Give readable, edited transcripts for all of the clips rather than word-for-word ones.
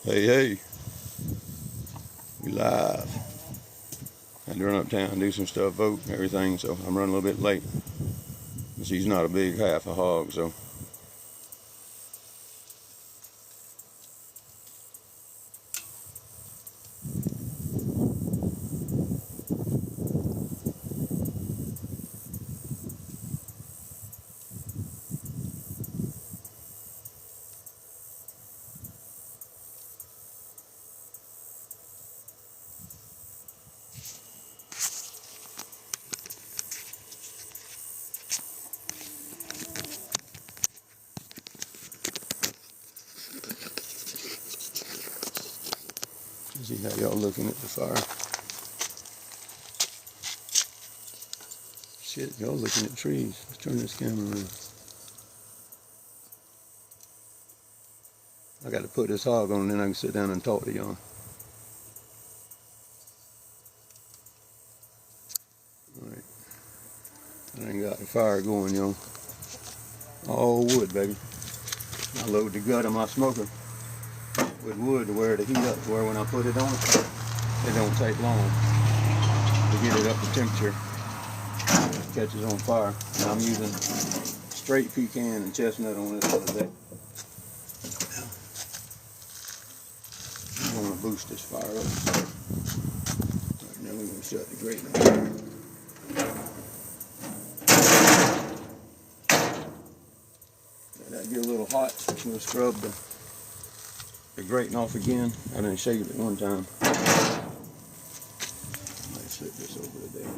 Hey, hey, we live. Had to run uptown and do some stuff, vote and everything, so I'm running a little bit late. She's not a big half a hog, so. See how y'all looking at the fire. Shit, y'all looking at trees. Let's turn this camera around. I got to put this hog on and then I can sit down and talk to y'all. Alright. I ain't got the fire going, y'all. All wood, baby. I load the gut of my smoker with wood to wear the heat up to where when I put it on, it don't take long to get it up to temperature. It catches on fire. And I'm using straight pecan and chestnut on this today. I'm going to boost this fire up. Right now we're going to shut the grate off. Let that get a little hot. We'll scrub the grating off again. I didn't shave it one time. Might slip this over to there.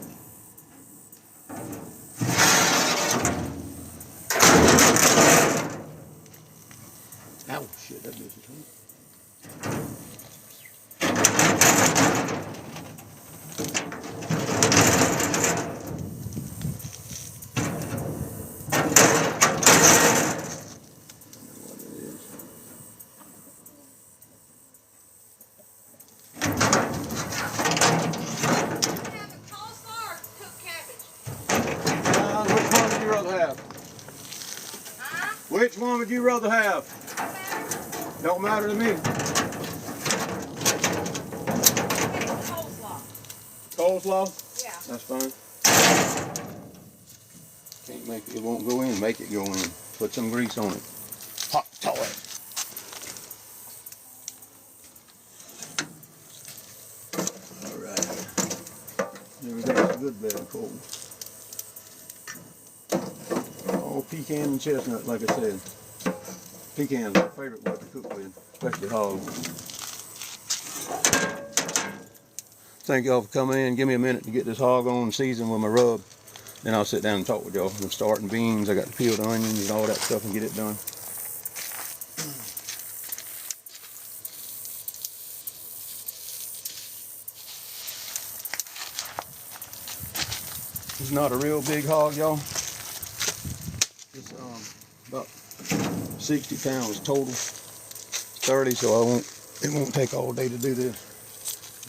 Ow, shit, that bitch is hot. Which one would you rather have? Don't matter to me. Coleslaw. Coleslaw? Yeah. That's fine. Can't make it, it won't go in. Make it go in. Put some grease on it. Hot toy. Alright. There we go. A good bed of coal. All pecan and chestnut, like I said. Pecan's my favorite one to cook with, especially hogs. Thank y'all for coming in. Give me a minute to get this hog on and season with my rub. Then I'll sit down and talk with y'all. I'm starting beans. I got to peel the onions and all that stuff and get it done. It's not a real big hog, y'all. It's about 60 pounds total. 30, so it won't take all day to do this.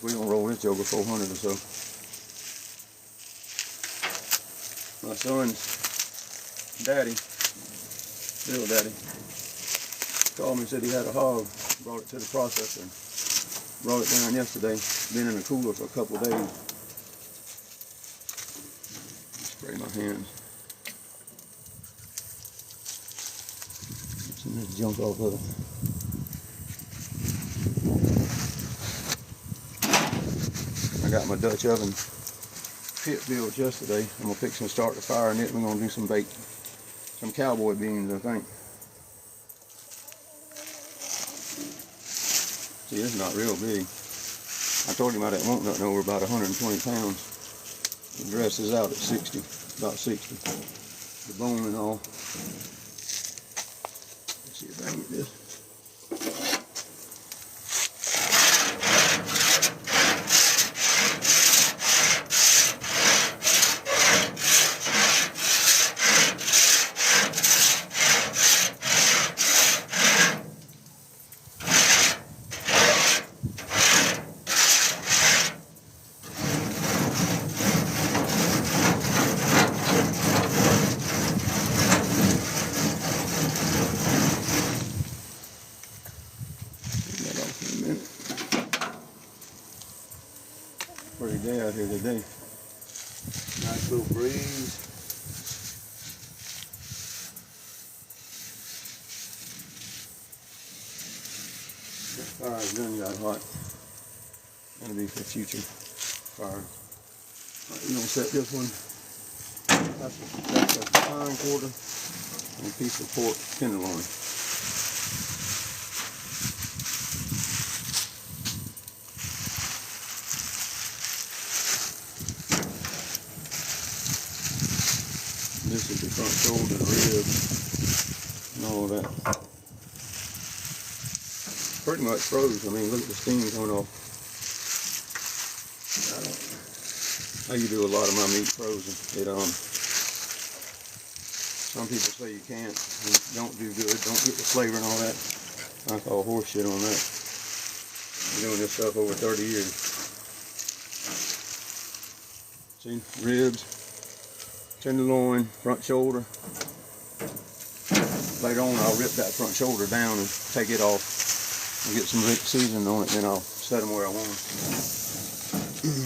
We're gonna roll this joker 400 or so. My son's daddy, little daddy, called me and said he had a hog. Brought it to the processor. Brought it down yesterday. Been in the cooler for a couple of days. Spray my hands. Get some of this junk off of it. I got my Dutch oven pit built yesterday. I'm gonna fix and start the fire in it. We're gonna do some cowboy beans, I think. See, it's not real big. I told him I didn't want nothing over about 120 pounds. The dress is out at 60, about 60. The bone and all. Let's see if I can get this. Good day out here today. Nice little breeze. That fire's done got hot. That'll be for future fire. Right, we're gonna set this one. That's a hind quarter and a piece of pork tenderloin. This is the front shoulder, the ribs, and all of that. Pretty much froze. I mean, look at the steam coming off. I used to do a lot of my meat frozen. Some people say you can't, and don't do good, don't get the flavor and all that. I call horse shit on that. I've been doing this stuff over 30 years. See, ribs, tenderloin, front shoulder. Later on I'll rip that front shoulder down and take it off and get some seasoning on it, then I'll set them where I want them.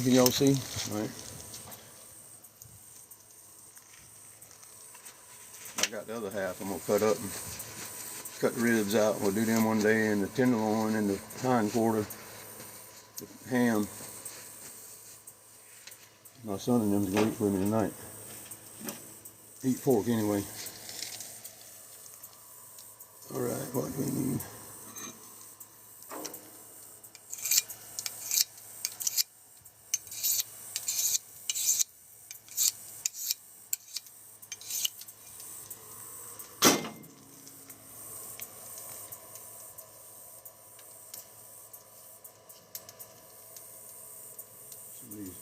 Can y'all see? All right. I got the other half I'm gonna cut up and cut the ribs out. We'll do them one day, and the tenderloin and the hind quarter, the ham. My son and them's gonna eat with me tonight. Eat pork anyway. Alright, what do we need? Some of these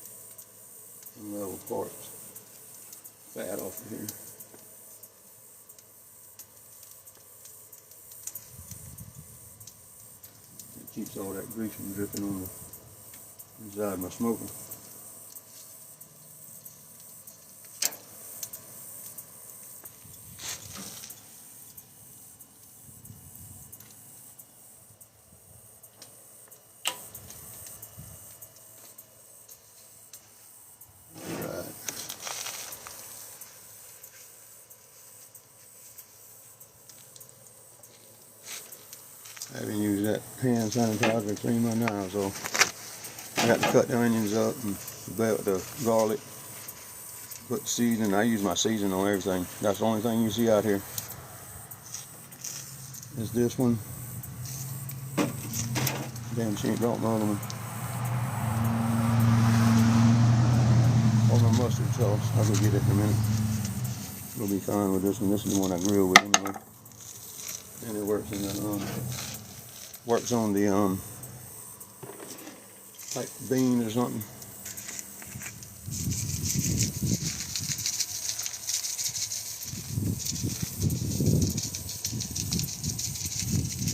unlevel parts. Fat off of here. Keeps all that grease from dripping on the inside of my smoker. Alright. I haven't used that hand sanitizer to clean my knives off. I got to cut the onions up and the garlic, put seasoning. I use my seasoning on everything. That's the only thing you see out here. Is this one. Damn, she ain't brought my other one. Or my mustard sauce. I'll go get it in a minute. We'll be fine with this one. This is the one I grill with anyway. And it works in the works on the like bean or something.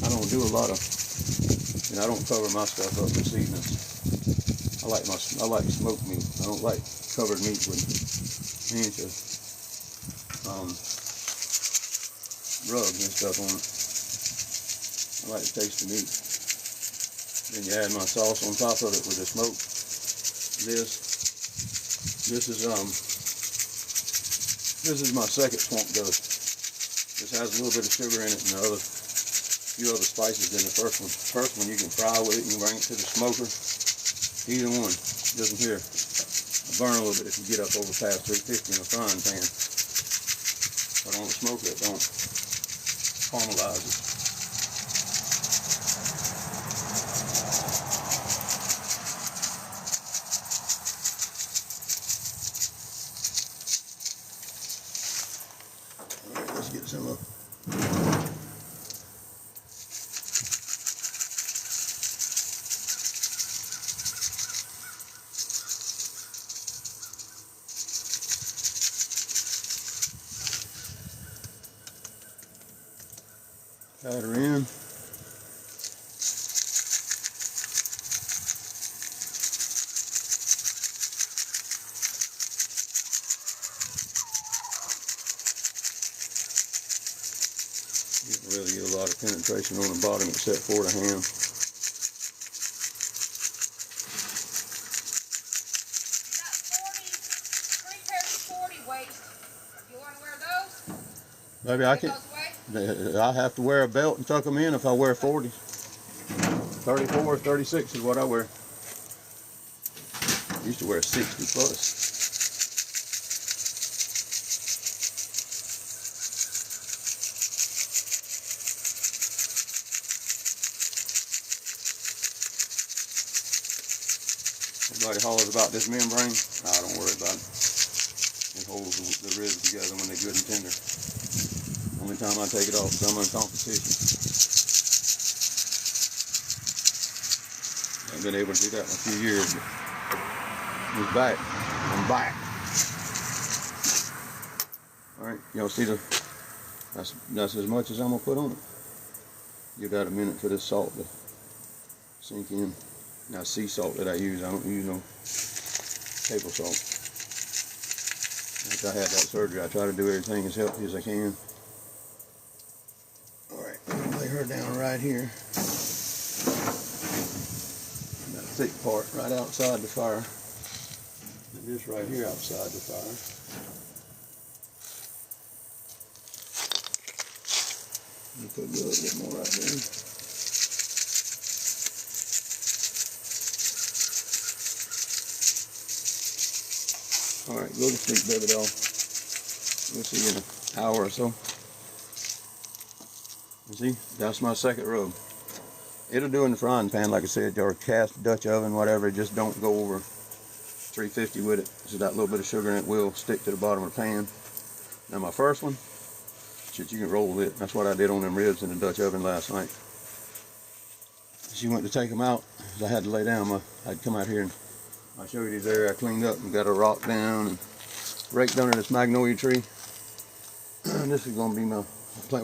I don't do a lot of, and I don't cover my stuff up with seasonings. I like smoked meat. I don't like covered meat with any rubs and stuff on it. I like to taste the meat. Then you add my sauce on top of it with the smoke. This is my second swamp dust. This has a little bit of sugar in it and a few other spices in the first one. First one you can fry with it, you can bring it to the smoker. Either one doesn't here. Burn a little bit if you get up over past 350 in a frying pan. But on the smoker it don't caramelize it. Alright, let's get some up. Pat her in. Didn't really get a lot of penetration on the bottom except for the ham. Maybe I can. I have to wear a belt and tuck them in if I wear 40s. 34, 36 is what I wear. Used to wear 60 plus. Everybody hollers about this membrane. I don't worry about it. It holds the ribs together when they're good and tender. Only time I take it off is I'm in competition. I've been able to do that in a few years. He's back. I'm back. Alright, y'all see that's as much as I'm gonna put on it. Give that a minute for this salt to sink in. Now sea salt that I use, I don't use no table salt. After I had that surgery, I try to do everything as healthy as I can. Alright, lay her down right here. That thick part right outside the fire. And this right here outside the fire. Let me put a little bit more right there. Alright, go to sleep, baby doll. We'll see you in an hour or so. You see, that's my second rub. It'll do in the frying pan, like I said, or cast Dutch oven, whatever. Just don't go over 350 with it. So that little bit of sugar in it will stick to the bottom of the pan. Now my first one, shit, you can roll it. That's what I did on them ribs in the Dutch oven last night. She went to take them out. I had to lay down. I'd come out here and I showed you this area I cleaned up and got a rock down and raked under this magnolia tree. This is going to be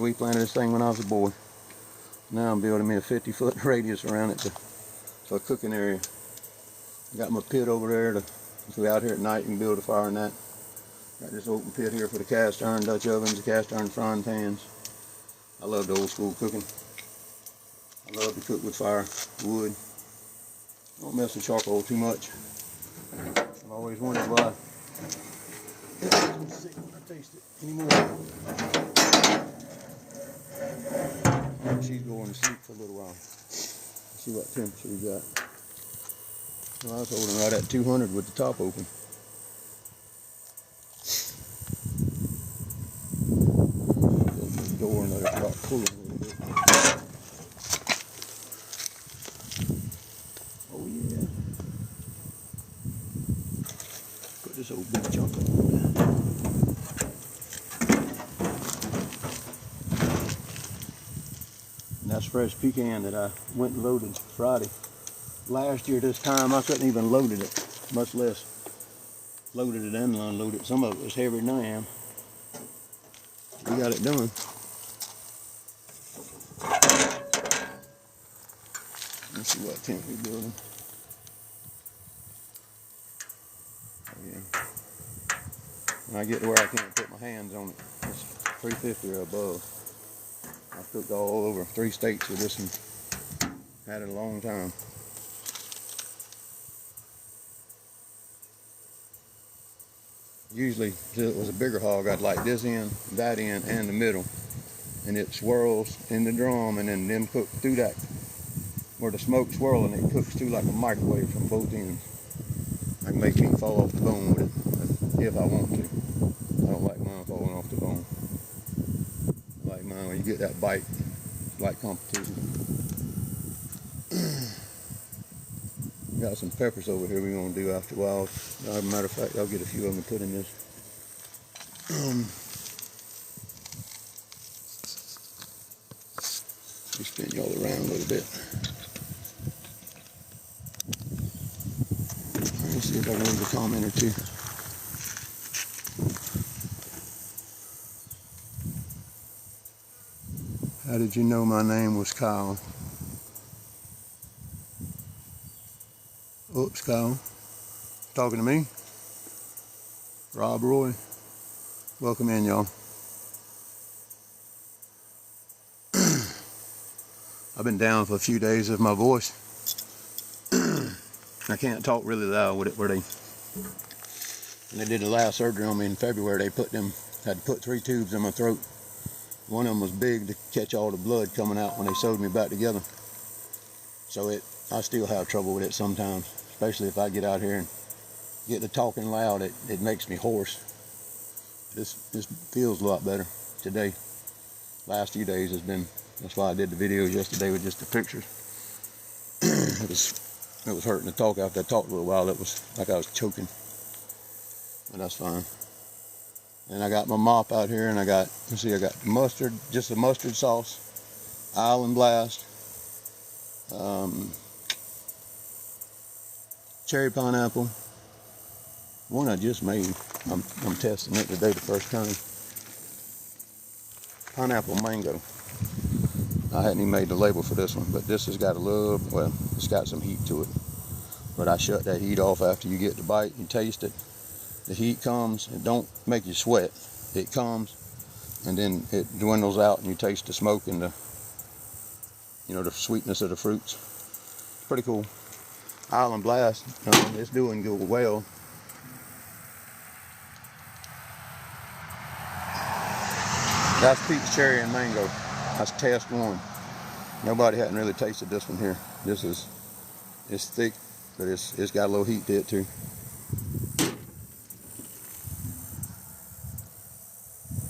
we planted this thing when I was a boy. Now I'm building me a 50-foot radius around it for a cooking area. Got my pit over there to go out here at night and build a fire in that. Got this open pit here for the cast iron Dutch ovens, the cast iron frying pans. I love the old school cooking. I love to cook with fire, wood. Don't mess with charcoal too much. I've always wondered why. Let's see when I taste it anymore. She's going to sleep for a little while. Let's see what temperature we got. Well, I was holding right at 200 with the top open. Open the door and let it start cooling a little bit. Oh yeah. Put this old big chunk on there. And that's fresh pecan that I went and loaded Friday. Last year this time I couldn't even load it, much less loaded it and unloaded it. Some of it was heavier than I am. We got it done. Let's see what tent we're building. Oh yeah. When I get to where I can't put my hands on it, it's 350 or above. I've cooked all over 3 states with this and had it a long time. Usually, if it was a bigger hog, I'd like this end, that end, and the middle. And it swirls in the drum and then them cook through that. Where the smoke's swirling, it cooks through like a microwave from both ends. I can make meat fall off the bone with it, if I want to. I don't like mine falling off the bone. I like mine when you get that bite, it's like competition. Got some peppers over here we're going to do after a while. As a matter of fact, I'll get a few of them and put in this. Let me spin y'all around a little bit. Let's see if I can leave a comment or two. How did you know my name was Kyle? Oops, Kyle. Talking to me? Rob Roy. Welcome in, y'all. I've been down for a few days with my voice. I can't talk really loud with it. When they did the last surgery on me in February, they had to put 3 tubes in my throat. one of them was big to catch all the blood coming out when they sewed me back together. So I still have trouble with it sometimes, especially if I get out here and get to talking loud. It makes me hoarse. This feels a lot better today. Last few days has been, that's why I did the videos yesterday with just the pictures. It was hurting to talk after I talked a little while. It was like I was choking, but that's fine. And I got my mop out here, and I got mustard, just a mustard sauce, Island Blast, cherry pineapple, one I just made. I'm testing it today the first time. Pineapple mango. I hadn't even made the label for this one, but this has got a little, well, it's got some heat to it. But I shut that heat off after you get the bite. You taste it. The heat comes. It don't make you sweat. It comes, and then it dwindles out, and you taste the smoke and the, the sweetness of the fruits. Pretty cool. Island Blast. It's doing good well. That's peach, cherry, and mango. That's test one. Nobody hadn't really tasted this one here. It's thick, but it's got a little heat to it too.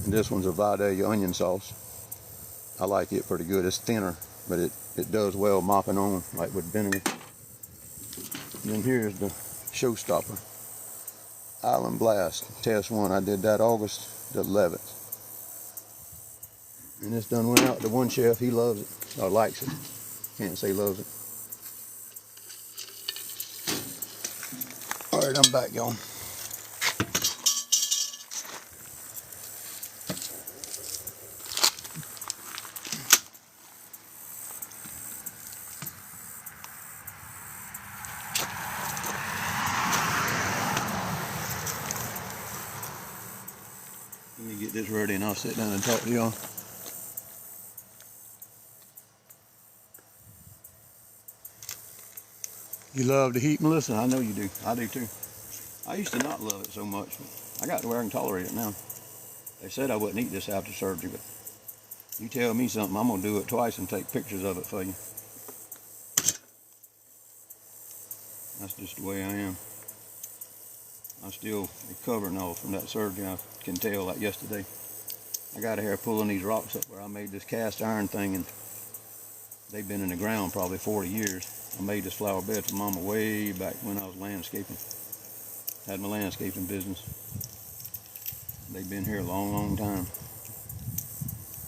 And this one's a Vidalia onion sauce. I like it pretty good. It's thinner, but it does well mopping on, like with vinegar. And then here's the showstopper. Island Blast, test one. I did that August the 11th. And this done went out to one chef. He loves it, or likes it. Can't say loves it. All right, I'm back, y'all. Let me get this ready and I'll sit down and talk to y'all. You love the heat, Melissa? I know you do. I do too. I used to not love it so much. I got to where I can tolerate it now. They said I wouldn't eat this after surgery, but you tell me something, I'm going to do it twice and take pictures of it for you. That's just the way I am. I'm still recovering all from that surgery. I can tell, like yesterday. I got here pulling these rocks up where I made this cast iron thing, and they've been in the ground probably 40 years. I made this flower bed for Mama way back when I was landscaping. Had my landscaping business. They've been here a long, long time.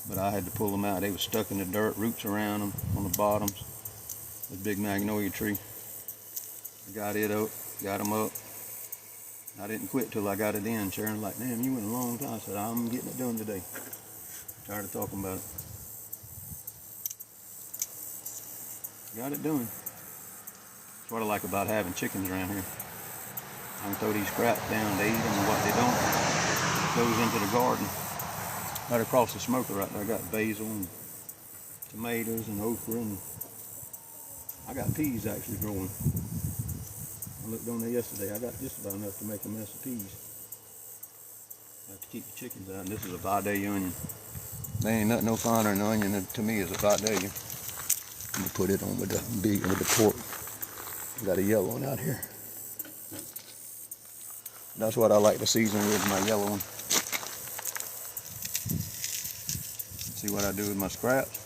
But I had to pull them out. They were stuck in the dirt, roots around them on the bottoms. This big magnolia tree. I got it up, got them up. I didn't quit till I got it in. Sharon's like, damn, you went a long time. I said, I'm getting it done today. Tired of talking about it. Got it done. That's what I like about having chickens around here. I can throw these scraps down, they eat them, and what they don't goes into the garden. Right across the smoker right there, I got basil and tomatoes and okra, and I got peas actually growing. I looked on there yesterday, I got just about enough to make a mess of peas. I have to keep the chickens out, and this is a Vidalia onion. There ain't nothing no finer than an onion to me is a Vidalia. I'm gonna put it on with the pork. Got a yellow one out here. That's what I like to season with, my yellow one. See what I do with my scraps?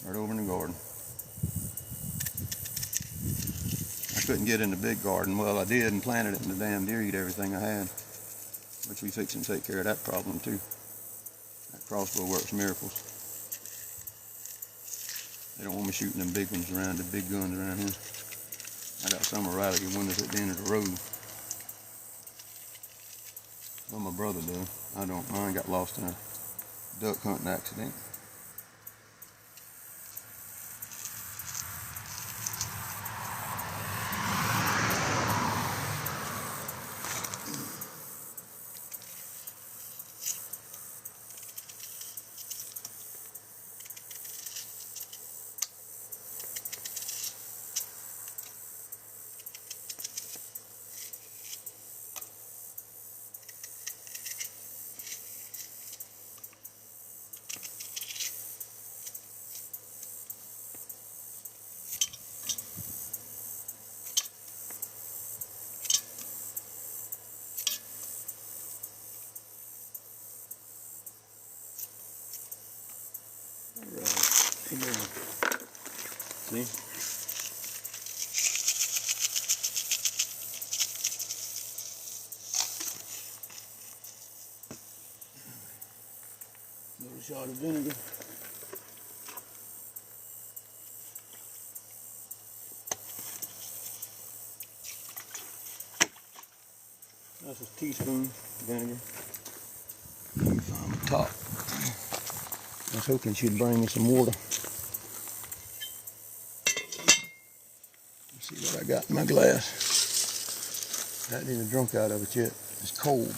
Right over in the garden. I couldn't get in the big garden. Well, I did and planted it, and the damn deer eat everything I had. Which we fix and take care of that problem too. That crossbow works miracles. They don't want me shooting them big ones around, the big guns around here. I got some right at your windows at the end of the road. Well, my brother does. I don't. Mine got lost in a duck hunting accident. see? Little shot of vinegar. That's a teaspoon vinegar. On the top. I was hoping she'd bring me some water. Let's see what I got in my glass. I haven't even drunk out of it yet. It's cold.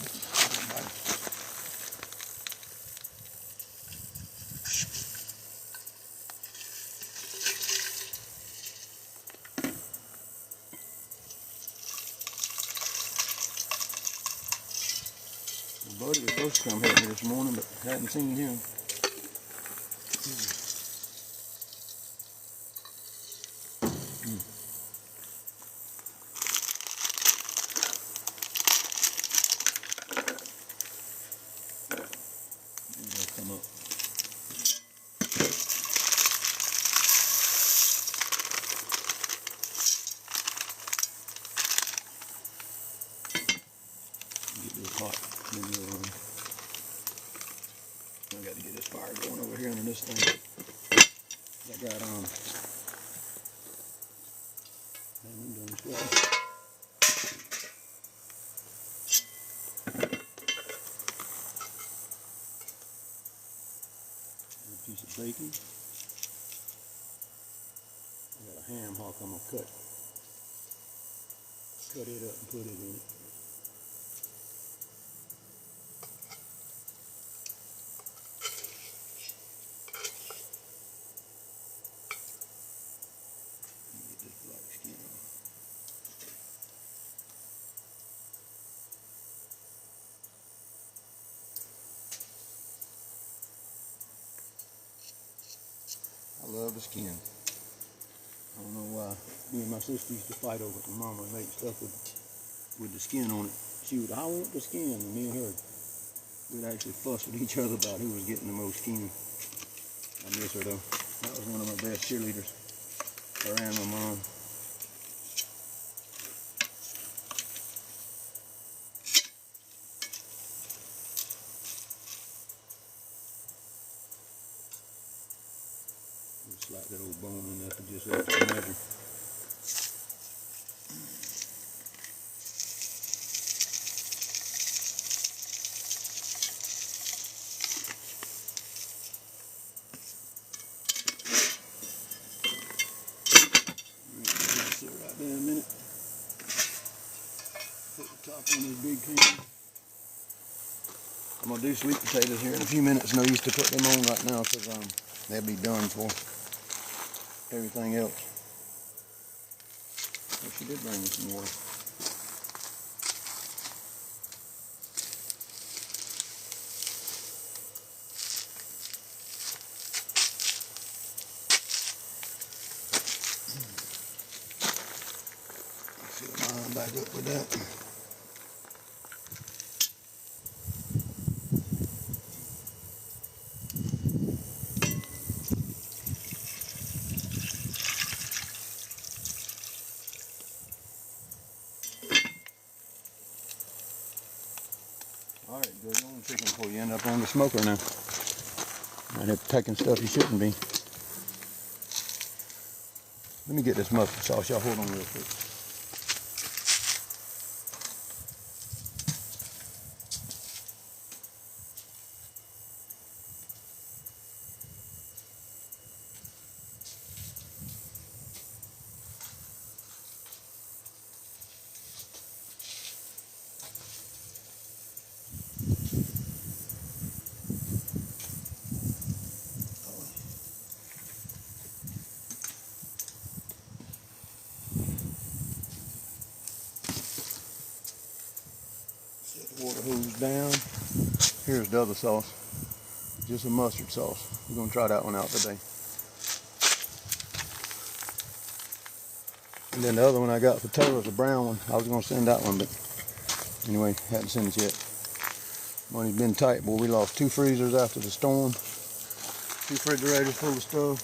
Buddy was supposed to come help me this morning, but hadn't seen him. He'll come up. Get this hot. I got to get this fire going over here under this thing. I got I'm doing this well. A piece of bacon. I got a ham hock I'm gonna cut it up and put it in it. I love the skin. I don't know why. Me and my sister used to fight over it. My mama would make stuff with the skin on it. She would, I want the skin. And me and her, we'd actually fuss with each other about who was getting the most skin. I miss her though. That was one of my best cheerleaders. Her and my mom. Slap that old bone in there for just extra measure. Sit right there a minute. Put the top on this big pan. I'm gonna do sweet potatoes here in a few minutes. No use to put them on right now because they'll be done for everything else. Oh, she did bring me some water. Fill mine back up with that. Alright, go on chicken before you end up on the smoker now. Might have taken stuff you shouldn't be. Let me get this mustard sauce. Y'all hold on real quick. Water hose down. Here's the other sauce. Just a mustard sauce. We're going to try that one out today. And then the other one I got for Taylor's the brown one. I was going to send that one, but anyway, hadn't sent it yet. Money's been tight, boy. We lost 2 freezers after the storm. 2 refrigerators full of stuff.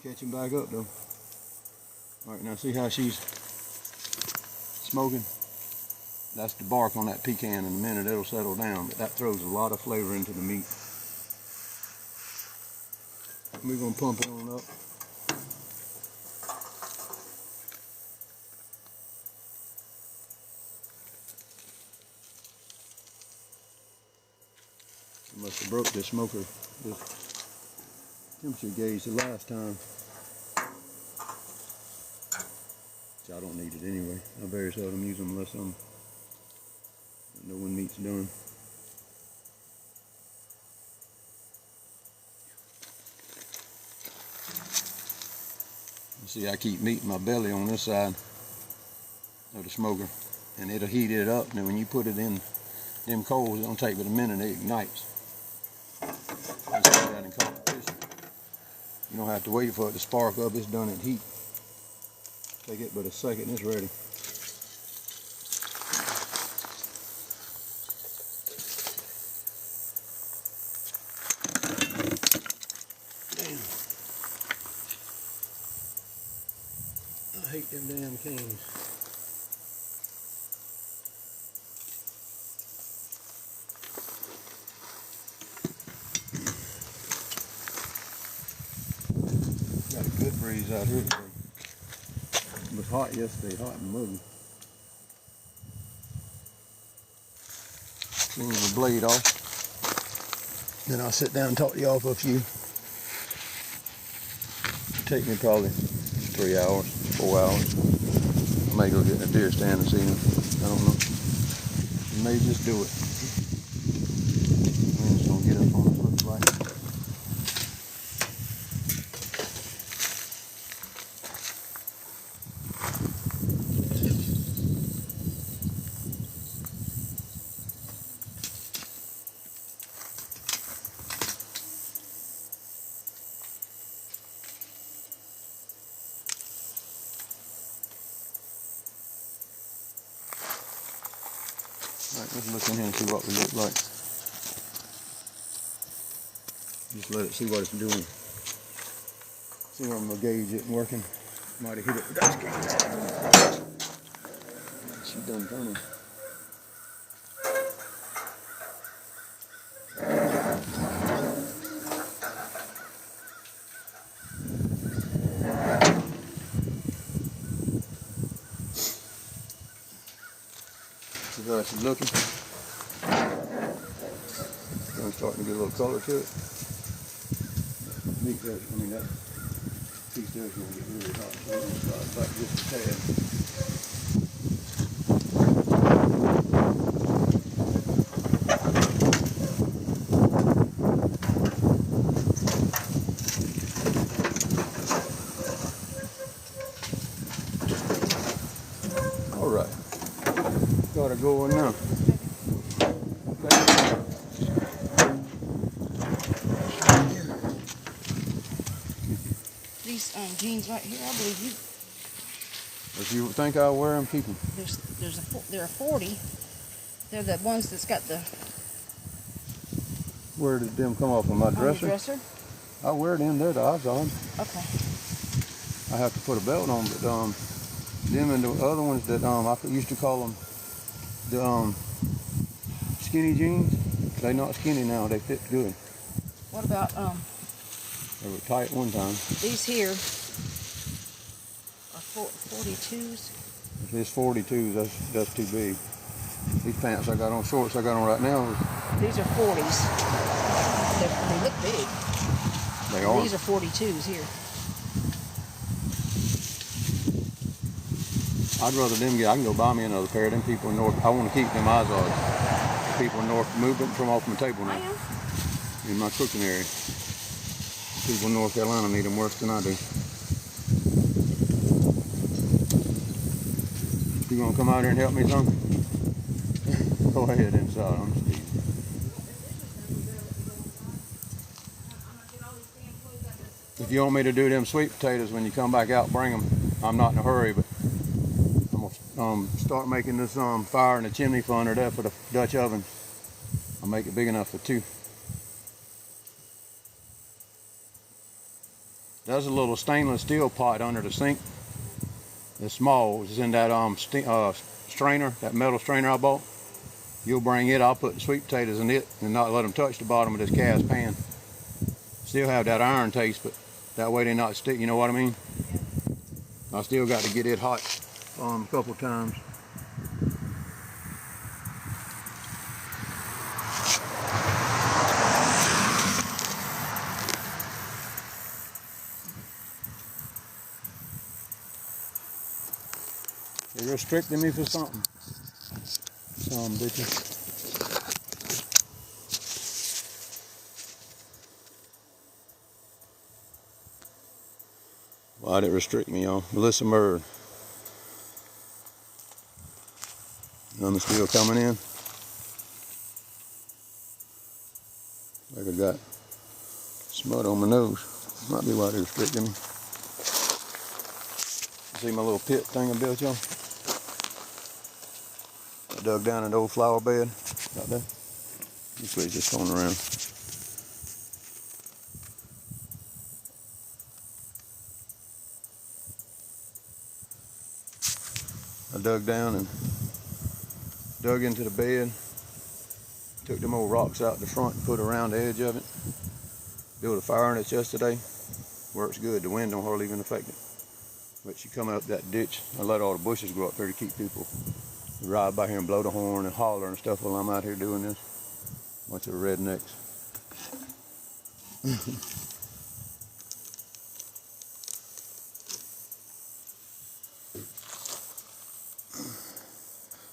Catching back up though. Alright, now see how she's smoking? That's the bark on that pecan. In a minute it'll settle down, but that throws a lot of flavor into the meat. We're gonna pump it on up. I must have broke this smoker, this temperature gauge the last time. Which I don't need it anyway. I very seldom use them unless I know when meat's done. You see, I keep meat in my belly on this side of the smoker, and it'll heat it up. And then when you put it in them coals, it don't take but a minute, it ignites. Just put that in competition. You don't have to wait for it to spark up. It's done at heat. Take it but a second, it's ready. Damn. I hate them damn canes. Got a good breeze out here today. It was hot yesterday, hot and muggy. Clean the blade off. Then I'll sit down and talk to y'all for a few. Take me probably 3 hours, 4 hours. I may go get in a deer stand and see them. I don't know. I may just do it. I'm just gonna get up on this little light. Alright, let's look in here and see what we look like. Just let it see what it's doing. See where I'm gonna gauge it working. Might have hit it with that gauge. She done turning. See how she's looking. It's starting to get a little color to it. Meat that, I mean that piece there is going to get really hot. So I'm going to start back just a tad. All right, got it going now. These jeans right here, I believe you. If you think I'll wear them, keep them. There are 40. They're the ones that's got the. Where did them come off of my dresser? Dresser? I wear them. They're the Ozod. Okay. I have to put a belt on, but them and the other ones that I used to call them the skinny jeans. They're not skinny now. They fit good. What about They were tight one time. these here? Are 42s? If it's 42s, that's too big. These pants I got on, shorts I got on right now. These are 40s. They look big. They are. These are 42s here. I'd rather them get. I can go buy me another pair. Them people in North. I want to keep them Ozards. People in North, move them from off my table now. I am. In my cooking area. People in North Carolina need them worse than I do. You gonna come out here and help me, son? Go ahead inside. I'm Steve. If you want me to do them sweet potatoes when you come back out, bring them. I'm not in a hurry, but I'm gonna start making this fire in the chimney funder there for the Dutch oven. I'll make it big enough for 2. There's a little stainless steel pot under the sink. It's small. It's in that strainer, that metal strainer I bought. You'll bring it. I'll put the sweet potatoes in it and not let them touch the bottom of this cast pan. Still have that iron taste, but that way they not stick. You know what I mean? I still got to get it hot a couple times. They're restricting me for something. Some bitches. Why'd it restrict me, y'all? Melissa Murd. None still coming in. Like I got smut on my nose. Might be why they're restricting me. See my little pit thing I built, y'all? I dug down an old flower bed out there. This way just going around. I dug down and dug into the bed. Took them old rocks out the front and put around the edge of it. Built a fire in it yesterday. Works good. The wind don't hardly even affect it. But you come up that ditch, I let all the bushes grow up there to keep people ride by here and blow the horn and holler and stuff while I'm out here doing this. Bunch of rednecks.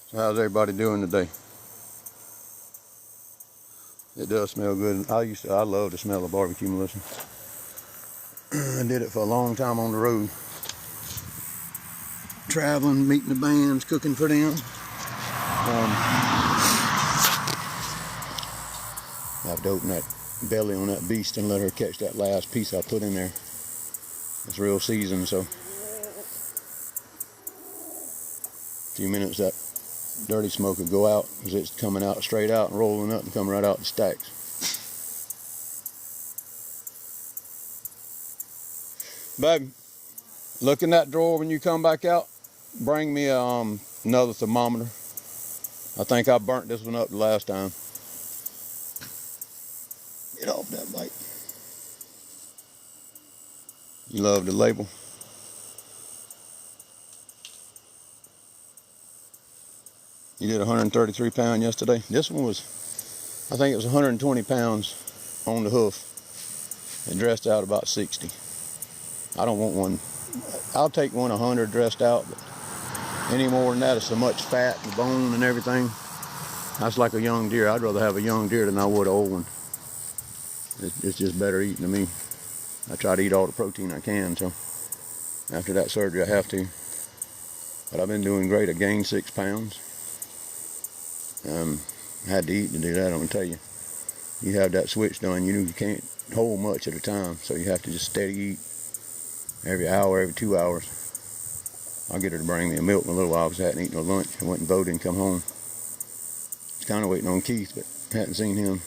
So how's everybody doing today? It does smell good. I love the smell of barbecue, Melissa. I did it for a long time on the road. Traveling, meeting the bands, cooking for them. I have to open that belly on that beast and let her catch that last piece I put in there. It's real seasoned, so. A few minutes that dirty smoke will go out as it's coming out straight out and rolling up and coming right out the stacks. Babe, look in that drawer when you come back out. Bring me another thermometer. I think I burnt this one up the last time. Get off that bite. You love the label. You did 133 pounds yesterday. This one was, I think it was 120 pounds on the hoof. It dressed out about 60. I don't want one. I'll take one 100 dressed out, but any more than that, it's so much fat and bone and everything. That's like a young deer. I'd rather have a young deer than I would an old one. It's just better eating to me. I try to eat all the protein I can, so after that surgery I have to. But I've been doing great. I gained 6 pounds. I had to eat to do that, I'm gonna tell you. You have that switch done, you can't hold much at a time, so you have to just steady eat every hour, every 2 hours. I'll get her to bring me a milk in a little while because I hadn't eaten no lunch. I went and voted and come home. I was kind of waiting on Keith, but hadn't seen him.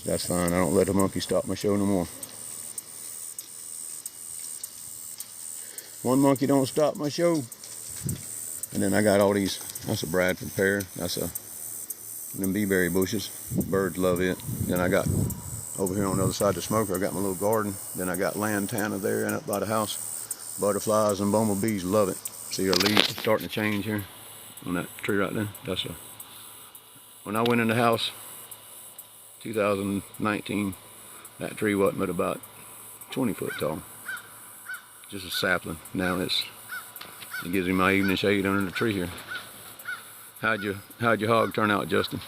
That's fine. I don't let the monkey stop my show no more. One monkey don't stop my show. And then I got all these. That's a Bradford pear. That's them beeberry bushes. Birds love it. Then I got over here on the other side of the smoker, I got my little garden. Then I got lantana there and up by the house. Butterflies and bumblebees love it. See our leaves starting to change here on that tree right there. When I went in the house, 2019, that tree wasn't but about 20 foot tall. Just a sapling. Now it gives me my evening shade under the tree here. How'd your hog turn out, Justin?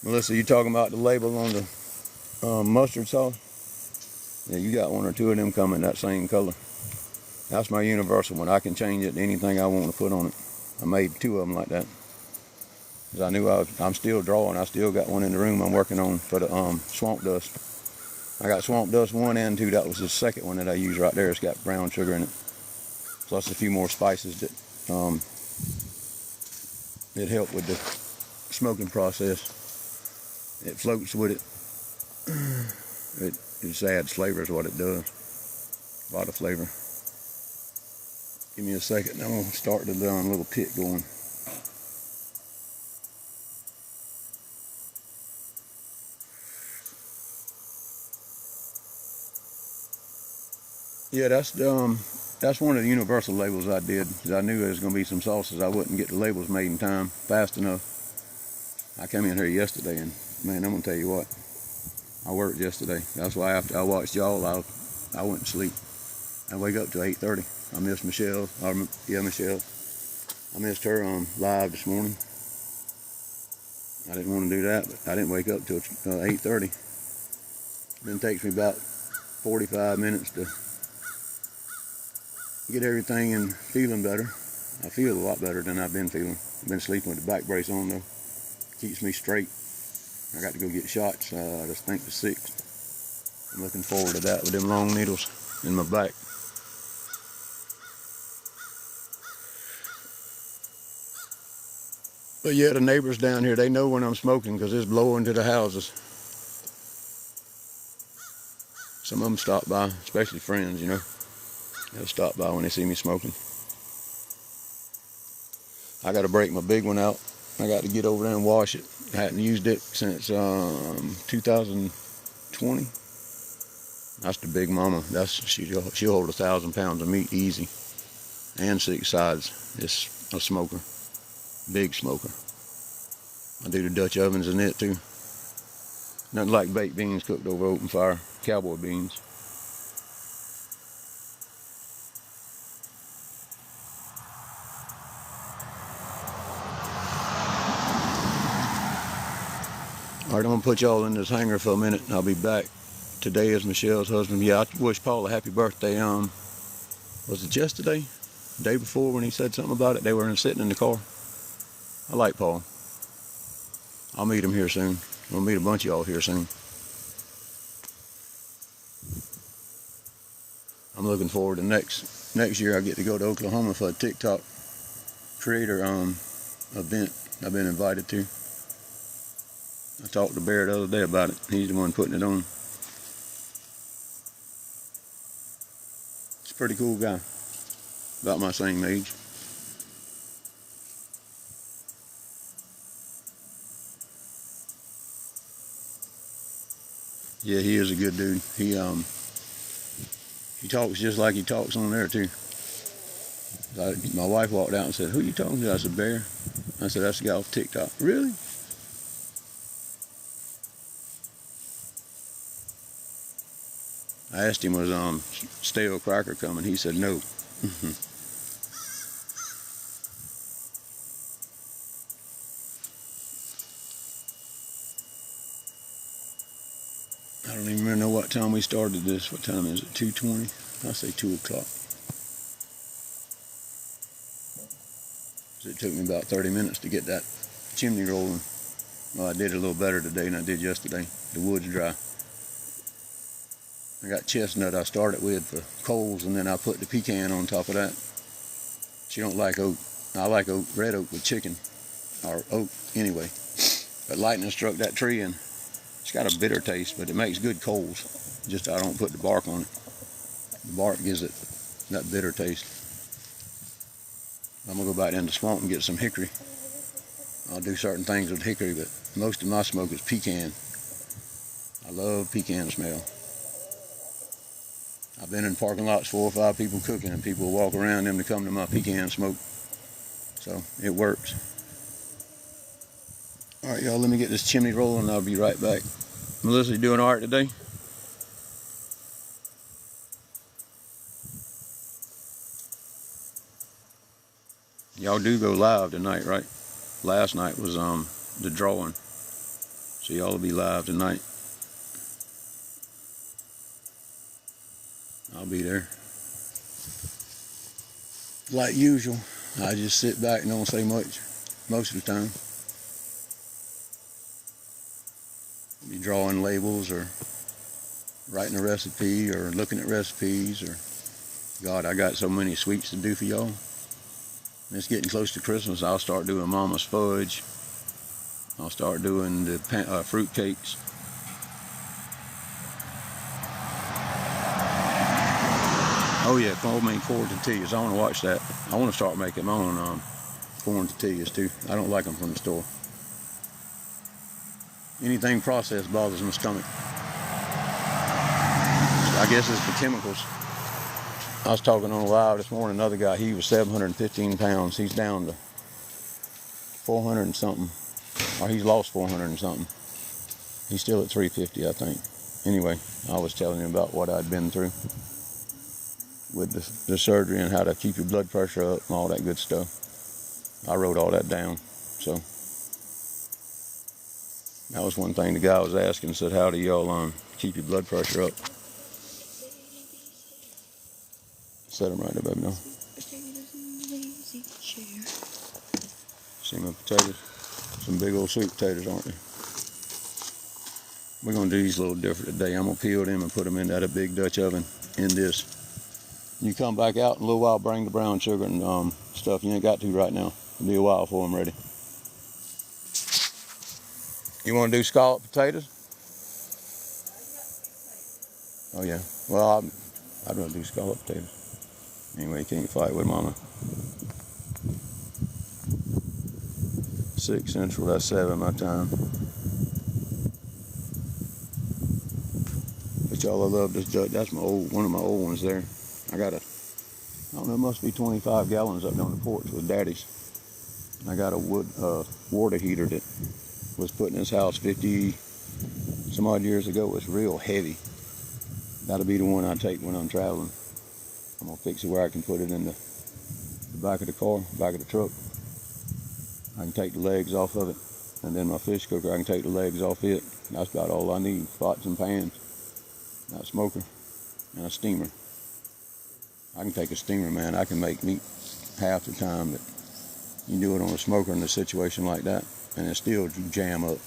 Melissa, you talking about the label on the mustard sauce? Yeah, you got one or two of them coming that same color. That's my universal one. I can change it to anything I want to put on it. I made 2 of them like that. 'Cause I knew I'm still drawing. I still got one in the room I'm working on for the swamp dust. I got swamp dust 1 and 2. That was the second one that I used right there. It's got brown sugar in it, plus a few more spices that it helped with the smoking process. It floats with it. It just adds flavor is what it does. A lot of flavor. Give me a second. I'm gonna start the little pit going. Yeah, that's one of the universal labels I did, because I knew there was going to be some sauces I wouldn't get the labels made in time, fast enough. I came in here yesterday, and man, I'm going to tell you what, I worked yesterday. That's why after I watched y'all, I went to sleep. I wake up till 8:30. I missed Michelle. Michelle. I missed her live this morning. I didn't want to do that, but I didn't wake up till 8:30. Then it takes me about 45 minutes to get everything and feeling better. I feel a lot better than I've been feeling. I've been sleeping with the back brace on though. Keeps me straight. I got to go get shots, I just think the 6th. I'm looking forward to that with them long needles in my back. But yeah, the neighbors down here, they know when I'm smoking because it's blowing to the houses. Some of them stop by, especially friends, you know. They'll stop by when they see me smoking. I got to break my big one out. I got to get over there and wash it. I hadn't used it since 2020. That's the big mama. She'll hold 1,000 pounds of meat easy, and 6 sides. It's a smoker, big smoker. I do the Dutch ovens in it too. Nothing like baked beans cooked over open fire, cowboy beans. All right, I'm gonna put y'all in this hanger for a minute, and I'll be back. Today is Michelle's husband. Yeah, I wish Paul a happy birthday. Was it yesterday? The day before when he said something about it? They were sitting in the car. I like Paul. I'll meet him here soon. We'll meet a bunch of y'all here soon. I'm looking forward to next year. I get to go to Oklahoma for a TikTok creator event I've been invited to. I talked to Bear the other day about it. He's the one putting it on. He's a pretty cool guy. About my same age. Yeah, he is a good dude. He talks just like he talks on there too. My wife walked out and said, "Who you talking to?" I said, "Bear." I said, "That's the guy off TikTok." Really? I asked him, was stale cracker coming? He said no. I don't even know what time we started this. What time is it? 2:20? I say 2 o'clock. It took me about 30 minutes to get that chimney rolling. Well, I did a little better today than I did yesterday. The wood's dry. I got chestnut I started with for coals, and then I put the pecan on top of that. She don't like oak. I like oak, red oak with chicken, or oak anyway. But lightning struck that tree, and it's got a bitter taste, but it makes good coals. Just I don't put the bark on it. The bark gives it that bitter taste. I'm gonna go back in the swamp and get some hickory. I'll do certain things with hickory, but most of my smoke is pecan. I love pecan smell. I've been in parking lots, 4 or 5 people cooking, and people walk around them to come to my pecan smoke. So it works. All right, y'all, let me get this chimney rolling, and I'll be right back. Melissa, you doing all right today? Y'all do go live tonight, right? Last night was the drawing, so y'all will be live tonight. I'll be there. Like usual, I just sit back and don't say much most of the time. drawing labels or writing a recipe or looking at recipes. Or God, I got so many sweets to do for y'all. It's getting close to Christmas. I'll start doing Mama's fudge. I'll start doing the fruit cakes. Oh yeah, homemade corn tortillas. I want to watch that. I want to start making my own corn tortillas too. I don't like them from the store. Anything processed bothers my stomach. I guess it's the chemicals. I was talking on live this morning, another guy, he was 715 pounds. He's down to 400 and something. Or he's lost 400 and something. He's still at 350, I think. Anyway, I was telling him about what I'd been through with the surgery and how to keep your blood pressure up and all that good stuff. I wrote all that down. So that was one thing the guy was asking, said, how do y'all keep your blood pressure up? Set them right there, baby, now. See my potatoes? Some big old sweet potatoes, aren't they? We're going to do these a little different today. I'm going to peel them and put them in that big Dutch oven in this. You come back out in a little while, bring the brown sugar and stuff. You ain't got to right now. It'll be a while before I'm ready. You want to do scalloped potatoes? Oh, yeah. Well, I'd rather do scalloped potatoes. Anyway, you can't fight with Mama. 6 Central, that's 7 my time. But y'all, I love this Dutch. That's one of my old ones there. I got I don't know, it must be 25 gallons up on the porch with Daddy's. I got a wood water heater that was put in this house 50 some odd years ago. It was real heavy. That'll be the one I take when I'm traveling. I'm gonna fix it where I can put it in the back of the car, back of the truck. I can take the legs off of it, and then my fish cooker, I can take the legs off it. That's about all I need. Pots and pans, a smoker, and a steamer. I can take a steamer, man. I can make meat half the time, but you do it on a smoker in a situation like that, and it still jam up.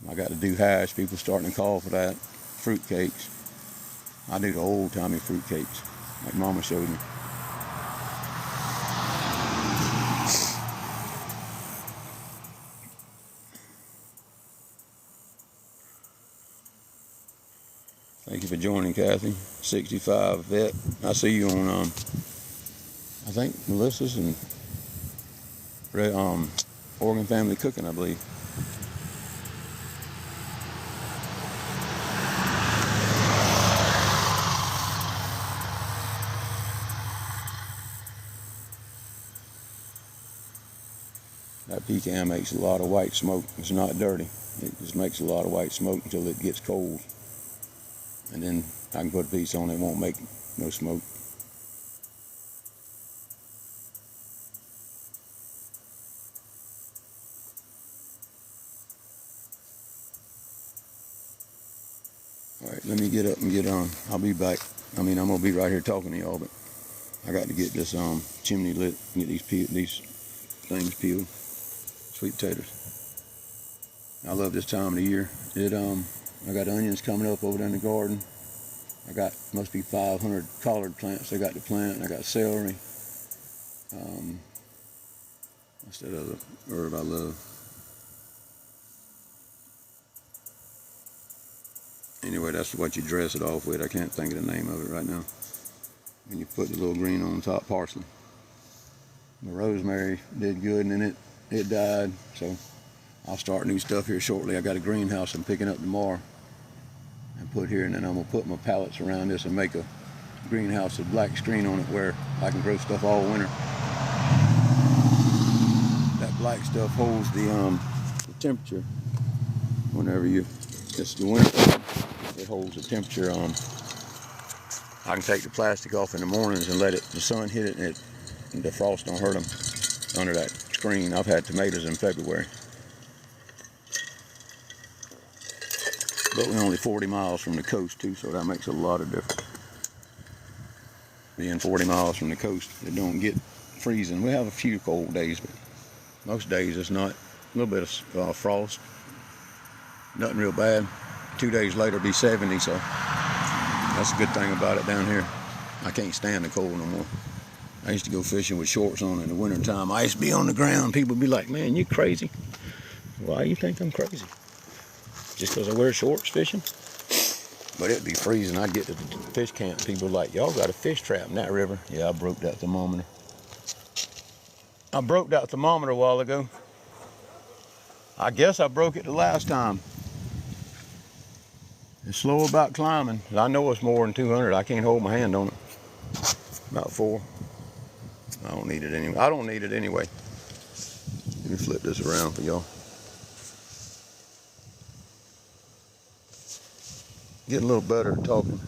I got to do hash. People starting to call for that. Fruit cakes. I do the old-timey fruit cakes, like Mama showed me. Thank you for joining, Kathy. 65 vet. I see you on, I think Melissa's and Oregon Family Cooking, I believe. That pecan makes a lot of white smoke. It's not dirty. It just makes a lot of white smoke until it gets cold. And then I can put a piece on it, it won't make no smoke. All right, let me get up and get on. I'll be back. I mean, I'm gonna be right here talking to y'all, but I got to get this chimney lit, get these things peeled. Sweet potatoes. I love this time of the year. I got onions coming up over there in the garden. I got must be 500 collard plants I got to plant. I got celery. What's that other herb I love? Anyway, that's what you dress it off with. I can't think of the name of it right now. When you put the little green on top, parsley. The rosemary did good, and then it died. So I'll start new stuff here shortly. I got a greenhouse I'm picking up tomorrow and put here, and then I'm gonna put my pallets around this and make a greenhouse with black screen on it where I can grow stuff all winter. That black stuff holds the temperature. Whenever it's the winter, it holds the temperature. I can take the plastic off in the mornings and let the sun hit it, and the frost don't hurt them under that screen. I've had tomatoes in February. But we're only 40 miles from the coast too, so that makes a lot of difference. Being 40 miles from the coast, it don't get freezing. We have a few cold days, but most days it's not A little bit of frost. Nothing real bad. 2 days later, it'll be 70, so that's a good thing about it down here. I can't stand the cold no more. I used to go fishing with shorts on in the wintertime. I used to be on the ground. People would be like, man, you crazy. Why you think I'm crazy? Just because I wear shorts fishing? But it'd be freezing. I'd get to the fish camp. People were like, y'all got a fish trap in that river. Yeah, I broke that thermometer. I broke that thermometer a while ago. I guess I broke it the last time. It's slow about climbing. I know it's more than 200. I can't hold my hand on it. About 4. I don't need it anyway. I don't need it anyway. Let me flip this around for y'all. Getting a little better at talking.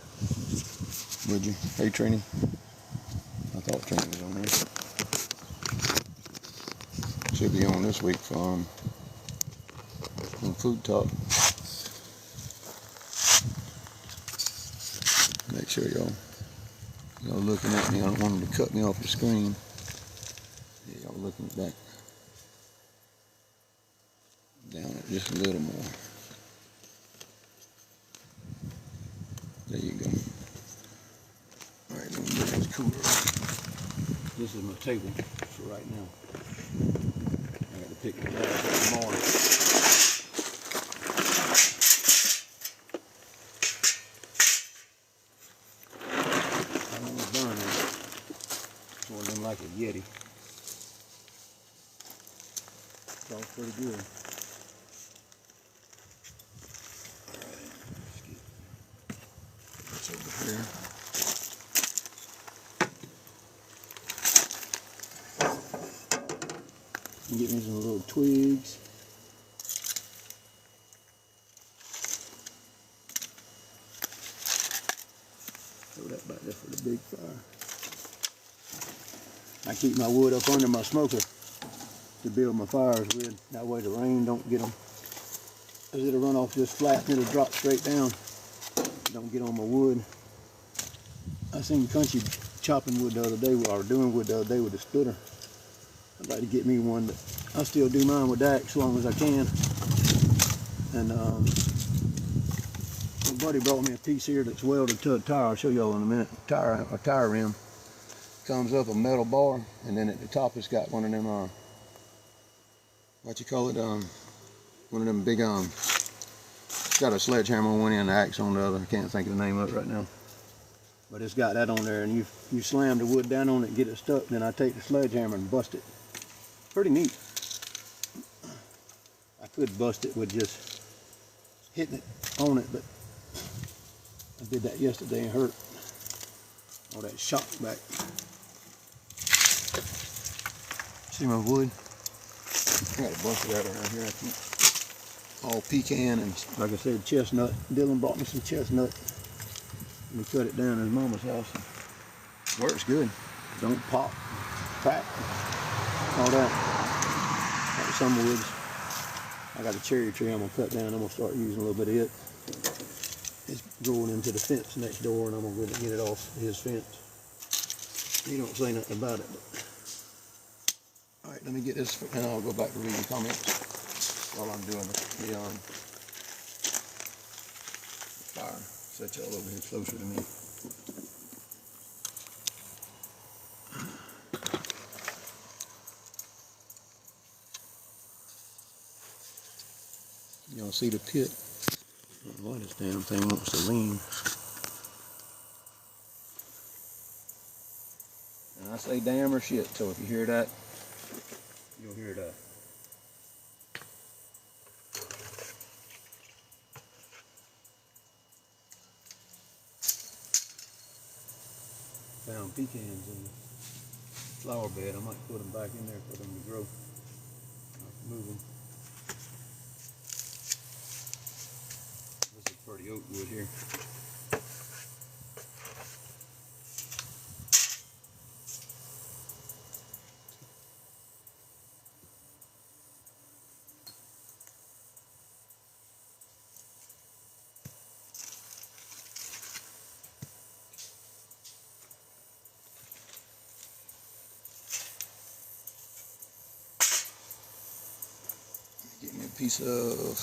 Would you? Hey, Trini. I thought Trini was on there. Should be on this week on Food Talk. Make sure y'all looking at me. I don't want them to cut me off the screen. Yeah, y'all looking back down it just a little more. There you go. All right, let me get this cooler. This is my table for right now. I got to pick it up tomorrow. More than like a Yeti. It's all pretty good. Alright, let's get this over here. And get me some little twigs. Throw that back there for the big fire. I keep my wood up under my smoker to build my fires with. That way the rain don't get them. Because it'll run off just flat and it'll drop straight down. Don't get on my wood. I seen Country chopping wood the other day, or doing wood the other day with a splitter. I'd like to get me one, but I still do mine with that as long as I can. And my buddy brought me a piece here that's welded to a tire. I'll show y'all in a minute. A tire rim. Comes up a metal bar, and then at the top it's got one of them what you call it, one of them big it's got a sledgehammer on one end, the axe on the other. I can't think of the name of it right now, but it's got that on there, and you slam the wood down on it and get it stuck. Then I take the sledgehammer and bust it. Pretty neat. I could bust it with just hitting it on it, but I did that yesterday and hurt. All that shock back. See my wood? I got a bunch of that around here. I keep all pecan and, like I said, chestnut. Dylan brought me some chestnut. We cut it down at his mama's house. Works good. Don't pop, crack, all that. Like some woods. I got a cherry tree I'm gonna cut down. I'm gonna start using a little bit of it. It's growing into the fence next door, and I'm gonna get it off his fence. He don't say nothing about it. But. All right, let me get this, and I'll go back to reading comments while I'm doing the fire. Set y'all over here closer to me. Y'all see the pit? I don't know why this damn thing wants to lean. And I say damn or shit, so if you hear that, you'll hear that. Found pecans in the flower bed. I might put them back in there for them to grow. Move them. This is pretty oak wood here. piece of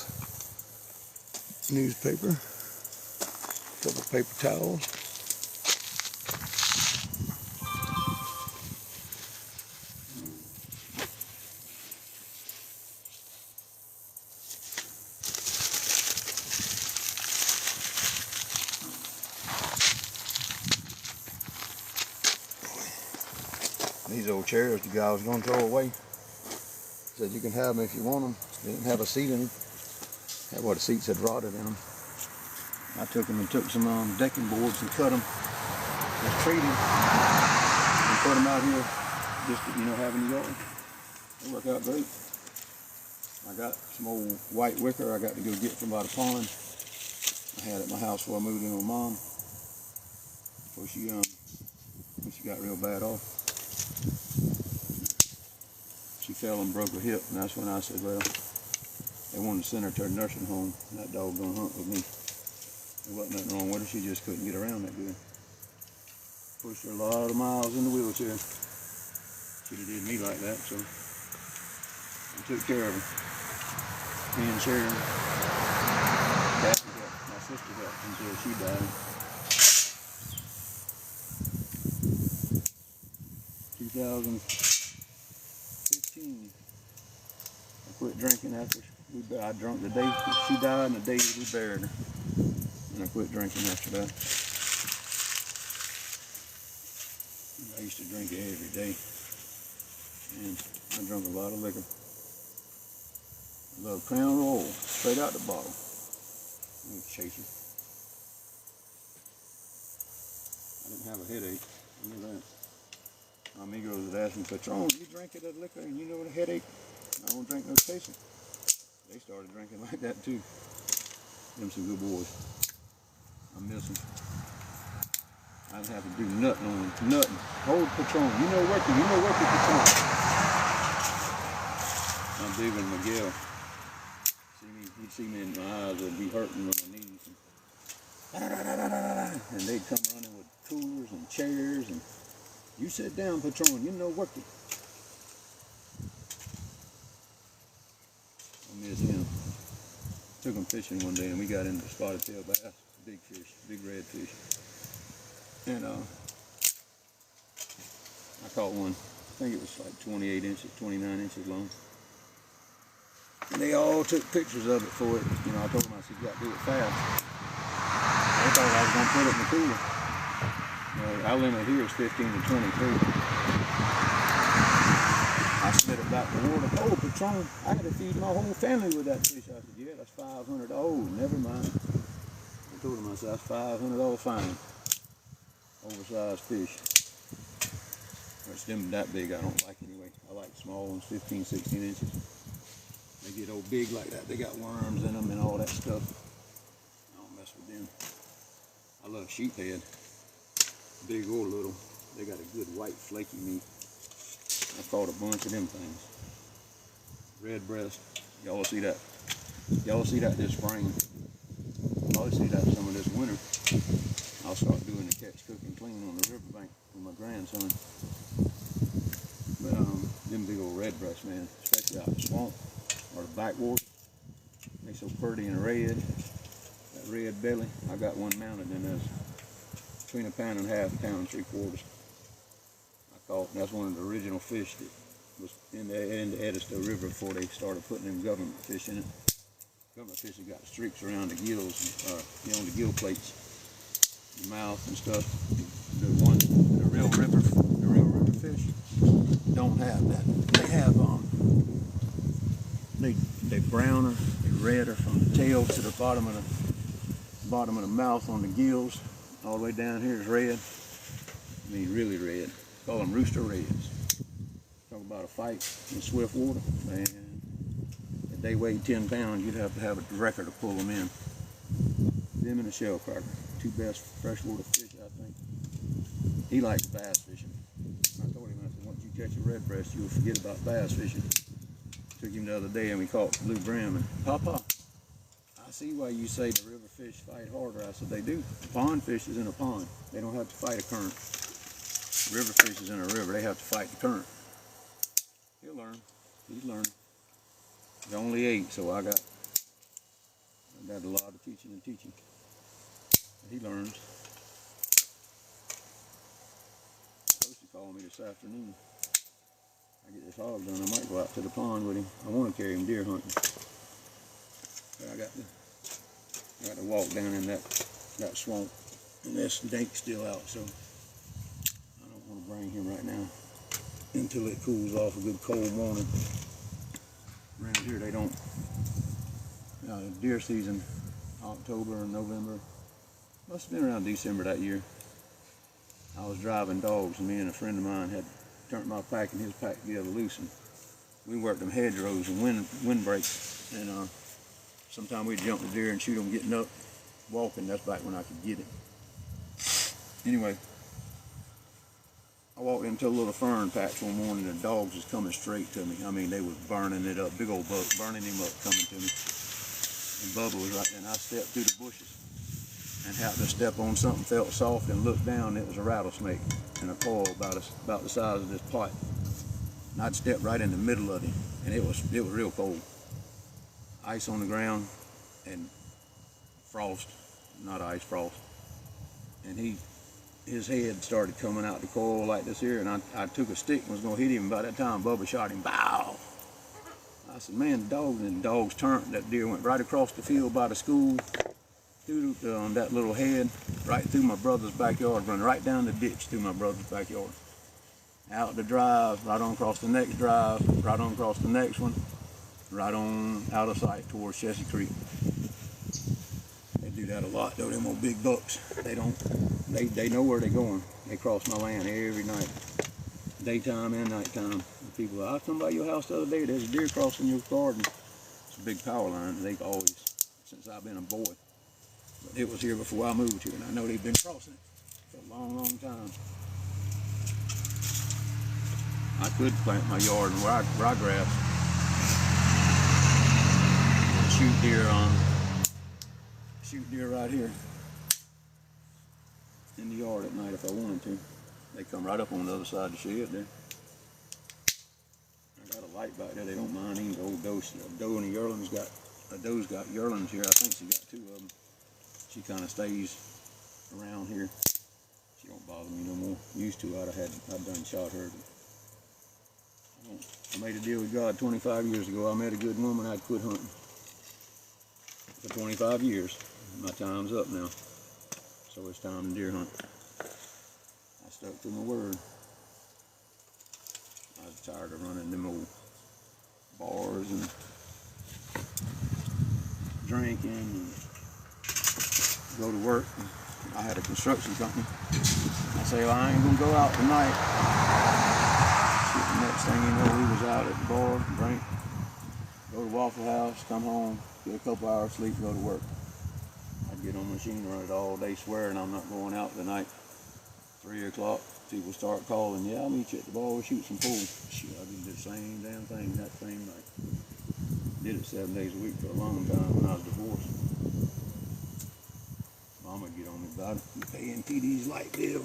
newspaper, a couple paper towels. These old chairs the guy was going to throw away. Said you can have them if you want them. They didn't have a seat in them. The seats had rotted in them. I took them and took some decking boards and cut them as treated and put them out here just to, have in the yard. They work out great. I got some old white wicker I got to go get from by the pond. I had it at my house before I moved in with Mom. Before she got real bad off. She fell and broke her hip, and that's when I said, well, they wanted to send her to a nursing home. That dog gonna hunt with me. There wasn't nothing wrong with her, she just couldn't get around that good. Pushed her a lot of miles in the wheelchair. She did me like that, so I took care of her. Me and Sharon, Kathy helped, my sister helped until she died. 2015. I quit drinking after I drunk the day she died and the day we buried her. And I quit drinking after that. I used to drink it every day. And I drank a lot of liquor. I love Crown Royal, straight out the bottle. I was a chaser. I didn't have a headache. I knew that. My amigos would ask me, Patron, you drinking that liquor and you know the headache? I don't drink no chaser. They started drinking like that too. Them some good boys. I miss them. I didn't have to do nothing on them. Nothing. Hold Patron. You know working Patron. I'm big on Miguel. He'd see me in my eyes, they'd be hurting on my knees. And they'd come running with coolers and chairs and you sit down, Patron, you know working. I miss him. Took him fishing one day and we got into spotted tail bass, big fish, big red fish. And I caught one, I think it was like 28 inches, 29 inches long. And they all took pictures of it for it. I told them, I said, you got to do it fast. They thought I was going to put it in the cooler. Our limit here is 15 to 23. I spit it back to water. Oh, Patron, I got to feed my whole family with that fish. I said, yeah, that's $500. Oh, never mind. I told him, I said, that's $500 fine. Oversized fish. It's them that big I don't like anyway. I like small ones, 15, 16 inches. They get old big like that. They got worms in them and all that stuff. I don't mess with them. I love sheephead. Big or little. They got a good white flaky meat. I caught a bunch of them things. Red breast. Y'all see that? Y'all see that this spring. Y'all see that some of this winter. I'll start doing the catch, cook, and clean on the riverbank with my grandson. But them big old red breasts, man, especially out in the swamp or the backwater. They so pretty and red. That red belly. I got one mounted in us. Between a pound and a half, pound and 3/4. I caught, that's one of the original fish that was in the Edisto River before they started putting them government fish in it. Government fish have got streaks around the gills, the gill plates, the mouth and stuff. The real river fish don't have that. They have they browner, they redder from the tail to the bottom of the mouth on the gills. All the way down here is red. I mean, really red. Call them rooster reds. Talk about a fight in swift water, man. If they weighed 10 pounds, you'd have to have a wrecker to pull them in. Them and a shell cracker. Two best freshwater fish, I think. He likes bass fishing. I told him, I said, once you catch a red breast, you'll forget about bass fishing. Took him the other day and we caught blue brim. And Papa, I see why you say the river fish fight harder. I said, they do. Pond fish is in a pond. They don't have to fight a current. River fish is in a river. They have to fight the current. He'll learn. He's learning. He's only 8, so I got a lot of teaching. He learns. He's supposed to call me this afternoon. I get this hog done, I might go out to the pond with him. I want to carry him deer hunting. But I got to walk down in that swamp. And this dank's still out, so I don't want to bring him right now until it cools off. A good cold morning. Around here they don't, deer season, October and November. Must have been around December that year. I was driving dogs and me and a friend of mine had turned my pack and his pack together loose, and we worked them hedgerows and wind breaks, and sometimes we'd jump the deer and shoot them getting up, walking. That's back when I could get it. Anyway, I walked into a little fern patch one morning and the dogs was coming straight to me. I mean, they was burning it up, big old buck, burning him up, coming to me. And Bubba was right there, and I stepped through the bushes and happened to step on something, felt soft, and looked down, and it was a rattlesnake in a coil about the size of this pot. And I'd stepped right in the middle of him, and it was real cold. Ice on the ground and frost, not ice, frost. And his head started coming out the coil like this here, and I took a stick and was going to hit him. By that time, Bubba shot him. Bow! I said, man, the dogs turned. That deer went right across the field by the school, through that little head, right through my brother's backyard, run right down the ditch through my brother's backyard. Out the drive, right on across the next drive, right on across the next one, right on out of sight towards Chessie Creek. They do that a lot though, them old big bucks. They know where they're going. They cross my land every night, daytime and nighttime. People, I come by your house the other day, there's a deer crossing your garden. It's a big power line. They've always, since I've been a boy. But it was here before I moved here, and I know they've been crossing it for a long, long time. I could plant my yard in ryegrass and shoot deer right here in the yard at night if I wanted to. They come right up on the other side of the shed there. I got a light back there. They don't mind any old doe. A doe and a yearling's doe's got yearlings here. I think she got 2 of them. She kind of stays around here. She don't bother me no more. Used to. I'd done shot her. I made a deal with God 25 years ago. I met a good woman. I'd quit hunting for 25 years. My time's up now, so it's time to deer hunt. I stuck to my word. I was tired of running them old bars and drinking and go to work. I had a construction company. I say, well, I ain't gonna go out tonight. Shit, the next thing you know, we was out at the bar, drink, go to Waffle House, come home, get a couple hours sleep, go to work. I'd get on the machine, run it all day, swearing I'm not going out tonight. 3 o'clock, people start calling, yeah, I'll meet you at the bar, we'll shoot some pool. Shit, I did the same damn thing that same night. Did it 7 days a week for a long time when I was divorced. Mama get on me about it. You paying TD's light bill.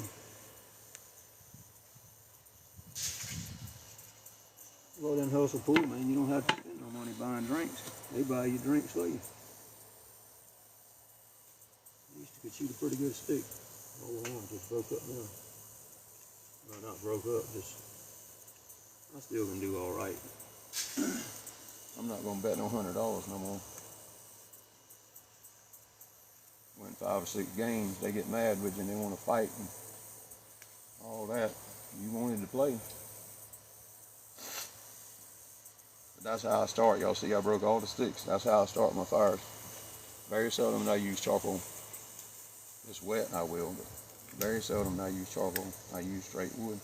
Well, then hustle pool, man. You don't have to spend no money buying drinks. They buy you drinks for you. I used to could shoot a pretty good stick. Oh, horn just broke up now. Well, not broke up, just I still can do all right. I'm not gonna bet no $100 no more. Win 5 or 6 games, they get mad with you and they want to fight and all that. You wanted to play. But that's how I start. Y'all see I broke all the sticks. That's how I start my fires. Very seldom do I use charcoal. If it's wet, I will, but very seldom do I use charcoal. I use straight wood.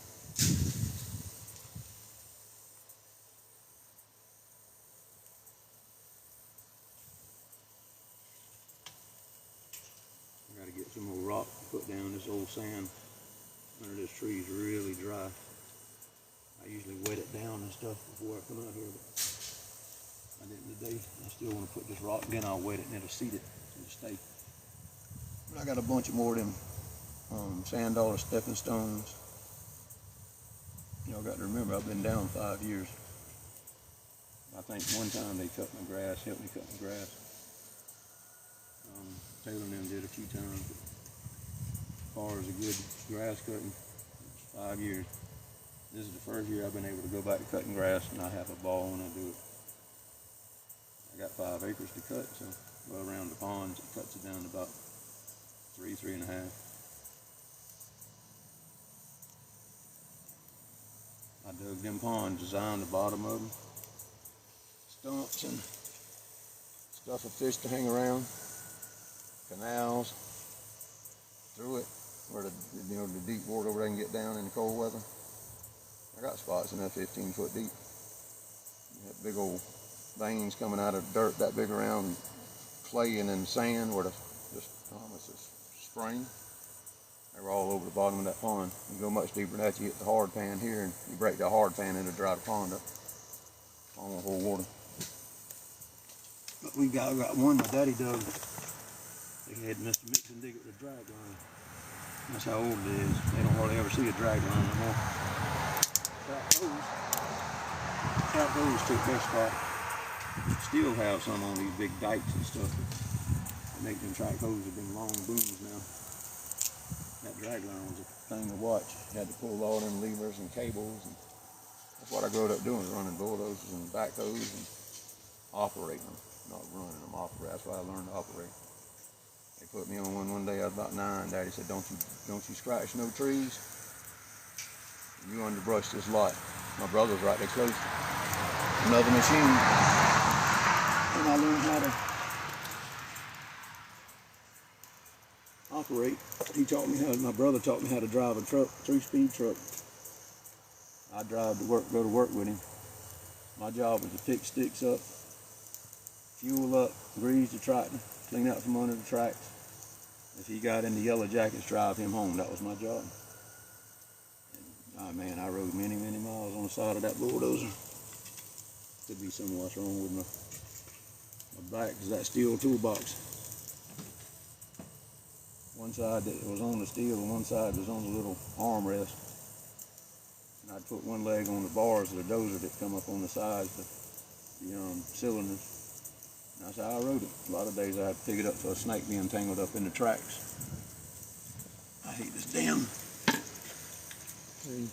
I gotta get some more rock to put down. This old sand under this tree is really dry. I usually wet it down and stuff before I come out here, but I didn't today. I still want to put this rock, then I'll wet it and it'll seed it. It'll stay. But I got a bunch of more of them sand dollar stepping stones. Y'all got to remember, I've been down 5 years. I think one time they cut my grass, helped me cut my grass. Taylor and them did a few times. But as far as a good grass cutting, 5 years. This is the first year I've been able to go back to cutting grass, and I have a ball when I do it. I got 5 acres to cut, so well around the ponds, it cuts it down to about 3.5. I dug them ponds, designed the bottom of them, stumps and stuff for fish to hang around, canals through it where the deep water where they can get down in the cold weather. I got spots in there 15 foot deep. You have big old veins coming out of dirt that big around clay and then sand where almost a spring. They were all over the bottom of that pond. You go much deeper than that, you hit the hard pan here, and you break that hard pan and it'll dry the pond up. Pond will hold water. But I got one my daddy dug. They had Mr. Mixon dig it with a drag line. That's how old it is. They don't hardly ever see a drag line no more. Trap hose took their spot. Still have some on these big dikes and stuff. They make them track hoses have been long booms now. That drag line was a thing to watch. You had to pull all them levers and cables. And that's what I grew up doing, running bulldozers and backhoes and operating them. Not running them, operate. That's why I learned to operate. They put me on one day, I was about 9. Daddy said, don't you scratch no trees. You underbrush this lot. My brother's right there close. Another machine. And I learned how to operate. My brother taught me how to drive a truck, 3-speed truck. I drive to work, go to work with him. My job was to pick sticks up, fuel up, grease the tractor, clean out from under the tracks. If he got in the yellow jackets, drive him home. That was my job. And, man, I rode many, many miles on the side of that bulldozer. Could be something what's wrong with my back, because that steel toolbox. One side that was on the steel and one side was on the little armrest. And I'd put one leg on the bars of the dozer that come up on the sides, the cylinders. And that's how I rode it. A lot of days I had to pick it up so a snake being tangled up in the tracks. I hate this damn thing.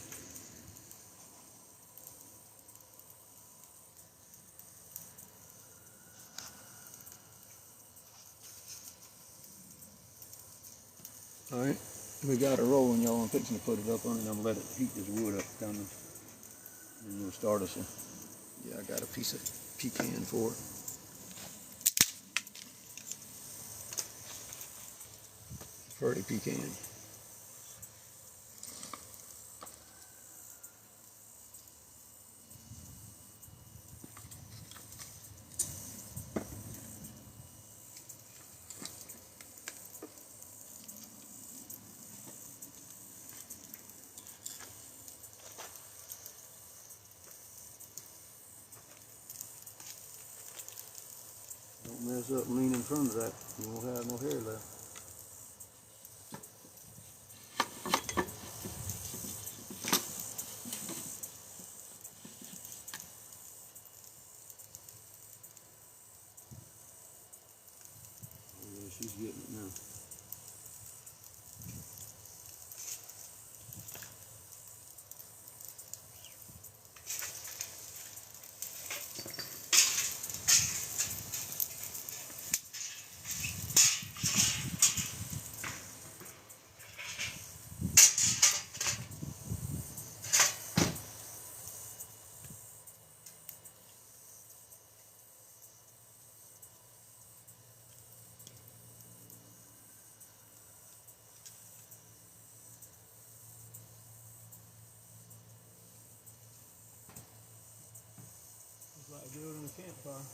All right, we got it rolling, y'all. I'm fixing to put it up on it. I'm gonna let it heat this wood up, kind of. And we'll start us. Yeah, I got a piece of pecan for it. Pretty pecan. Don't mess up and lean in front of that. You won't have no hair left. Oh yeah, she's getting it now. It's like building a campfire.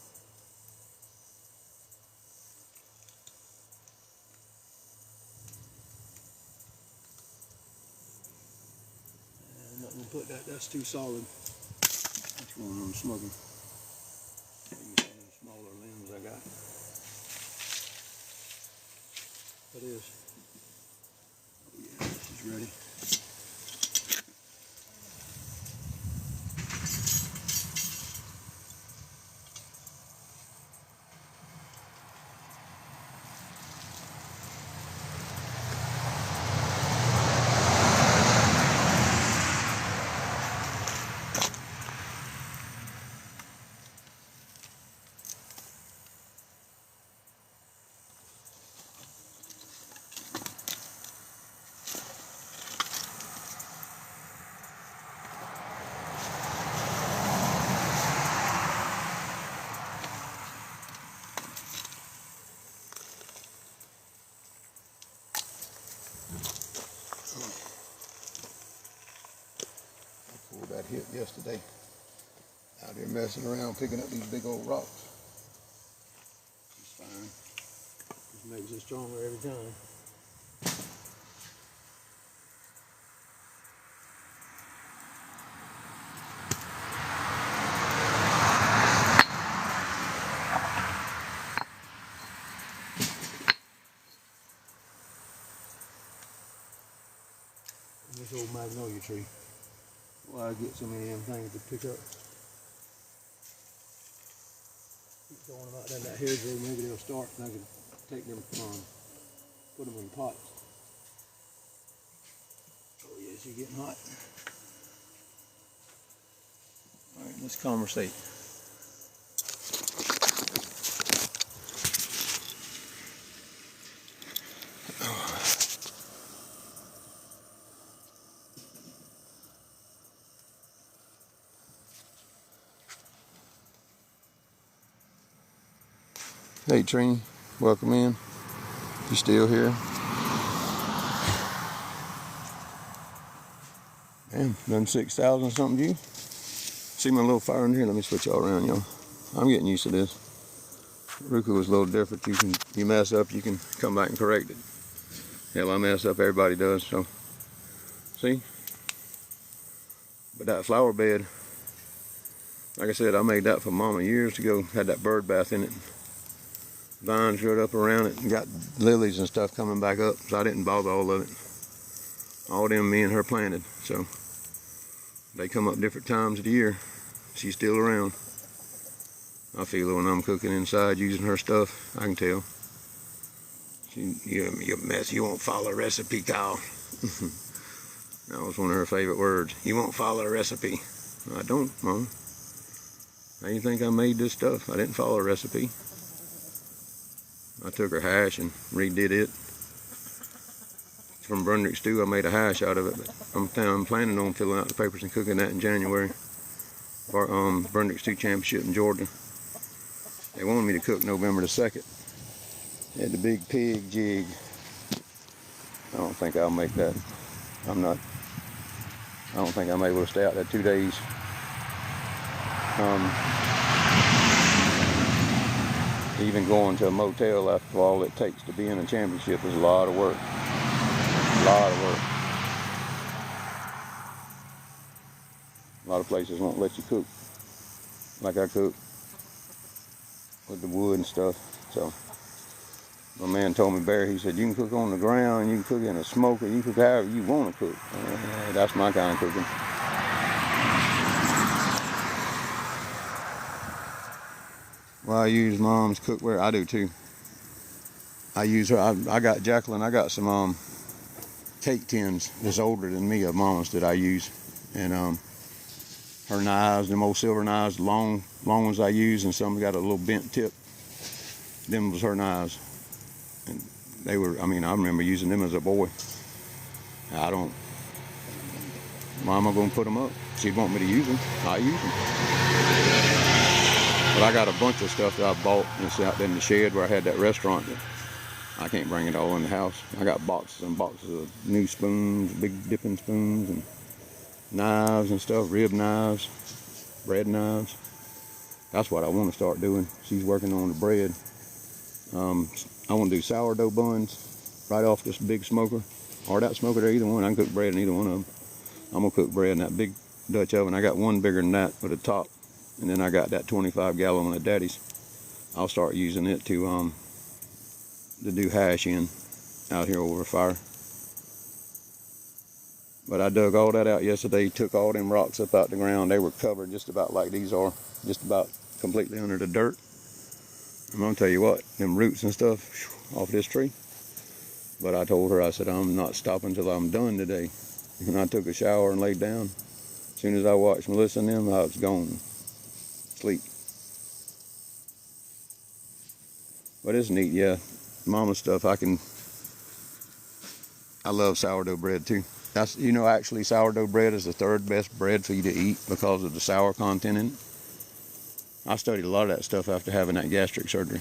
I'm not gonna put that, that's too solid. That's going on smoking. Maybe some of the smaller limbs I got. That is. Oh yeah, she's ready. got hit yesterday. Out here messing around, picking up these big old rocks. It's fine. Just makes it stronger every time. This old magnolia tree. Why I get so many of them things to pick up. Keep going about that hedgerow, maybe they'll start and I can take them, put them in pots. Oh yeah, she's getting hot. Alright, let's conversate. Hey Trini, welcome in. You still here? Man, done 6,000 something view. See my little fire in here? Let me switch y'all around, y'all. I'm getting used to this. Roku is a little different. You mess up, you can come back and correct it. Hell, I mess up, everybody does, so. See? But that flower bed, like I said, I made that for Mama years ago. Had that bird bath in it. Vines growed up around it and got lilies and stuff coming back up, so I didn't bother all of it. All them me and her planted, so they come up different times of the year. She's still around. I feel it when I'm cooking inside using her stuff. I can tell. You're a mess. You won't follow a recipe, Kyle. That was one of her favorite words. You won't follow a recipe. I don't, Mom. How do you think I made this stuff? I didn't follow a recipe. I took her hash and redid it. From Brundrick stew, I made a hash out of it, but I'm planning on filling out the papers and cooking that in January for Brundrick stew championship in Georgia. They wanted me to cook November the 2nd at the big pig jig. I don't think I'll make that. I don't think I'm able to stay out there 2 days. Even going to a motel after all it takes to be in a championship is a lot of work. A lot of work. A lot of places won't let you cook like I cook with the wood and stuff. So my man told me, Barry, he said, you can cook on the ground, you can cook in a smoker, you can cook however you want to cook. That's my kind of cooking. Well, I use Mom's cookware. I do too. I use her. I got Jacqueline. I got some cake tins that's older than me of Mama's that I use, and her knives, them old silver knives, long ones I use, and some got a little bent tip. Them was her knives, and they were. I mean, I remember using them as a boy. Mama gonna put them up. She'd want me to use them. I use them. But I got a bunch of stuff that I bought and it's out there in the shed where I had that restaurant that I can't bring it all in the house. I got boxes and boxes of new spoons, big dipping spoons, and knives and stuff, rib knives, bread knives. That's what I want to start doing. She's working on the bread. I want to do sourdough buns right off this big smoker, or that smoker there, either one. I can cook bread in either one of them. I'm going to cook bread in that big Dutch oven. I got one bigger than that with a top. And then I got that 25-gallon one at Daddy's. I'll start using it to do hash in out here over a fire. But I dug all that out yesterday, took all them rocks up out the ground. They were covered just about like these are, just about completely under the dirt. I'm gonna tell you what, them roots and stuff off this tree. But I told her, I said, I'm not stopping till I'm done today. And I took a shower and laid down. As soon as I watched Melissa and them, I was gone. Sleep. But it's neat, yeah. Mama's stuff, I love sourdough bread too. That's, actually sourdough bread is the third best bread for you to eat because of the sour content in it. I studied a lot of that stuff after having that gastric surgery.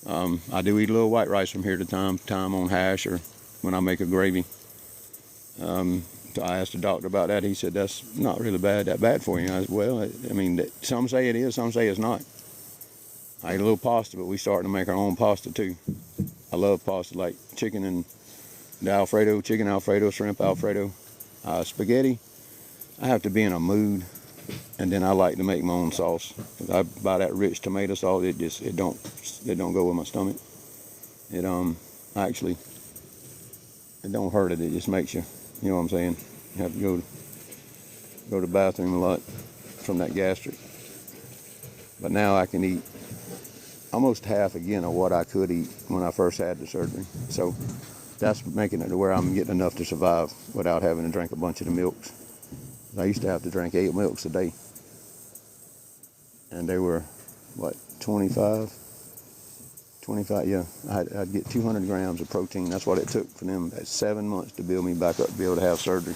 I do eat a little white rice from here to time on hash or when I make a gravy. I asked the doctor about that. He said that's not really that bad for you. I said, well, I mean, some say it is, some say it's not. I eat a little pasta, but we starting to make our own pasta too. I love pasta, like chicken and the Alfredo, chicken Alfredo, shrimp Alfredo, spaghetti. I have to be in a mood, and then I like to make my own sauce. I buy that rich tomato sauce. It don't go with my stomach. It actually, it don't hurt it. It just makes you, you know what I'm saying. You have to go to the bathroom a lot from that gastric. But now I can eat almost half again of what I could eat when I first had the surgery. So that's making it to where I'm getting enough to survive without having to drink a bunch of the milks. I used to have to drink 8 milks a day. And they were, what, 25, yeah. I'd get 200 grams of protein. That's what it took for them at 7 months to build me back up to be able to have surgery,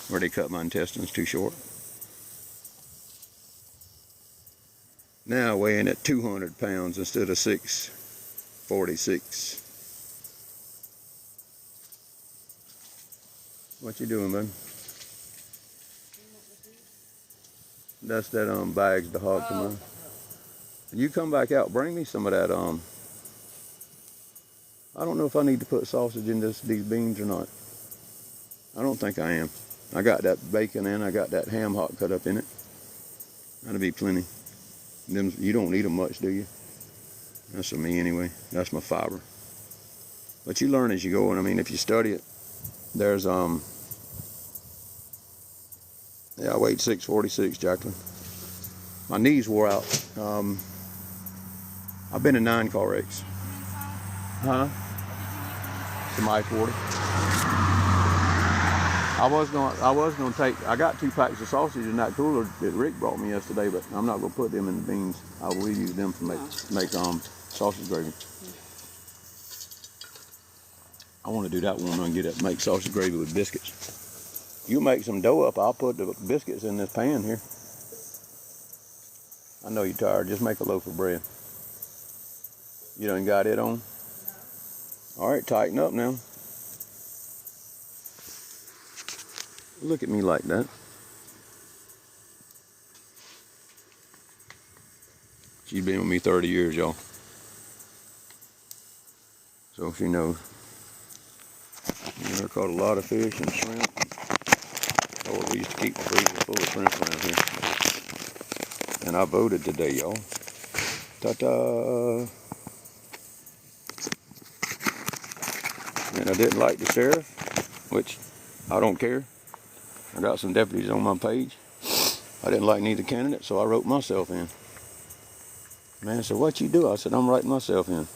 where they cut my intestines too short. Now weighing at 200 pounds instead of 646. What you doing, bud? That's that bags the hog tomorrow. You come back out, bring me some of that I don't know if I need to put sausage in these beans or not. I don't think I am. I got that bacon and I got that ham hock cut up in it. That'll be plenty. You don't need them much, do you? That's for me anyway. That's my fiber. But you learn as you go, and I mean, if you study it, there's yeah, I weighed 646, Jacqueline. My knees wore out. I've been in 9 car wrecks. Huh? Some I-40. I was gonna take. I got 2 packs of sausage in that cooler that Rick brought me yesterday, but I'm not gonna put them in the beans. I will use them to make sausage gravy. I want to do that one and make sausage gravy with biscuits. You make some dough up. I'll put the biscuits in this pan here. I know you're tired. Just make a loaf of bread. You done got it on? All right, tighten up now. Look at me like that. She's been with me 30 years, y'all. So she knows. I caught a lot of fish and shrimp. Oh, we used to keep the freezer full of shrimp around here. And I voted today, y'all. Ta-ta! And I didn't like the sheriff, which I don't care. I got some deputies on my page. I didn't like neither candidate, so I wrote myself in. Man said, what you do? I said, I'm writing myself in.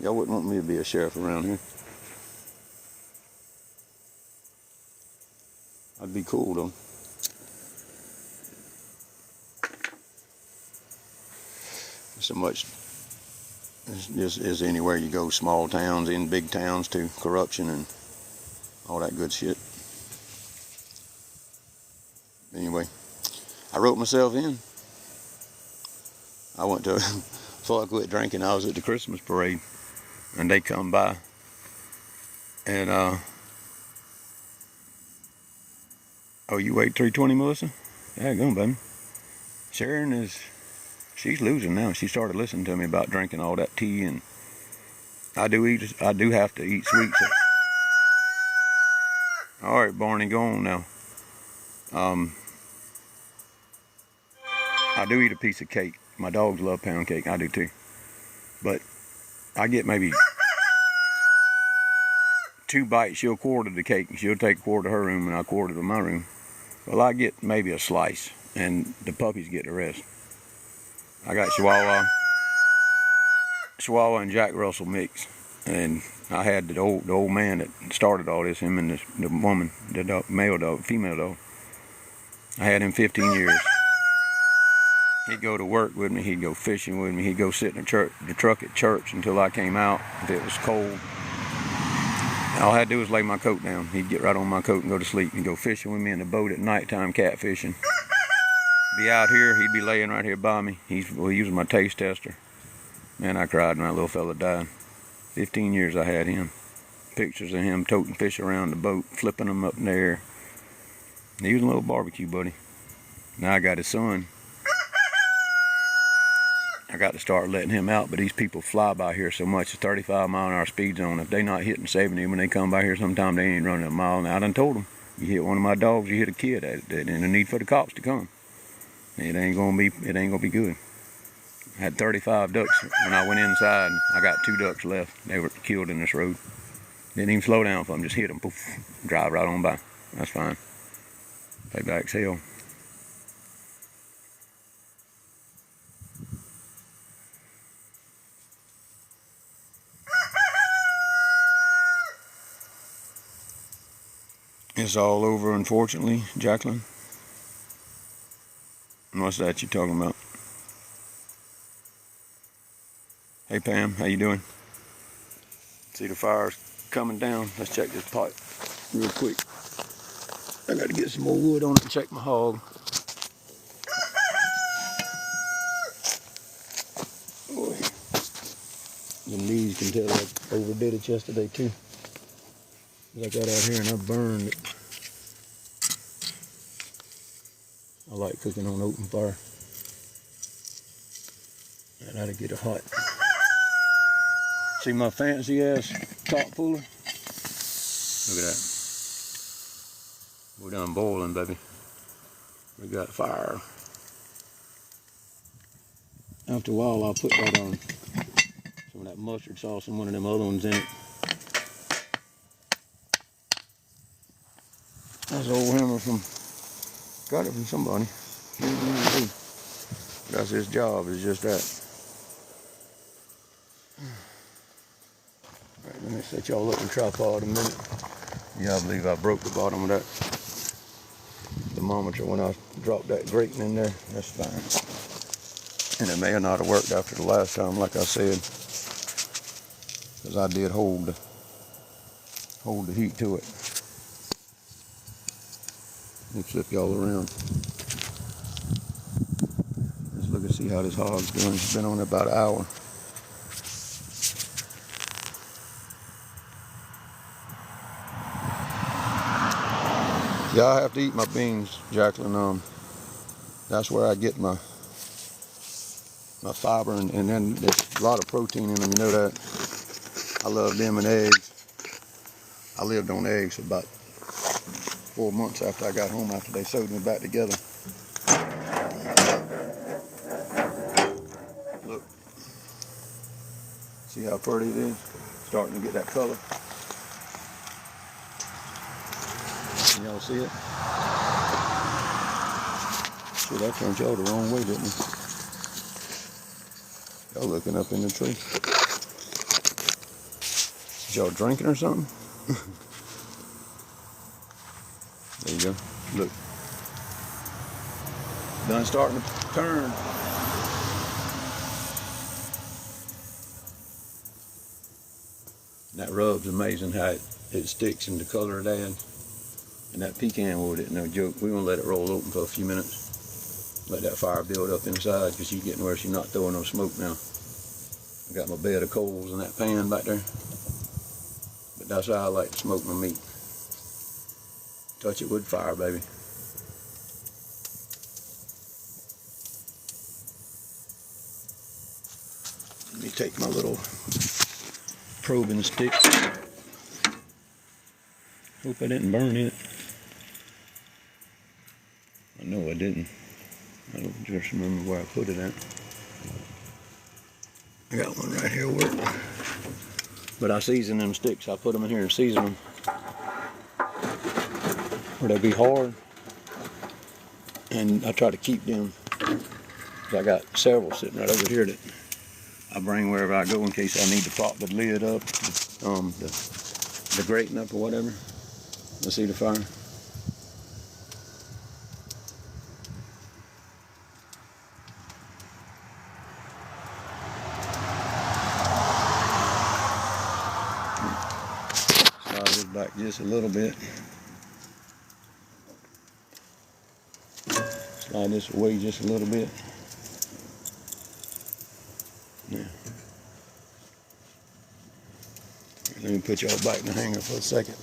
Y'all wouldn't want me to be a sheriff around here. I'd be cool, though. So much is anywhere you go, small towns, in big towns, to corruption and all that good shit. Anyway, I wrote myself in. I went to, before I quit drinking, I was at the Christmas parade, and they come by, and oh, you weighed 320, Melissa? Yeah, go on, baby. Sharon she's losing now. She started listening to me about drinking all that tea, and I do have to eat sweets. All right, Barney, go on now. I do eat a piece of cake. My dogs love pound cake. I do too. But I get maybe 2 bites. She'll quarter the cake. She'll take a quarter to her room, and I'll quarter to my room. Well, I get maybe a slice, and the puppies get the rest. I got Chihuahua and Jack Russell mix, and I had the old man that started all this, him and the woman, the dog, female dog. I had him 15 years. He'd go to work with me, he'd go fishing with me, he'd go sit in the truck at church until I came out if it was cold. And all I had to do was lay my coat down. He'd get right on my coat and go to sleep. He'd go fishing with me in the boat at nighttime, catfishing. Be out here, he'd be laying right here by me. He was my taste tester. Man, I cried when that little fella died. 15 years I had him. Pictures of him toting fish around the boat, flipping them up in the air. He was a little barbecue buddy. Now I got his son. I got to start letting him out, but these people fly by here so much. It's 35-mile-an-hour speed zone. If they not hitting 70 when they come by here, sometime they ain't running a mile. Now I done told them, you hit one of my dogs, you hit a kid. That ain't a need for the cops to come. It ain't gonna be good. I had 35 ducks when I went inside. I got 2 ducks left. They were killed in this road. Didn't even slow down for them. Just hit them. Poof. Drive right on by. That's fine. Payback's hell. It's all over, unfortunately, Jacqueline. What's that you talking about? Hey Pam, how you doing? See the fire's coming down. Let's check this pipe real quick. I got to get some more wood on it and check my hog. Boy, the knees can tell I overdid it yesterday too. I got out here and I burned it. I like cooking on open fire. And I had to get it hot. See my fancy ass top puller? Look at that. We're done boiling, baby. We got fire. After a while, I'll put that on some of that mustard sauce and one of them other ones in it. That's an old hammer got it from somebody. That's his job, is just that. Alright, let me set y'all up in tripod a minute. Yeah, I believe I broke the bottom of that thermometer when I dropped that grating in there. That's fine. And it may not have worked after the last time, like I said, because I did hold the heat to it. Let me flip y'all around. Let's look and see how this hog's doing. It's been on about an hour. Yeah, I have to eat my beans, Jacqueline. That's where I get my fiber, and then there's a lot of protein in them, you know that. I love them and eggs. I lived on eggs for about 4 months after I got home, after they sewed me back together. Look. See how pretty it is? Starting to get that color. Can y'all see it? Shit, I turned y'all the wrong way, didn't I? Y'all looking up in the tree. Is y'all drinking or something? There you go. Look. Done starting to turn. That rub's amazing how it sticks in the color it adds. And that pecan wood isn't no joke. We're going to let it roll open for a few minutes. Let that fire build up inside, because she's getting where she's not throwing no smoke now. I got my bed of coals in that pan back there. But that's how I like to smoke my meat. Touch it with fire, baby. Let me take my little probing stick. Hope I didn't burn it. I know I didn't. I don't just remember where I put it at. I got one right here work. But I season them sticks. I put them in here and season them. Where they be hard. And I try to keep them. I got several sitting right over here that I bring wherever I go in case I need to pop the lid up, the grating up or whatever. Let's see the fire. Slide this back just a little bit. Slide this away just a little bit. Yeah. Let me put y'all back in the hanger for a second.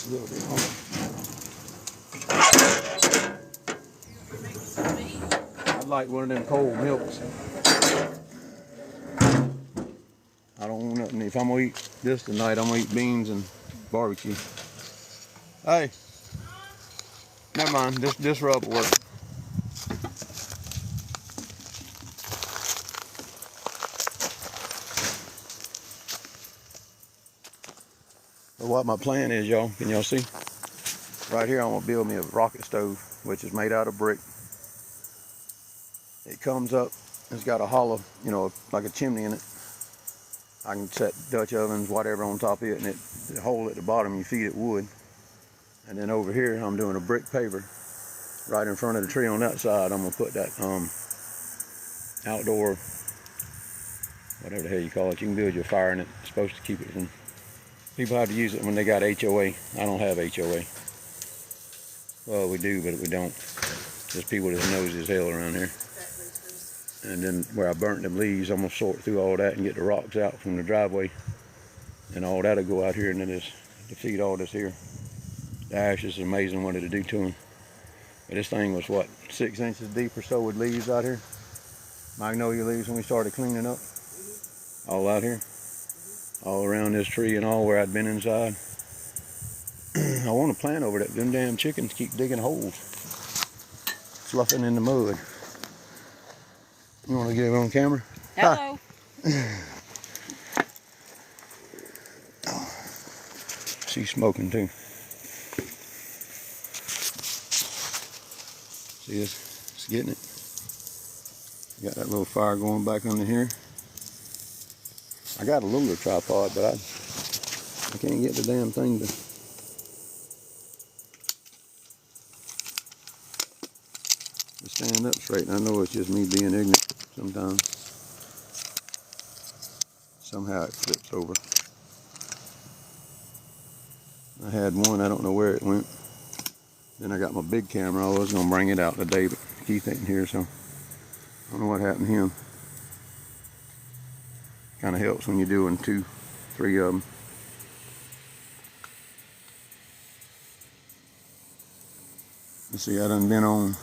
A little bit more. I'd like one of them cold milks. I don't want nothing. If I'm gonna eat this tonight, I'm gonna eat beans and barbecue. Hey, never mind. This rub will work. So what my plan is, y'all, can y'all see? Right here, I'm gonna build me a rocket stove, which is made out of brick. It comes up, it's got a hollow, you know, like a chimney in it. I can set Dutch ovens, whatever on top of it, and the hole at the bottom, you feed it wood. And then over here, I'm doing a brick paver right in front of the tree on that side. I'm gonna put that outdoor, whatever the hell you call it. You can build your fire in it. It's supposed to keep it from, people have to use it when they got HOA. I don't have HOA. Well, we do, but we don't. There's people that's nosy as hell around here. And then where I burnt them leaves, I'm gonna sort through all that and get the rocks out from the driveway. And all that'll go out here and then just to feed all this here. The ashes is amazing what it'll do to them. But this thing was what, 6 inches deep or so with leaves out here. Magnolia leaves when we started cleaning up. All out here. All around this tree and all where I'd been inside. I want to plant over that. Them damn chickens keep digging holes. Sloughing in the mud. You want to get it on camera? Hello. She's smoking too. See this? It's getting it. Got that little fire going back under here. I got a lunar tripod, but I can't get the damn thing to stand up straight. And I know it's just me being ignorant sometimes. Somehow it flips over. I had one, I don't know where it went. Then I got my big camera. I was gonna bring it out today, but Keith ain't here, so I don't know what happened to him. Kind of helps when you're doing 2, 3 of them. Let's see, I done been on.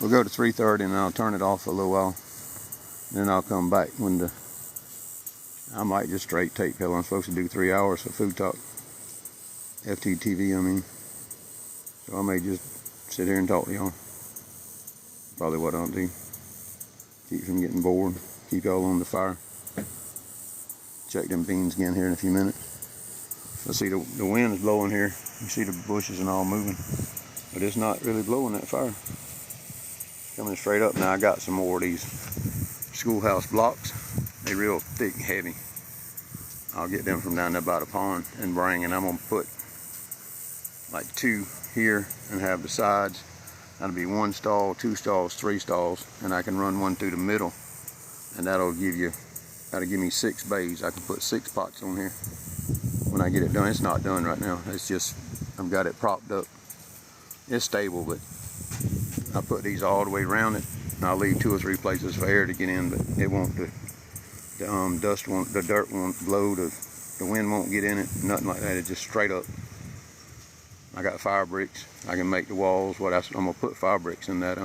We'll go to 3:30 and I'll turn it off for a little while. Then I'll come back when I might just straight tape hell. I'm supposed to do 3 hours of food talk. FTTV, I mean. So I may just sit here and talk to y'all. Probably what I'll do. Keep from getting bored. Keep y'all on the fire. Check them beans again here in a few minutes. Let's see, the wind is blowing here. You see the bushes and all moving. But it's not really blowing that fire. Coming straight up. Now I got some more of these schoolhouse blocks. They're real thick, heavy. I'll get them from down there by the pond and bring, and I'm gonna put like 2 here and have the sides. That'll be 1 stall, 2 stalls, 3 stalls, and I can run one through the middle, and that'll give me 6 bays. I can put 6 pots on here when I get it done. It's not done right now. It's just I've got it propped up. It's stable, but I put these all the way around it, and I'll leave 2 or 3 places for air to get in, but it won't. The dirt won't blow. The wind won't get in it. Nothing like that. It's just straight up. I got fire bricks. I can make the walls. I'm gonna put fire bricks in that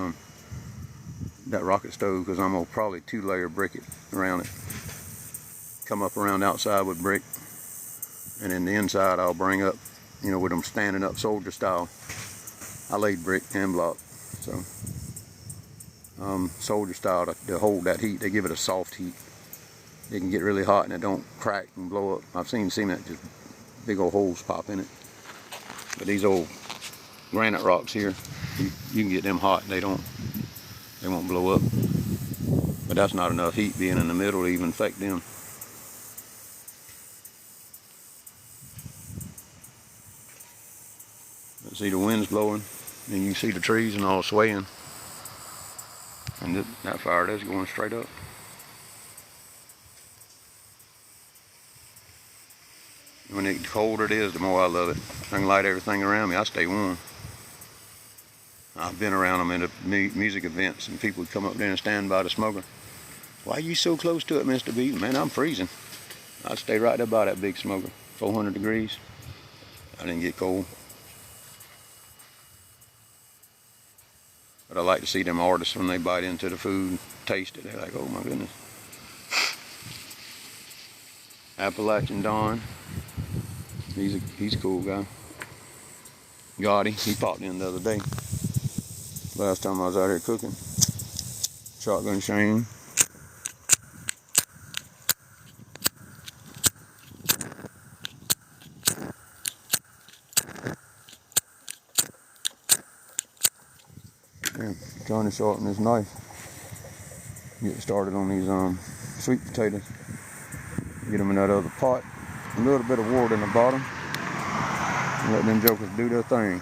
rocket stove, because I'm gonna probably 2-layer brick it around it. Come up around outside with brick, and then the inside I'll bring up, you know, with them standing up soldier style. I laid brick and block, so soldier style to hold that heat. They give it a soft heat. It can get really hot and it don't crack and blow up. I've seen cement just big old holes pop in it. But these old granite rocks here, you can get them hot. They won't blow up. But that's not enough heat being in the middle to even affect them. But see, the wind's blowing, and you can see the trees and all swaying. And that fire that's going straight up. When the colder it is, the more I love it. I can light everything around me. I stay warm. I've been around them in the music events, and people would come up there and stand by the smoker. Why are you so close to it, Mr. B? Man, I'm freezing. I stay right there by that big smoker, 400 degrees. I didn't get cold. But I like to see them artists when they bite into the food, taste it. They're like, oh my goodness. Appalachian Don. He's a cool guy. Gotti, he popped in the other day. Last time I was out here cooking. Shotgun Shane. Yeah, trying to sharpen this knife. Get started on these sweet potatoes. Get them in that other pot. A little bit of water in the bottom. And let them jokers do their thing.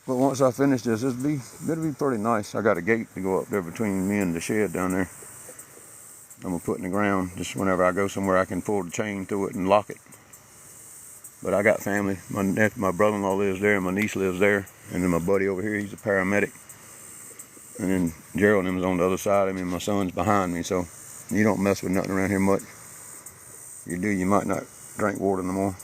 But once I finish this, it'll be pretty nice. I got a gate to go up there between me and the shed down there. I'm gonna put in the ground just whenever I go somewhere I can pull the chain through it and lock it. But I got family. My brother-in-law lives there and my niece lives there. And then my buddy over here, he's a paramedic. And then Gerald and them's on the other side of me and my son's behind me. So you don't mess with nothing around here much. You do, you might not drink water no more.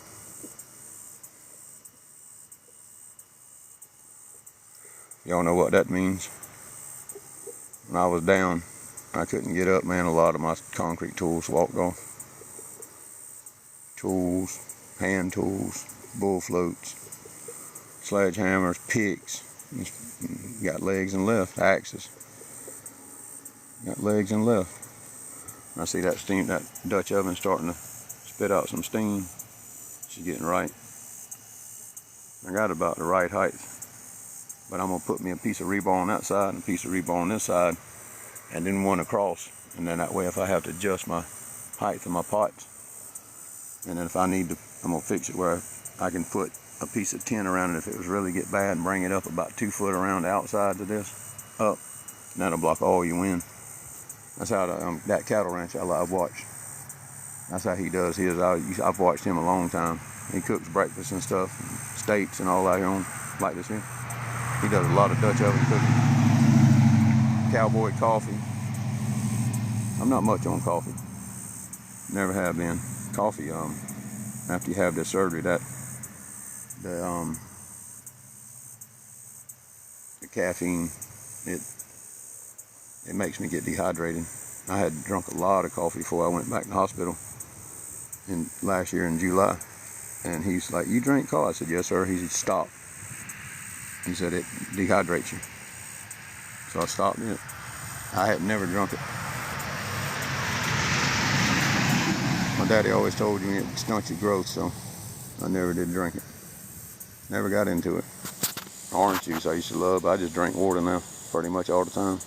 Y'all know what that means. When I was down, I couldn't get up, man. A lot of my concrete tools walked off. Tools, hand tools, bull floats, sledgehammers, picks. Got legs and left, axes. Got legs and left. I see that steam, that Dutch oven starting to spit out some steam. She's getting right. I got about the right height. But I'm gonna put me a piece of rebar on that side and a piece of rebar on this side, and then one across. And then that way, if I have to adjust my height of my pots, and then if I need to, I'm gonna fix it where I can put a piece of tin around it if it was really get bad, and bring it up about 2 foot around the outside of this, up. And that'll block all your wind. That's how that cattle ranch I've watched. That's how he does his. I've watched him a long time. He cooks breakfast and stuff, steaks and all out here on like this here. He does a lot of Dutch oven cooking. Cowboy coffee. I'm not much on coffee. Never have been. Coffee, after you have this surgery, the caffeine, it makes me get dehydrated. I had drunk a lot of coffee before I went back to the hospital last year in July. And he's like, you drink coffee? I said, yes, sir. He said, stop. He said, it dehydrates you. So I stopped it. I had never drunk it. My daddy always told me it stunts your growth, so I never did drink it. Never got into it. Orange juice I used to love, but I just drink water now pretty much all the time.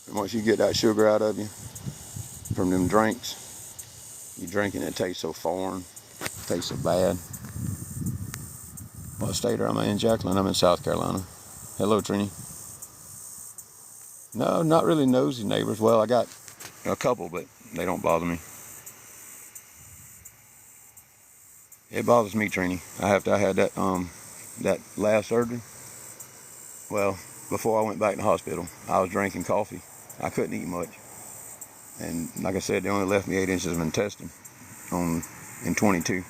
And once you get that sugar out of you from them drinks, you drink and it tastes so foreign, tastes so bad. What state am I in, Jacqueline? I'm in South Carolina. Hello, Trini. No, not really nosy neighbors. Well, I got a couple, but they don't bother me. It bothers me, Trini. I had that last surgery. Well, before I went back to the hospital, I was drinking coffee. I couldn't eat much. And like I said, they only left me 8 inches of intestine in 22.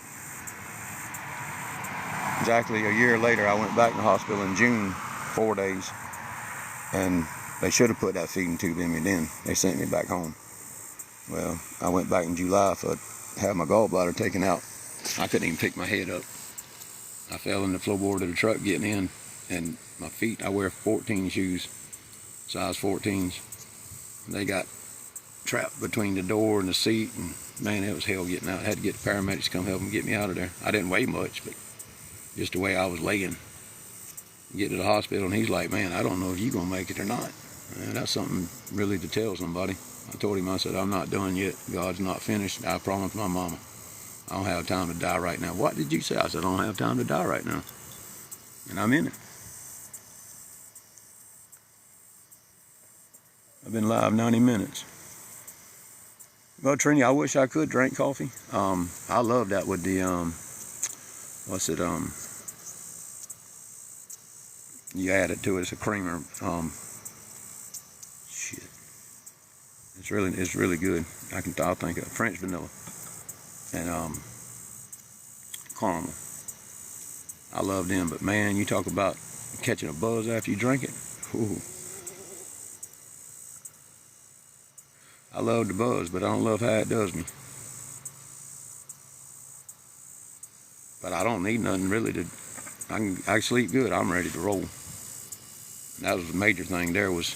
Exactly a year later, I went back to the hospital in June, 4 days, and they should have put that feeding tube in me then. They sent me back home. Well, I went back in July to have my gallbladder taken out. I couldn't even pick my head up. I fell in the floorboard of the truck getting in, and my feet, I wear 14 shoes, size 14s. They got trapped between the door and the seat, and man, it was hell getting out. I had to get the paramedics to come help and get me out of there. I didn't weigh much, but just the way I was laying. Get to the hospital, and he's like, man, I don't know if you're going to make it or not. And that's something really to tell somebody. I told him, I said, I'm not done yet. God's not finished. I promised my mama. I don't have time to die right now. What did you say? I said, I don't have time to die right now. And I'm in it. I've been live 90 minutes. Well, Trini, I wish I could drink coffee. I love that with the, You add it to it. It's a creamer. Shit. It's really good. I'll think of French vanilla and caramel. I love them, but man, you talk about catching a buzz after you drink it. Ooh. I love the buzz, but I don't love how it does me. But I don't need nothing really to. I sleep good. I'm ready to roll. That was the major thing. There was,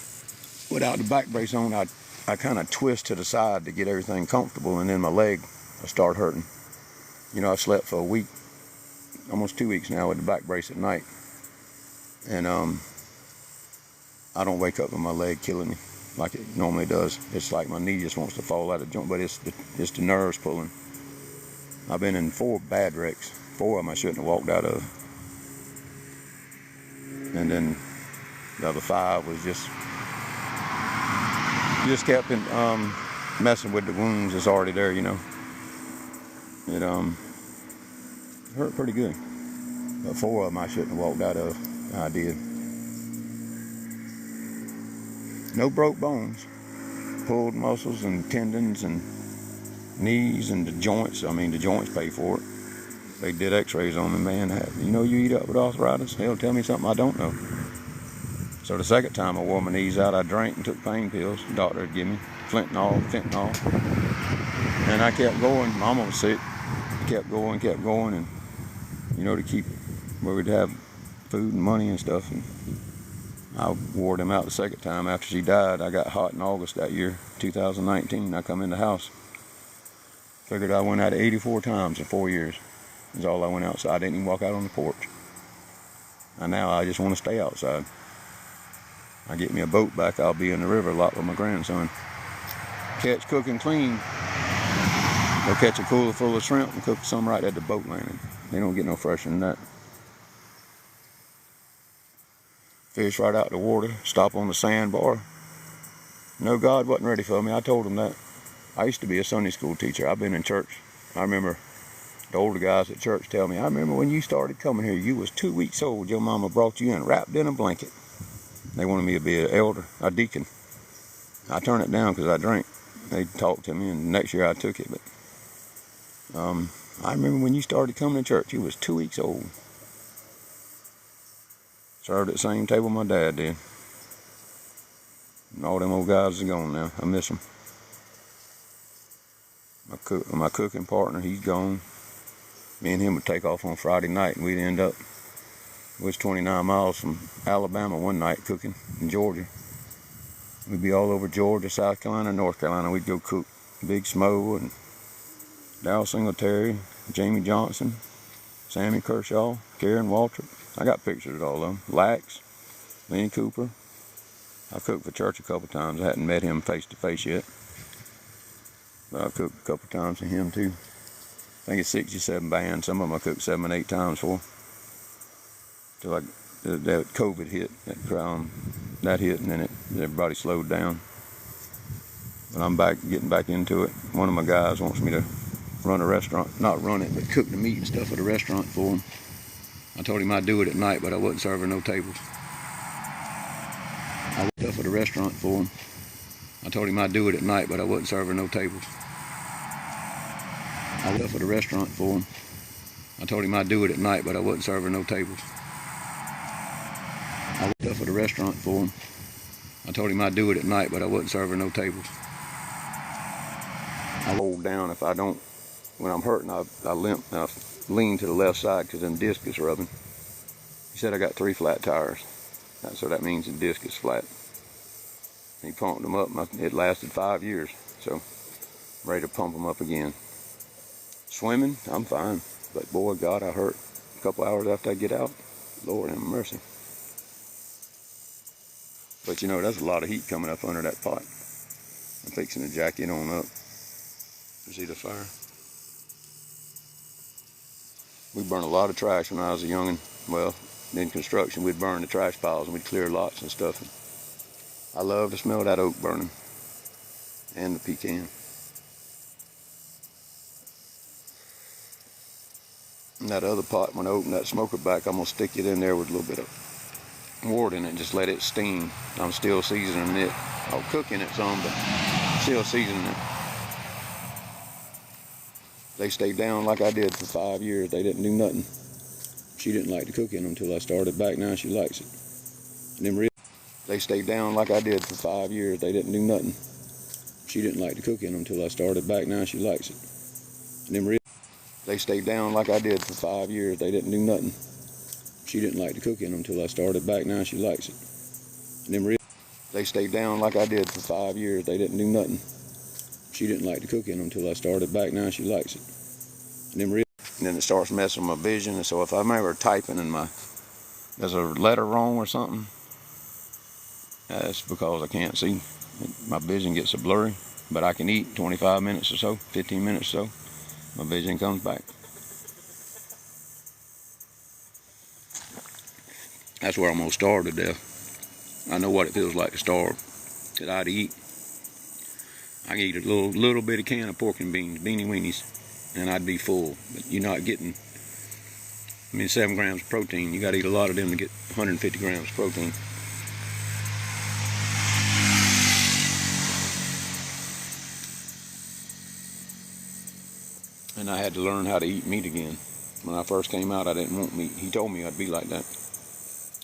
without the back brace on, I kind of twist to the side to get everything comfortable, and then my leg will start hurting. You know, I slept for a week, almost 2 weeks now with the back brace at night, and I don't wake up with my leg killing me like it normally does. It's like my knee just wants to fall out of joint, but it's the nerves pulling. I've been in 4 bad wrecks. 4 of them I shouldn't have walked out of, and then the other 5 was just kept messing with the wounds that's already there. You know, it hurt pretty good, but 4 of them I shouldn't have walked out of. I did. No broke bones, pulled muscles and tendons and knees and the joints. I mean, the joints pay for it. They did x-rays on me, man. You know, you eat up with arthritis? Hell, tell me something I don't know. So the second time I wore my knees out, I drank and took pain pills. The doctor had given me fentanyl. And I kept going. Mama was sick. Kept going, and, you know, to keep where we'd have food and money and stuff. And I wore them out the second time after she died. I got hot in August that year, 2019. I come in the house. Figured I went out 84 times in 4 years. That's all I went outside. I didn't even walk out on the porch. And now I just want to stay outside. I get me a boat back, I'll be in the river a lot with my grandson. Catch, cook, and clean. Go catch a cooler full of shrimp and cook some right at the boat landing. They don't get no fresher than that. Fish right out the water, stop on the sandbar. No, God wasn't ready for me. I told him that. I used to be a Sunday school teacher. I've been in church. I remember the older guys at church tell me, I remember when you started coming here, you was 2 weeks old. Your mama brought you in wrapped in a blanket. They wanted me to be an elder, a deacon. I turned it down because I drank. They talked to me, and the next year I took it. But I remember when you started coming to church, you was 2 weeks old. Served at the same table my dad did. And all them old guys are gone now. I miss them. My cooking partner, he's gone. Me and him would take off on Friday night, and we'd end up, it was 29 miles from Alabama one night cooking in Georgia. We'd be all over Georgia, South Carolina, North Carolina. We'd go cook Big Smo and Darryl Singletary, Jamie Johnson, Sammy Kershaw, Karen Waltrip. I got pictures of all of them. Lax, Lenny Cooper. I've cooked for church a couple times. I hadn't met him face to face yet, but I've cooked a couple times for him too. I think it's 67 bands. Some of them I cooked 7 and 8 times for. Till that COVID hit, that hit, and then everybody slowed down. But I'm getting back into it. One of my guys wants me to run a restaurant, not run it, but cook the meat and stuff at a restaurant for him. I told him I'd do it at night, but I wasn't serving no tables. I would stuff at a restaurant for him. I told him I'd do it at night, but I wasn't serving no tables. I would stuff at a restaurant for him. I told him I'd do it at night, but I wasn't serving no tables. I would stuff at a restaurant for him. I told him I'd do it at night, but I wasn't serving no tables. I hold down if I don't. When I'm hurting, I limp. I lean to the left side because them disc is rubbing. He said I got 3 flat tires, so that means the disc is flat. He pumped them up. It lasted 5 years, so I'm ready to pump them up again. Swimming, I'm fine, but boy, God, I hurt a couple hours after I get out. Lord have mercy. But you know, there's a lot of heat coming up under that pot. I'm fixing to jack it on up. See the fire? We burned a lot of trash when I was a youngin'. Well, in construction, we'd burn the trash piles and we'd clear lots and stuff. And I love the smell of that oak burning and the pecan. And that other pot, when I open that smoker back, I'm gonna stick it in there with a little bit of wort in it, just let it steam. I'm still seasoning it. I'll cooking it some, but still seasoning it. They stayed down like I did for 5 years. They didn't do nothing. She didn't like to cook in them until I started back. Now she likes it. And them they stayed down like I did for 5 years. They didn't do nothing. She didn't like to cook in them until I started back. Now she likes it. And them they stayed down like I did for 5 years. They didn't do nothing. She didn't like to cook in them until I started back. Now she likes it. And them they stayed down like I did for 5 years. They didn't do nothing. She didn't like to cook in them until I started back. Now she likes it. And them and then it starts messing with my vision. And so if I'm ever typing and there's a letter wrong or something, that's because I can't see. My vision gets blurry. But I can eat 25 minutes or so, 15 minutes or so. My vision comes back. That's where I'm gonna starve to death. I know what it feels like to starve. Cause I'd eat. I can eat a little bitty can of pork and beans, beanie weenies, and I'd be full. But you're not getting, 7 grams of protein. You gotta eat a lot of them to get 150 grams of protein. And I had to learn how to eat meat again. When I first came out, I didn't want meat. He told me I'd be like that.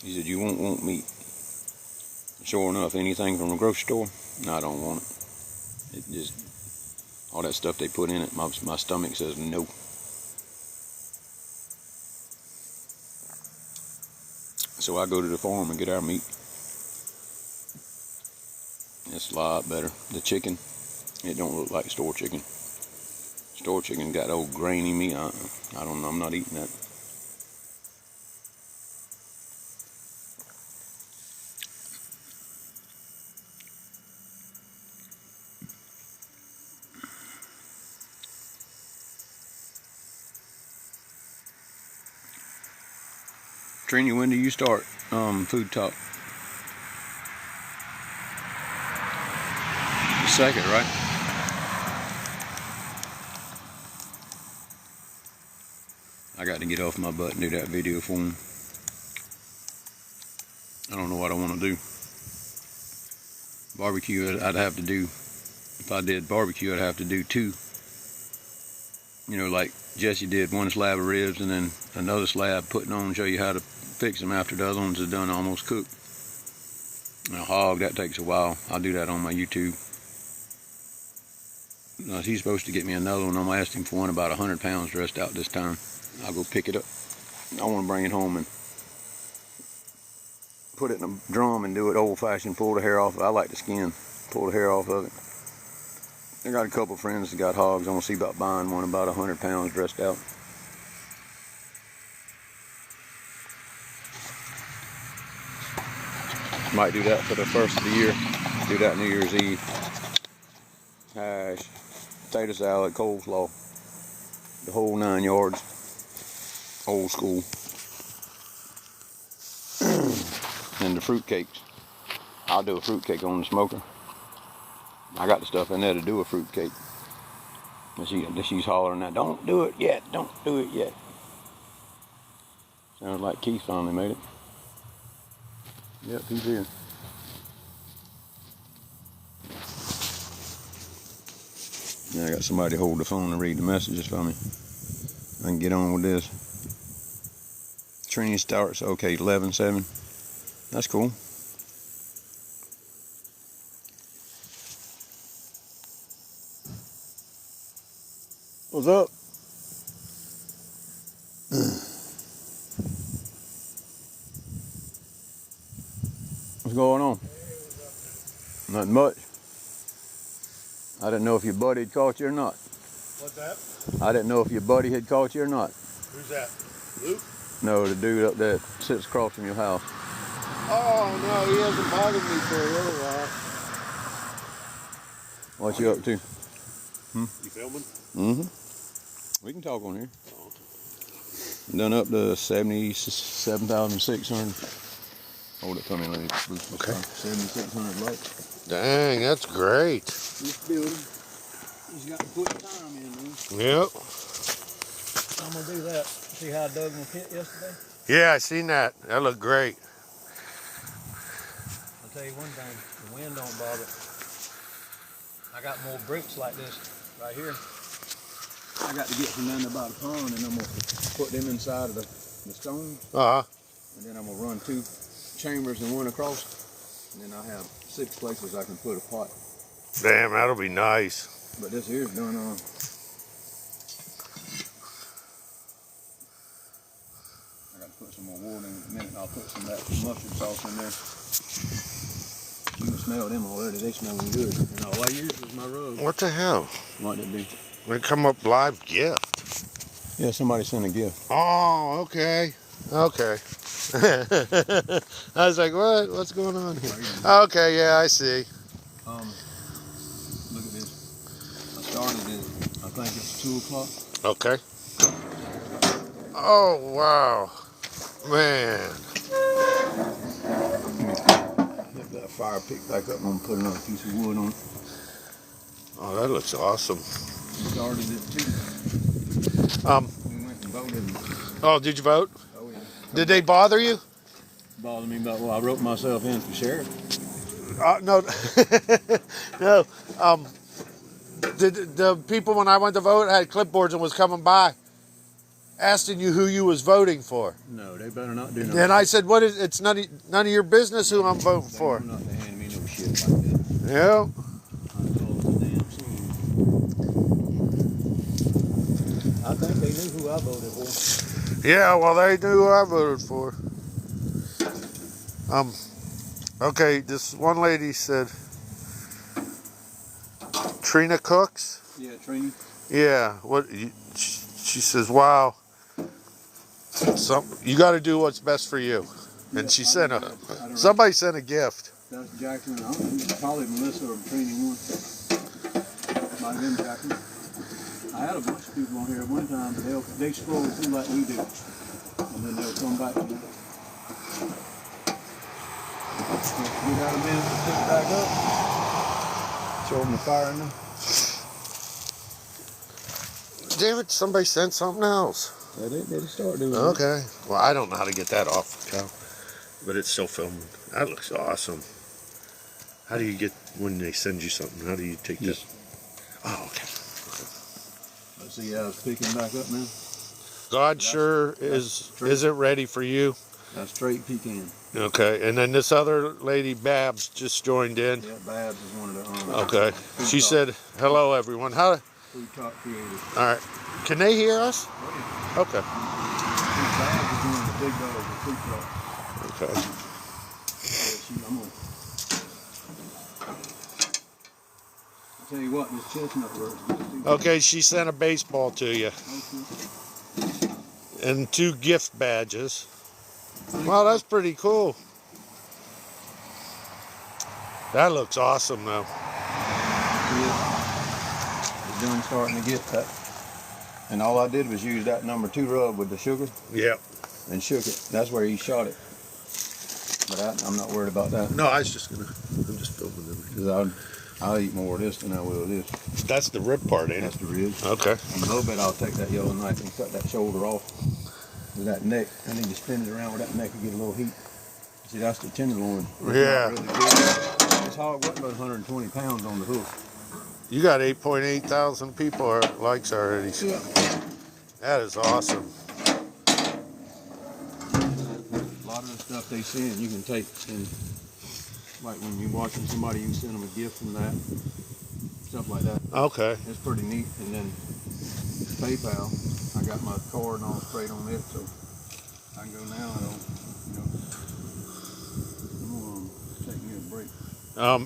He said, you won't want meat. Sure enough, anything from a grocery store, no, I don't want it. It just, all that stuff they put in it, my stomach says no. So I go to the farm and get our meat. It's a lot better. The chicken, it don't look like store chicken. Store chicken got old grainy meat. I don't know, I'm not eating that. Trini, when do you start Food Talk? The second, right? I got to get off my butt and do that video for him. I don't know what I want to do. Barbecue, I'd have to do, if I did barbecue, I'd have to do 2. You know, like Jesse did, 1 slab of ribs and then another slab putting on, show you how to fix them after the other ones are done, almost cooked. And a hog, that takes a while. I'll do that on my YouTube. He's supposed to get me another one. I'm gonna ask him for one about 100 pounds dressed out this time. I'll go pick it up. I want to bring it home and put it in a drum and do it old-fashioned, pull the hair off. I like the skin, pull the hair off of it. I got a couple friends that got hogs. I'm gonna see about buying one about 100 pounds dressed out. Might do that for the first of the year. Do that New Year's Eve. Hash, potato salad, coleslaw, the whole 9 yards. Old school. And the fruit cakes. I'll do a fruit cake on the smoker. I got the stuff in there to do a fruit cake. And she's hollering now, don't do it yet, don't do it yet. Sounds like Keith finally made it. Yep, he's here. Now I got somebody hold the phone and read the messages for me. I can get on with this. Training starts, okay, 11/7. That's cool. What's up? What's going on? Nothing much. I didn't know if your buddy had caught you or not. What's that? I didn't know if your buddy had caught you or not. Who's that? Luke? No, the dude up there that sits across from your house. Oh, no, he hasn't bothered me for a little while. What you up to? You filming? Mm-hmm. We can talk on here. Done up to 77,600. Hold it for me, let me boost this. Okay. 7,600 likes. Dang, that's great. This building, he's got to put time in, man. Yep. I'm gonna do that. See how I dug my pit yesterday? Yeah, I seen that. That looked great. I'll tell you one thing, the wind don't bother. I got more bricks like this right here. I got to get some down there by the pond, and I'm gonna put them inside of the stone. And then I'm gonna run 2 chambers and one across, and then I have 6 places I can put a pot. Damn, that'll be nice. But this here's done on. I got to put some more water in a minute, and I'll put some of that mustard sauce in there. You can smell them already. They smelling good. And all I use is my rug. What the hell? What did it be? They come up live gift. Yeah, somebody sent a gift. Oh, okay. Okay. I was like, what? What's going on here? Okay, yeah, I see. Look at this. I started it, I think it's 2 o'clock. Okay. Oh, wow. Man. Get that fire pick back up and I'm gonna put another piece of wood on it. Oh, that looks awesome. We started it too. We went and voted. Oh, did you vote? Oh yeah. Did they bother you? Bothered me about, well, I wrote myself in for sheriff. No. No. The people when I went to vote had clipboards and was coming by asking you who you was voting for. No, they better not do nothing. And I said, "What is? It's none of your business who I'm voting for." They better not to hand me no shit like that. Yeah. I think they knew who I voted for. Yeah. Well, they knew who I voted for. Okay. This one lady said, Trina Cooks. Yeah, Trina. Yeah. She says, "Wow. You got to do what's best for you." And she sent somebody sent a gift. That's Jacqueline. I don't know, probably Melissa or Trina one. Might have been Jacqueline. I had a bunch of people on here at one time, but they scroll through like we do, and then they'll come back to you. Get out a minute to pick it back up. Show them the fire in there. Damn it! Somebody sent something else. Yeah, they start doing it. Okay. Well, I don't know how to get that off, Cal, but it's still filming. That looks awesome. How do you get when they send you something? How do you take that? Oh, okay. Let's see how it's picking back up now. God sure is it ready for you? That's straight pecan. Okay, and then this other lady, Babs, just joined in. Yeah, Babs is one of the Okay. She said, "Hello, everyone." How? Food talk creators. All right. Can they hear us? Oh, yeah. Okay. Babs is one of the big dogs of food talk. Okay. I'm gonna tell you what, this chestnut works good too. Okay, she sent a baseball to you. Okay. And 2 gift badges. Wow, that's pretty cool. That looks awesome, though. Yeah. It's done starting to get that. And all I did was use that number 2 rub with the sugar Yeah. and shook it. That's where he shot it. But I'm not worried about that. No, I'm just filming them. Because I'll eat more of this than I will of this. That's the rib part, ain't That's it? the ribs. Okay. In a little bit, I'll take that yellow knife and cut that shoulder off. With that neck, I need to spin it around with that neck to get a little heat. See, that's the tenderloin. It's Yeah. not really big. This hog weighs about 120 pounds on the hoof. You got 8.8 thousand people or likes already. Yeah. That is awesome. A lot of the stuff they send, you can take and, like when you're watching somebody, you can send them a gift from that. Stuff like that. Okay. It's pretty neat. And then PayPal, I got my card and all sprayed on it, so I can go now and I'm gonna take me a break.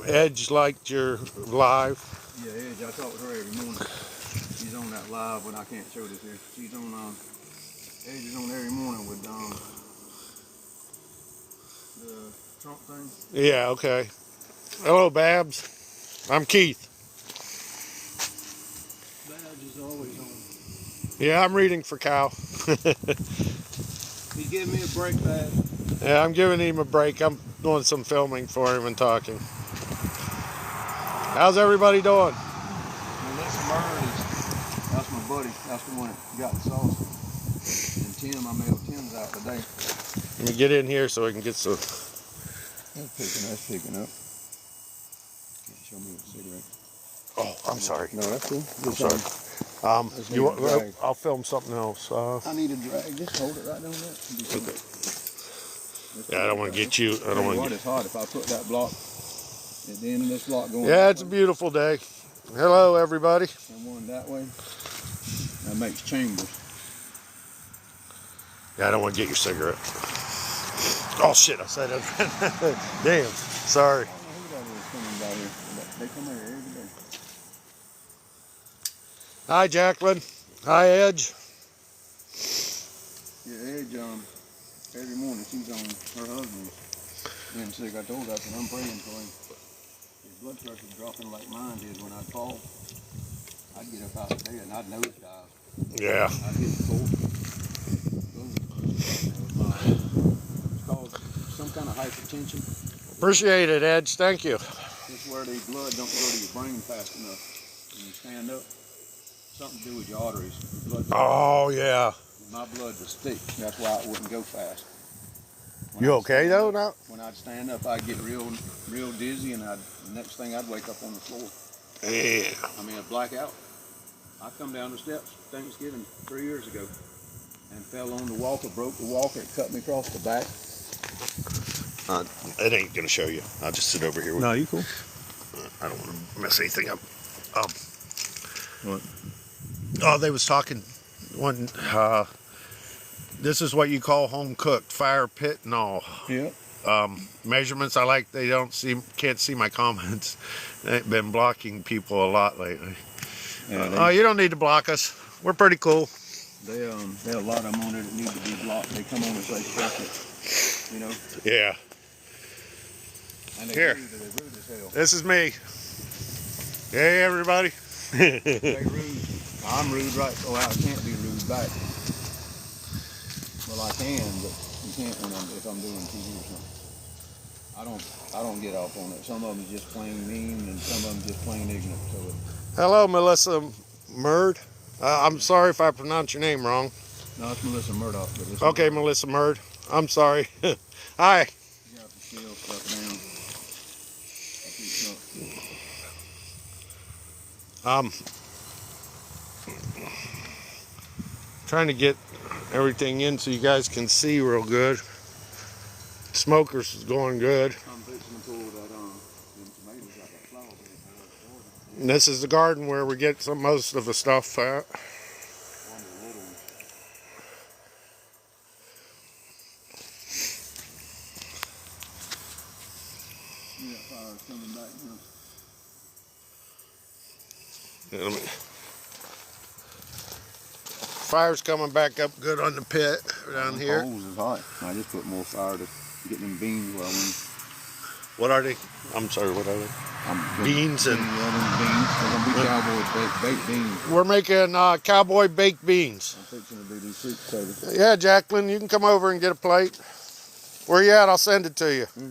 Edge liked your live. Yeah, Edge, I talk with her every morning. She's on that live, but I can't show this here. She's on, Edge is on every morning with the Trump thing. Yeah, okay. Hello, Babs. I'm Keith. Babs is always on. Yeah, I'm reading for Cal. He's giving me a break, Babs. Yeah, I'm giving him a break. I'm doing some filming for him and talking. How's everybody doing? And this bird that's my buddy. That's the one that got the sauce. And Tim, I mailed Tim's out today. Let me get in here so I can get some. That's picking up. Can't show me a cigarette. Oh, I'm sorry. No, that's cool. I'm sorry. Just need a drag. I'll film something else. I need a drag. Just hold it right down there. Okay. Yeah, I don't want to get you. I don't want to get. It's hard if I put that block at the end of this block going. Yeah, it's a beautiful day. Hello, everybody. And one that way. That makes chambers. Yeah, I don't want to get your cigarette. Oh shit! I said it. Damn. Sorry. I don't know who that is coming by here. They come here every day. Hi, Jacqueline. Hi, Edge. Yeah, Edge, every morning she's on her husband. Being sick, I told her, I said, I'm praying for him. His blood pressure's dropping like mine did when I'd fall. I'd get up out of bed and I'd nosedive. Yeah. I'd hit the floor. It's called some kind of hypertension. Appreciate it, Edge. Thank you. It's where the blood don't go to your brain fast enough. When you stand up, something to do with your arteries. Blood, Oh yeah. my blood was thick. That's why it wouldn't go fast. When You I'd okay stand though up- now? When I'd stand up, I'd get real dizzy, and the next thing I'd wake up on the floor. Yeah. I mean, I'd black out. I come down the steps Thanksgiving 3 years ago and fell on the walker, broke the walker, it cut me across the back. It ain't gonna show you. I'll just sit over here with you cool. I don't want to mess anything up. What? Oh, they was talking one. This is what you call home cooked, fire pit and all. Yeah. Measurements. I like. They can't see my comments. They've been blocking people a lot lately. Yeah, You don't need to block us. We're pretty cool. there are a lot of them on there that need to be blocked. They come on and say stuff that, you know. Yeah. And they Here. They're rude as hell. This is me. Hey, everybody. They rude. I'm rude, right? So I can't be rude back. Well, I can, but you can't if I'm doing TV or something. I don't get off on it. Some of them just plain mean, and some of them just plain ignorant. So Hello, Melissa Murd. I'm sorry if I pronounce your name wrong. no, it's Melissa Murdoch. But it's Okay, Melissa Murd. I'm sorry. Hi. You got the shell stuff down. Trying to get everything in so you guys can see real good. Smokers is going good. I'm fixing to pull that them tomatoes out that flower bed. And this is the garden where we get most of the stuff at. One of the little ones. See that fire's coming back now. Fire's coming back up good on the pit down Them here. coals is hot. I just put more fire to get them beans where I want. What are they? I'm sorry, what are they? Beans and- Yeah, them beans. They're gonna be cowboy baked beans. We're making cowboy baked beans. I'm fixing to do these sweet potatoes. Yeah, Jacqueline, you can come over and get a plate. Where you at? I'll send it to you. I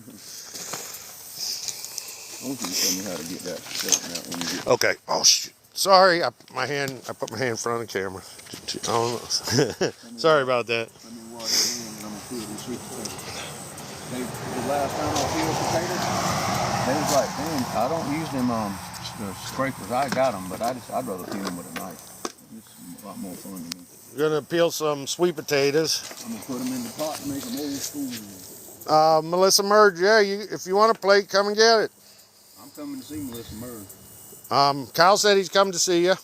want you to tell me how to get that straightened out when you get. Okay. Oh shoot. Sorry, I put my hand in front of the camera. Oh, sorry about that. Let me wash your hand and I'm gonna peel these sweet potatoes. The last time I peeled potatoes, they was like, damn, I don't use them the scrapers. I got them, but I'd rather peel them with a knife. It's a lot more fun to me. We're gonna peel some sweet potatoes. I'm gonna put them in the pot and make them old school. Melissa Murd, yeah, if you want a plate, come and get it. I'm coming to see Melissa Murray. Kyle said he's come to see you. It'll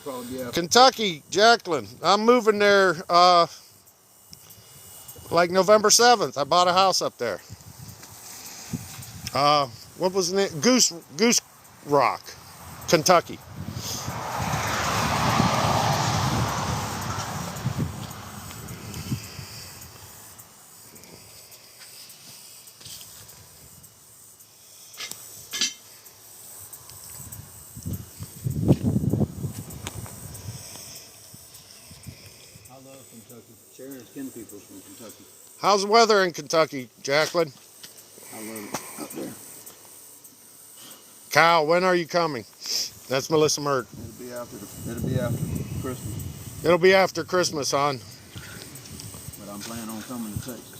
probably be after. Kentucky, Jacqueline. I'm moving there like November 7th. I bought a house up there. What was the name? Goose Rock, Kentucky. I love Kentucky. Sharon's kin people's from Kentucky. How's the weather in Kentucky, Jacqueline? I love it up there. Kyle, when are you coming? That's Melissa Murd. It'll be after Christmas, It'll be after Christmas, hon. but I'm planning on coming to Texas.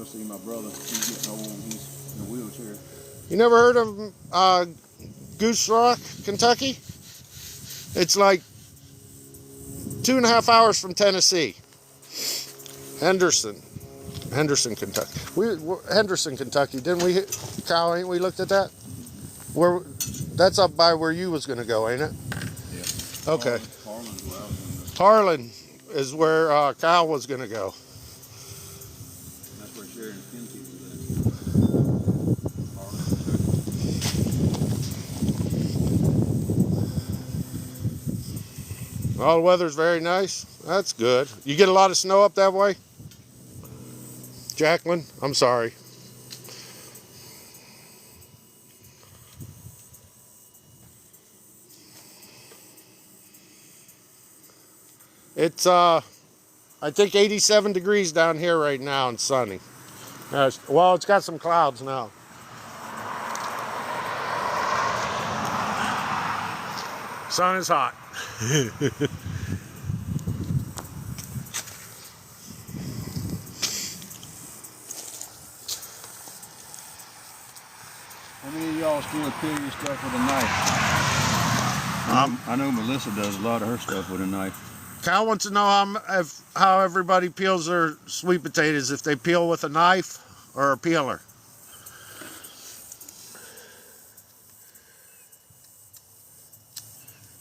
see my brother. He's getting old. He's in a wheelchair. You never heard of Goose Rock, Kentucky? It's like 2.5 hours from Tennessee. Henderson, Kentucky. Henderson, Kentucky. Didn't we, Kyle? Ain't we looked at that? Where? That's up by where you was gonna go, ain't it? Yeah. Okay. Harlan's where I was gonna go. Harlan is where Kyle was gonna go. That's where Sharon and Kentucky was at. Harlan, Kentucky. All the weather's very nice. That's good. You get a lot of snow up that way? Jacqueline, I'm sorry. It's I think 87 degrees down here right now and sunny. Well, it's got some clouds now. Sun is hot. How many of y'all still peel your stuff with a knife? I know Melissa does a lot of her stuff with a knife. Cal wants to know how everybody peels their sweet potatoes, if they peel with a knife or a peeler.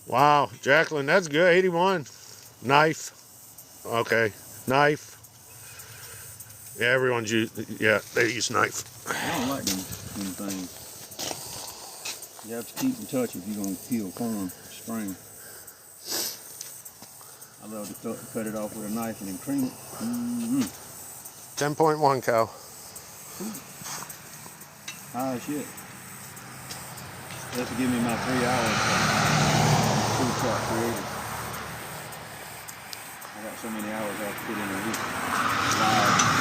Wow, Jacqueline, that's good. 81. Knife. Okay, knife. Yeah, everyone's they use knife. I don't like them things. You have to keep in touch if you're going to peel corn spring. I love to cut it off with a knife and then cream it. 10.1, Cal. High as shit. That's to give me my 3 hours. Food truck created. I got so many hours I have to put in a week. Live.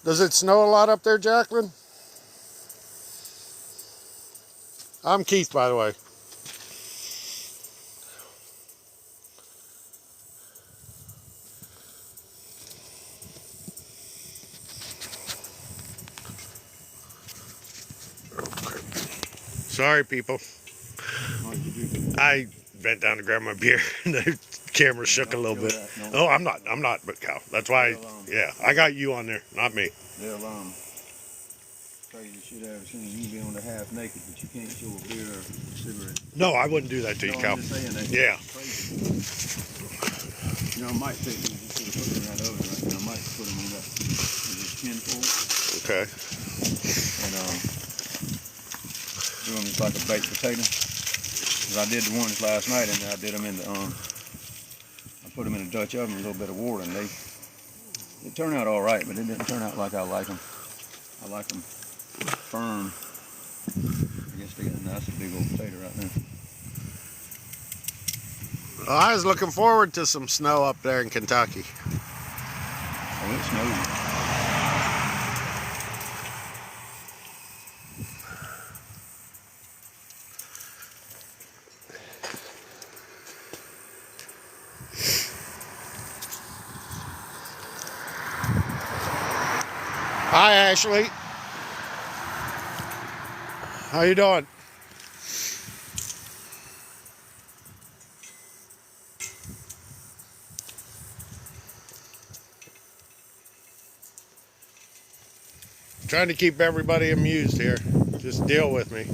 Does it snow a lot up there, Jacqueline? I'm Keith, by the way. Sorry, people. I bent down to grab my beer and the camera shook a little bit. Oh, I'm not, but Cal. That's why, I got you on there, not me. They'll crazy shit I've ever seen. You can be on there half naked, but you can't show a beer or a cigarette. No, I wouldn't do that to you, Cal. I'm just saying that. Yeah. Crazy. You know, I might take these just sort of put them in that oven right now. I might put them on that tin foil. Okay. And do them just like a baked potato. Cause I did the ones last night, and I did them in the I put them in a Dutch oven with a little bit of water, and they turned out all right, but it didn't turn out like I like them. I like them firm. I guess that's a big old potato right there. Well, I was looking forward to some snow up there in Kentucky. Oh, it snowed. Hi, Ashley. How you doing? Trying to keep everybody amused here. Just deal with me.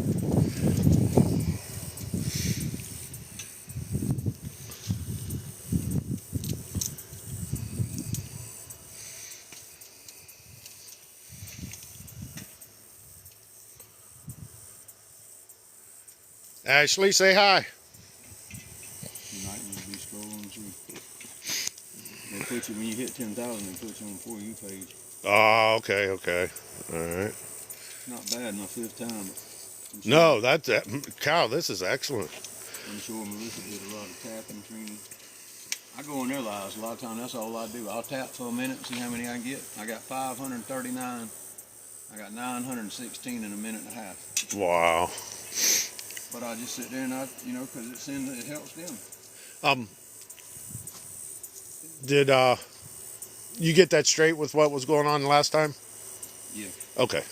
Ashley, say hi. You might need to be scrolling through. They put you, when you hit 10,000, they put you on the For You page. Oh, okay. All right. Not bad, my 5th time. No, that's Kyle, this is excellent. I'm sure Melissa did a lot of tapping training. I go in their lives a lot of times. That's all I do. I'll tap for a minute and see how many I can get. I got 539. I got 916 in a minute and a half. Wow. But I just sit there and because it helps them. Did you get that straight with what was going on last time? Yeah. Okay.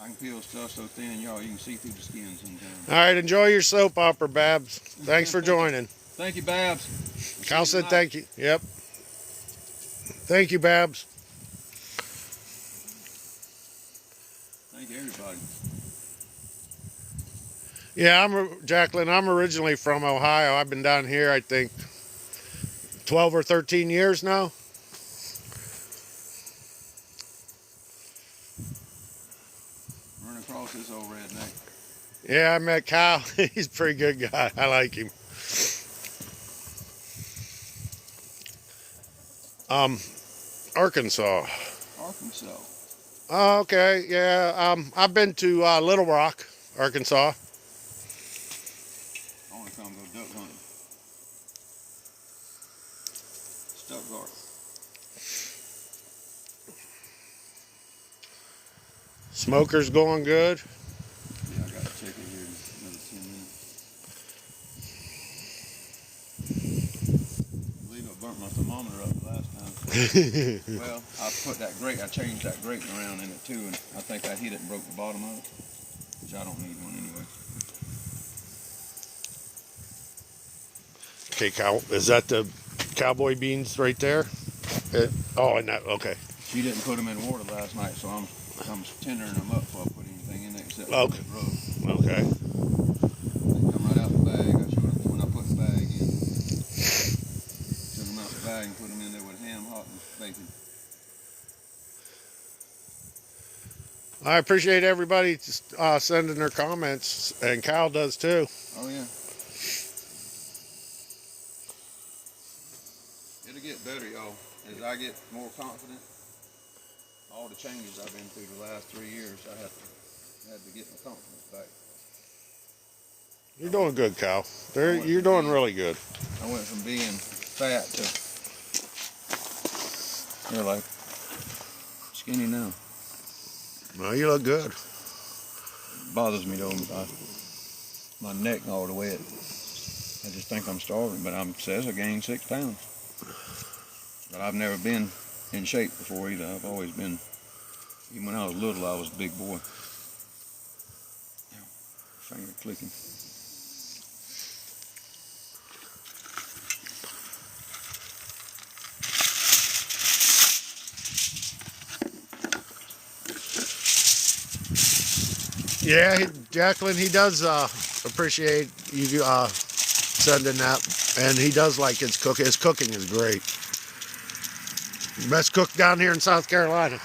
I can peel stuff so thin, y'all, you can see through the skin sometimes. All right, enjoy your soap opera, Babs. Thanks for joining. Thank you, Babs. Kyle said thank you. Yep. Thank you, Babs. Thank you, everybody. Yeah, Jacqueline. I'm originally from Ohio. I've been down here, I think, 12 or 13 years now. Run across this old redneck. Yeah, I met Kyle. He's a pretty good guy. I like him. Arkansas. Arkansas. Oh, okay. Yeah. I've been to Little Rock, Arkansas. I want to come go duck hunting. Stuttgart. Smoker's going good. Yeah, I got to check it here in another 10 minutes. I believe I burnt my thermometer up last time. Well, I changed that grate around in it too, and I think I hit it and broke the bottom of it, which I don't need one anyway. Okay, Kyle. Is that the cowboy beans right there? Oh, and that. Okay. She didn't put them in water last night, so I'm tendering them up before I put anything in there except for Okay. the rub. Okay. They come right out the bag. I showed them when I put the bag in. Took them out the bag and put them in there with ham, hot, and bacon. I appreciate everybody sending their comments, and Kyle does too. Oh yeah. It'll get better, y'all. As I get more confident, all the changes I've been through the last 3 years, I had to get my confidence back. You're doing good, Kyle. You're doing really good. I went from being fat to you're like skinny now. Well, you look good. It bothers me though, my neck all the way. I just think I'm starving, but it says I gained 6 pounds. But I've never been in shape before either. I've always been, even when I was little, I was a big boy. Finger clicking. Yeah, Jacqueline, he does appreciate you sending that, and he does like his cooking. His cooking is great. Best cook down here in South Carolina.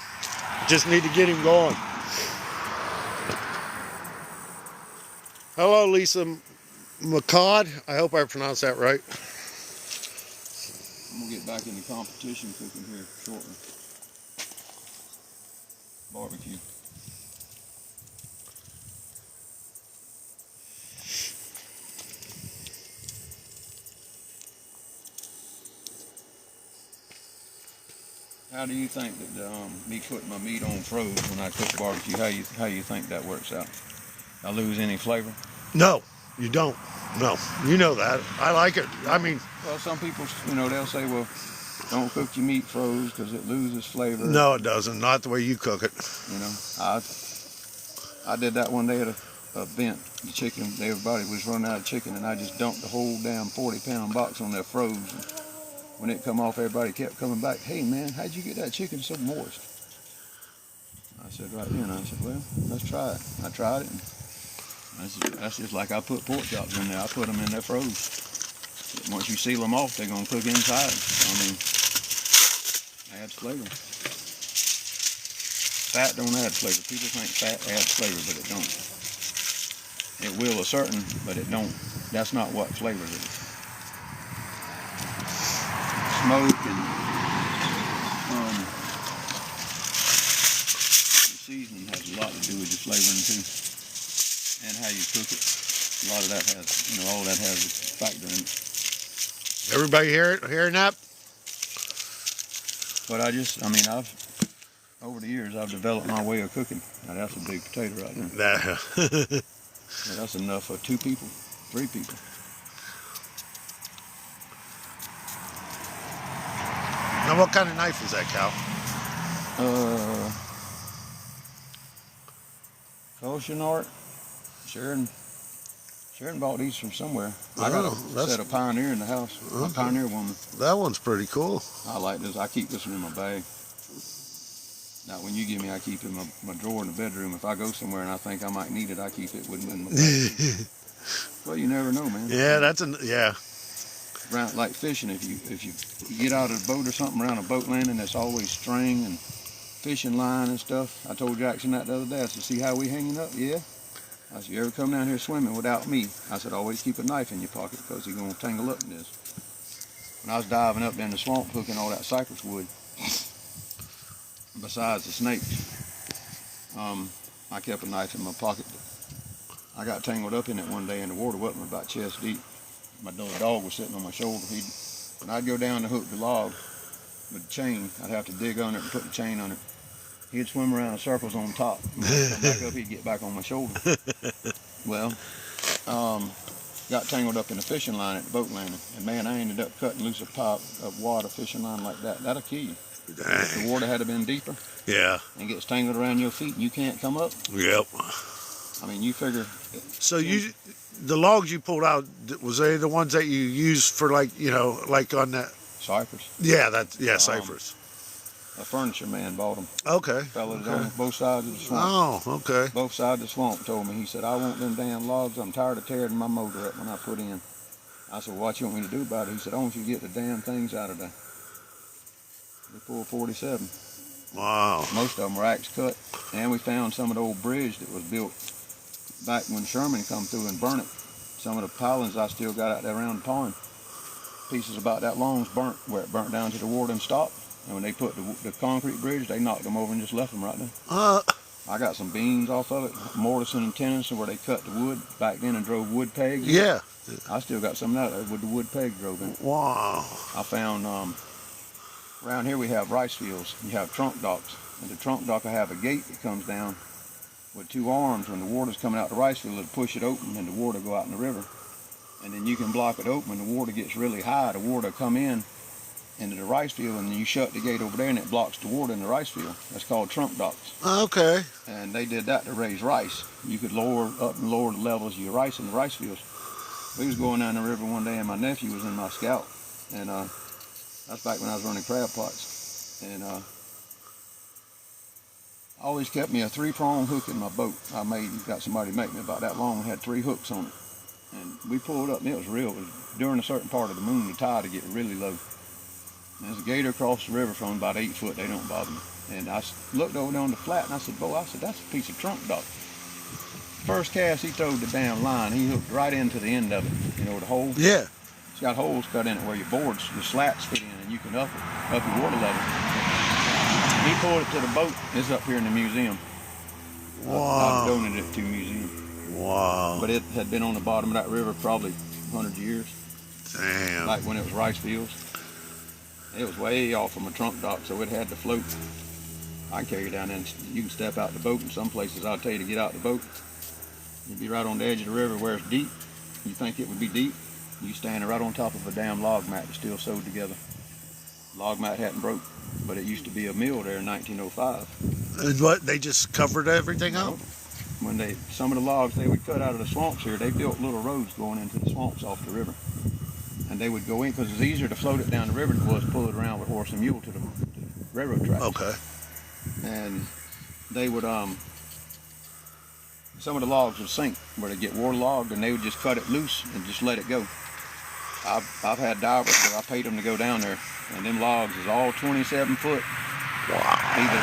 Just need to get him going. Hello, Lisa McCod. I hope I pronounced that right. I'm gonna get back into competition cooking here shortly. Barbecue. How do you think that me putting my meat on froze when I cook barbecue? How you think that works out? I lose any flavor? No, you don't. No, you know that. I like it. I mean, well, some people, they'll say, well, don't cook your meat froze because it loses flavor. No, it doesn't. Not the way you cook it. I did that one day at a event. The chicken, everybody was running out of chicken, and I just dumped the whole damn 40-pound box on there froze. When it come off, everybody kept coming back. Hey man, how'd you get that chicken so moist? I said right then, I said, well, let's try it. I tried it, and that's just like I put pork chops in there. I put them in there froze. Once you seal them off, they're gonna cook inside. I mean, adds flavor. Fat don't add flavor. People think fat adds flavor, but it don't. It will a certain, but it don't. That's not what flavors it. Smoke and seasoning has a lot to do with your flavoring too, and how you cook it. A lot of that has, all that has a factor in it. Everybody hearing that? But I mean, over the years, I've developed my way of cooking. Now, that's a big potato right there. Yeah, that's enough for 2 people, 3 people. Now, what kind of knife is that, Cal? Ocean Art. Sharon bought these from somewhere. I got a set of Pioneer in the house. A Pioneer woman. That one's pretty cool. I like this. I keep this one in my bag. Now, when you give me, I keep it in my drawer in the bedroom. If I go somewhere and I think I might need it, I keep it with me in my bag. Well, you never know, man. Yeah, yeah. Around, like fishing, if you get out of a boat or something around a boat landing, there's always string and fishing line and stuff. I told Jackson that the other day. I said, see how we hanging up? Yeah. I said, you ever come down here swimming without me? I said, always keep a knife in your pocket because you're going to tangle up in this. When I was diving up in the swamp hooking all that cypress wood, besides the snakes, I kept a knife in my pocket. I got tangled up in it one day and the water wasn't about chest deep. My dog was sitting on my shoulder. When I'd go down to hook the log with the chain, I'd have to dig under it and put the chain on it. He'd swim around in circles on top. When I'd come back up, he'd get back on my shoulder. Well, got tangled up in the fishing line at the boat landing. And man, I ended up cutting loose a pipe of water fishing line like that. That'll kill you. If the water had been deeper, Yeah. and gets tangled around your feet and you can't come up, Yep. I mean, you figure. So the logs you pulled out, was they the ones that you used for like on that? Cypress. Yeah, cypress. A furniture man bought them. Okay. Fellas on both sides of the swamp. Oh, okay. Both sides of the swamp told me. He said, I want them damn logs. I'm tired of tearing my motor up when I put in. I said, what you want me to do about it? He said, I want you to get the damn things out of there. They pulled 47. Wow. Most of them were axe cut. And we found some of the old bridge that was built back when Sherman come through and burnt it. Some of the pilings I still got out there around the pond. Pieces about that long was burnt, where it burnt down to the water and stopped. And when they put the concrete bridge, they knocked them over and just left them right there. I got some beams off of it, Mortison and Tennyson, where they cut the wood back then and drove wood pegs. Yeah. I still got some out there with the wood peg drove in. Wow. I found, around here we have rice fields. You have trunk docks. And the trunk dock will have a gate that comes down with 2 arms. When the water's coming out the rice field, it'll push it open and the water go out in the river. And then you can block it open. When the water gets really high, the water will come in into the rice field, and then you shut the gate over there and it blocks the water in the rice field. That's called trunk docks. Okay. And they did that to raise rice. You could lower the levels of your rice in the rice fields. We was going down the river one day and my nephew was in my scout. And that's back when I was running crab pots. And I always kept me a 3-prong hook in my boat. Got somebody to make me about that long. It had 3 hooks on it. And we pulled up and it was real. It was during a certain part of the moon, the tide would get really low. And there's a gator across the river from about 8 foot. They don't bother me. And I looked over there on the flat and I said, boy, that's a piece of trunk dock. First cast, he throwed the damn line. He hooked right into the end of it. You know, the hole? Yeah. It's got holes cut in it where your boards, the slats fit in and you can up your water level. He pulled it to the boat. It's up here in the museum. Wow. I donated it to the museum. Wow. But it had been on the bottom of that river probably 100 years. Damn. Like when it was rice fields. It was way off from a trunk dock, so it had to float. I can carry you down there and you can step out the boat. In some places, I'll tell you to get out the boat. You'd be right on the edge of the river where it's deep. You think it would be deep. You standing right on top of a damn log mat that's still sewed together. Log mat hadn't broke, but it used to be a mill there in 1905. And what, they just covered everything up? When some of the logs they would cut out of the swamps here, they built little roads going into the swamps off the river. And they would go in because it's easier to float it down the river than it was to pull it around with horse and mule to the railroad tracks. Okay. And they would, some of the logs would sink where they get waterlogged and they would just cut it loose and just let it go. I've had divers where I paid them to go down there and them logs is all 27 foot. Wow. Either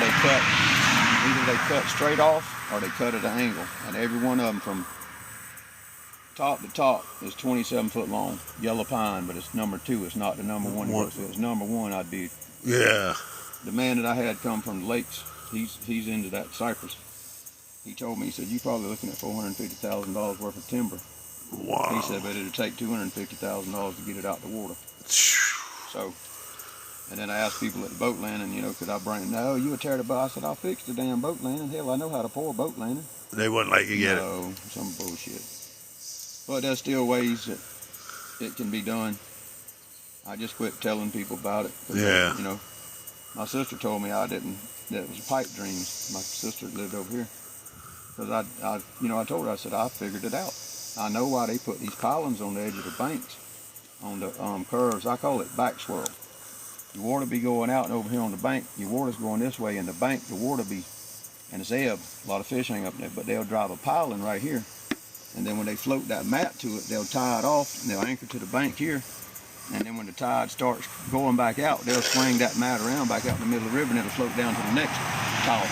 they cut straight off or they cut at an angle. And every one of them from top to top is 27 foot long. Yellow pine, but it's number 2. It's not the number 1. If it was number 1, I'd be. Yeah. The man that I had come from the lakes, he's into that cypress. He told me, he said, you're probably looking at $450,000 worth of timber. Wow. He said, but it'd take $250,000 to get it out the water. So And then I asked people at the boat landing, could I bring it? No, you would tear the boat. I said, I'll fix the damn boat landing. Hell, I know how to pour a boat landing. They wouldn't let you get it. No, some bullshit. But there's still ways that it can be done. I just quit telling people about it. Yeah. My sister told me that it was pipe dreams. My sister lived over here. Because I told her, I said, I figured it out. I know why they put these pylons on the edge of the banks, on the curves. I call it back swirl. The water be going out, and over here on the bank, your water's going this way, and the bank, the water be, and it's ebb. A lot of fish hang up there, but they'll drive a pylon right here. And then when they float that mat to it, they'll tie it off, and they'll anchor to the bank here. And then when the tide starts going back out, they'll swing that mat around back out in the middle of the river, and it'll float down to the next tile.